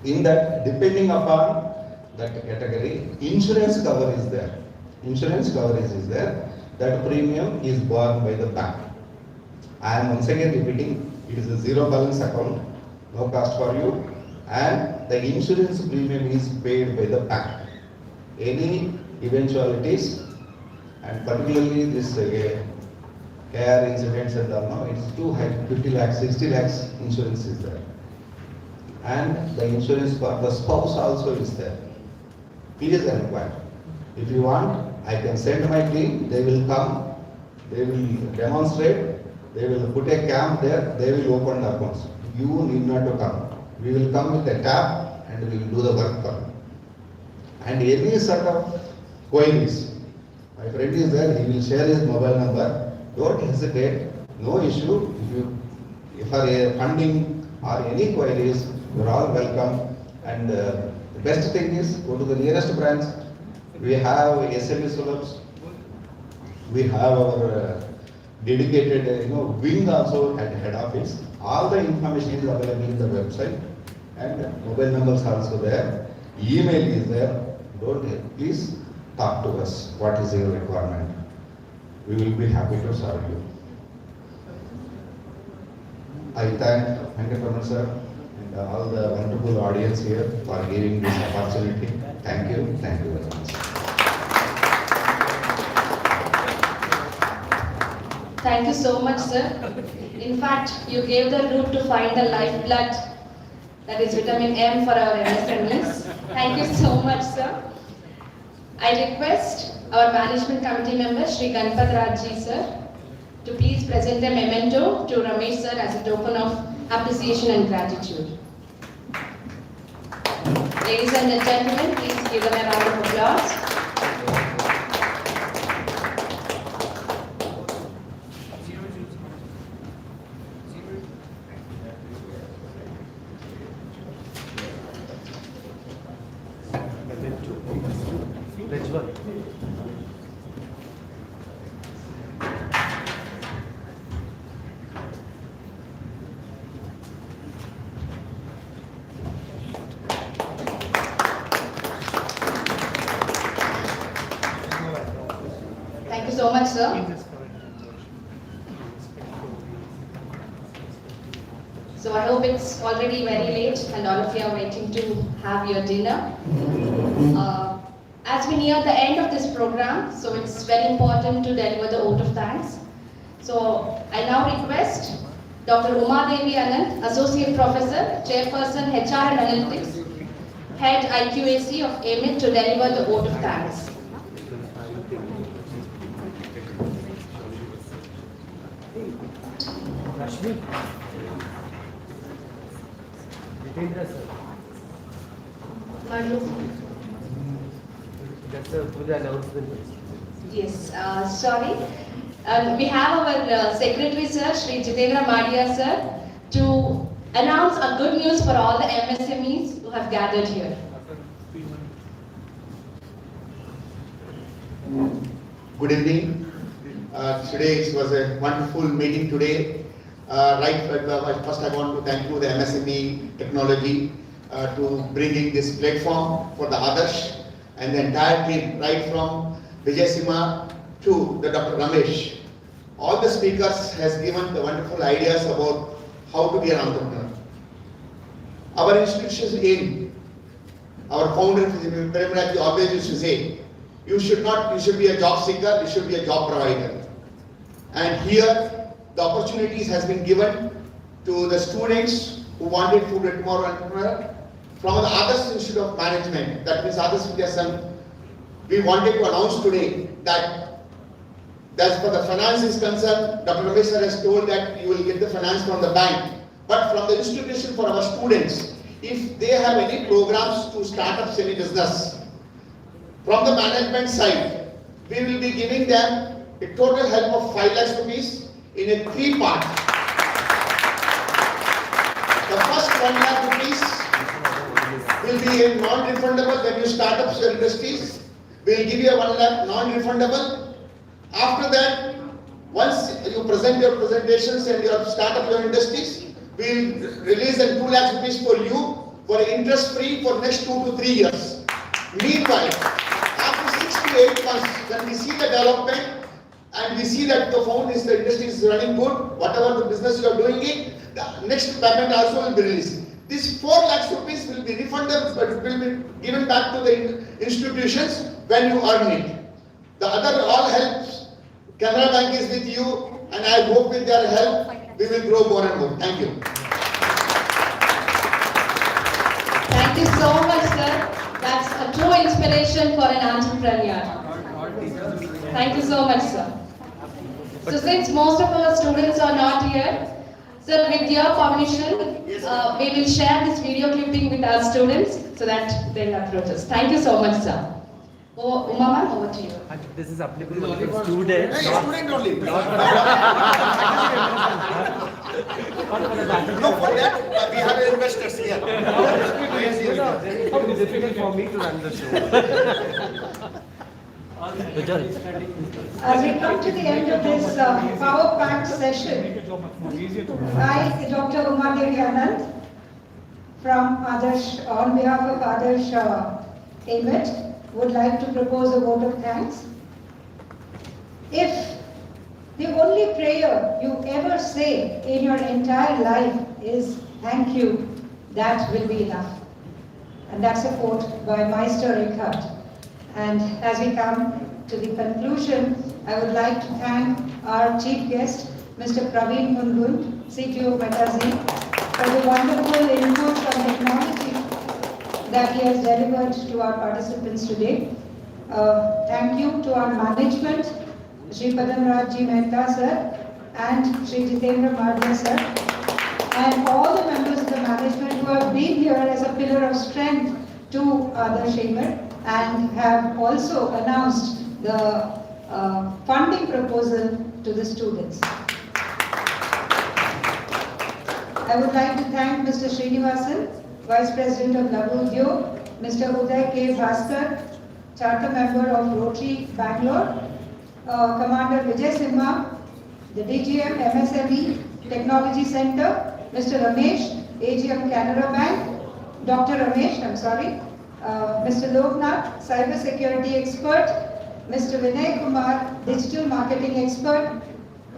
In that, depending upon that category, insurance cover is there. Insurance coverage is there. That premium is borne by the bank. I am once again repeating, it is a 0 balance account, no cost for you, and the insurance premium is paid by the bank. Any eventualities, and particularly this care incidents and all, now it's too high, 50 lakhs, 60 lakhs insurance is there. And the insurance for the spouse also is there. It is required. If you want, I can send my team, they will come, they will demonstrate, they will put a camp there, they will open the accounts. You need not to come. We will come with a tap and we will do the work for you. And any sort of queries, my friend is there, he will share his mobile number. Don't hesitate, no issue. If for a funding or any queries, you are all welcome. And the best thing is, go to the nearest branch. We have SME clubs. We have our dedicated wing also at head office. All the information is available in the website, and mobile numbers are also there. Email is there. Please talk to us. What is your requirement? We will be happy to serve you. I thank Entrepreneur sir and all the wonderful audience here for giving this opportunity. Thank you. Thank you very much. Thank you so much, sir. In fact, you gave the route to find the lifeblood, that is vitamin M for our MSMEs. Thank you so much, sir. I request our management committee member, Shri Ganpat Rajji, sir, to please present a memento to Ramesh, sir, as a token of appreciation and gratitude. Ladies and gentlemen, please give them a round of applause. Thank you so much, sir. So I hope it's already very late and all of you are waiting to have your dinner. As we near the end of this program, so it's very important to deliver the vote of thanks. So I now request Dr. Uma Devi Anand, Associate Professor, Chairperson HR and Analytics, Head IQAC of AIMIT, to deliver the vote of thanks. Rashmi. Jitendra sir. That's a full announcement. Yes, sorry. We have our Secretary Sir, Shri Jitendra Madia Sir, to announce a good news for all the MSMEs who have gathered here. Good evening. Today it was a wonderful meeting today. First I want to thank you, the MSME technology, to bringing this platform for the Adarsh and the entire team, right from Vijay Sima to the Dr. Ramesh. All the speakers has given the wonderful ideas about how to be an entrepreneur. Our institution's aim, our founder Premraj always used to say, you should be a job seeker, you should be a job provider. And here the opportunities has been given to the students who wanted to be more entrepreneur from the Adarsh Institute of Management, that means Adarsh Vidyasan. We wanted to announce today that as for the finance is concerned, Dr. Ramesh sir has told that you will get the finance from the bank. But from the institution for our students, if they have any programs to start up any business, from the management side, we will be giving them a total help of 5 lakhs rupees in a 3 part. The first 1 lakh rupees will be a non-refundable when you start up your industries. We will give you a 1 lakh non-refundable. After that, once you present your presentations and you start up your industries, we will release the 2 lakhs rupees for you for interest free for next 2 to 3 years. Meanwhile, after 6 to 8 months, when we see the development and we see that the industry is running good, whatever the business you are doing it, the next payment also will be released. This 4 lakhs rupees will be refunded, but will be given back to the institutions when you earn it. The other all helps. Canara Bank is with you, and I hope with their help we will grow more and more. Thank you. Thank you so much, sir. That's a true inspiration for an entrepreneur. Thank you so much, sir. So since most of our students are not here, sir, with your permission, we will share this video clipping with our students so that they'll approach us. Thank you so much, sir. Oh, Umama, over to you. This is applicable for students. Hey, student only. Not for the back. No, for that we have investors here. It will be difficult for me to run the show. As we come to the end of this power-packed session, I, Dr. Uma Devi Anand, from Adarsh, on behalf of Adarsh AIMIT, would like to propose a vote of thanks. If the only prayer you ever say in your entire life is thank you, that will be enough. And that's a quote by Meister Eckhart. And as we come to the conclusion, I would like to thank our chief guest, Mr. Praveen Mundund, CTO Metazi, for the wonderful inputs on technology that he has delivered to our participants today. Thank you to our management, Shri Padamrajji Mehta sir and Shri Jitendra Madhya sir, and all the members of the management who have been here as a pillar of strength to Adarsh AIMIT and have also announced the funding proposal to the students. I would like to thank Mr. Srinivasan, Vice President of Lagu Udyog, Mr. Uday K. Bhaskar, Charter Member of Rotary, Bangalore, Commander Vijay Simha, the DGM MSME Technology Center, Mr. Ramesh, AGM Canara Bank, Dr. Ramesh, Mr. Loknath, Cybersecurity Expert, Mr. Vinay Kumar, Digital Marketing Expert,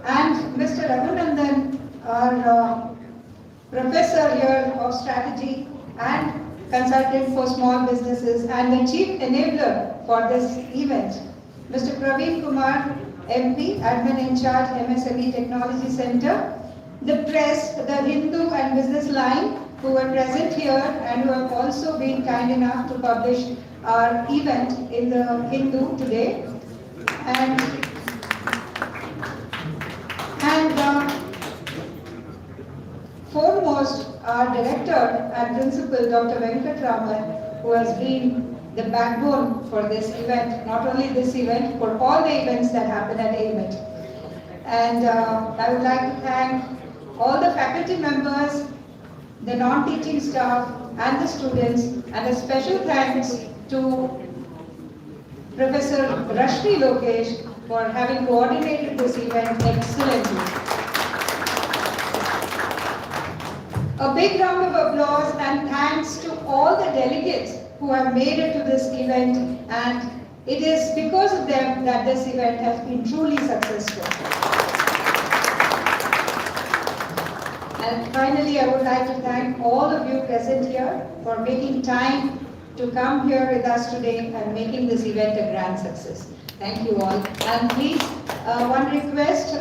and Mr. Raghunandan, our Professor here of Strategy and Consultant for Small Businesses and the Chief Enabler for this event, Mr. Praveen Kumar, MP, Admin in Charge, MSME Technology Center, the press, the Hindu and Business Line, who were present here and who have also been kind enough to publish our event in the Hindu today. And foremost, our director and principal, Dr. Venkatraman, who has been the backbone for this event, not only this event, for all the events that happen at AIMIT. And I would like to thank all the faculty members, the non-teaching staff and the students, and a special thanks to Professor Rashmi Lokesh for having coordinated this event excellently. A big round of applause and thanks to all the delegates who have made it to this event, and it is because of them that this event has been truly successful. And finally, I would like to thank all of you present here for making time to come here with us today and making this event a grand success. Thank you all. And please, one request,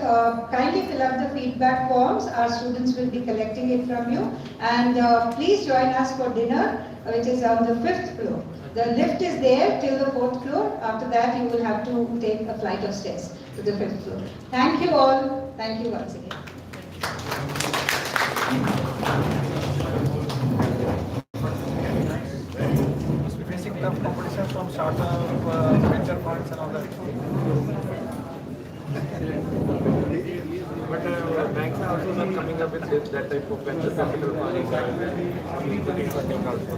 kindly fill up the feedback forms. Our students will be collecting it from you. And please join us for dinner, which is on the 5th floor. The lift is there till the 4th floor. After that, you will have to take a flight of stairs to the 5th floor. Thank you all. Thank you once again. Must be facing tough competition from startup, venture funds and all that. But banks are also not coming up with that type of venture capital funding. Funding also.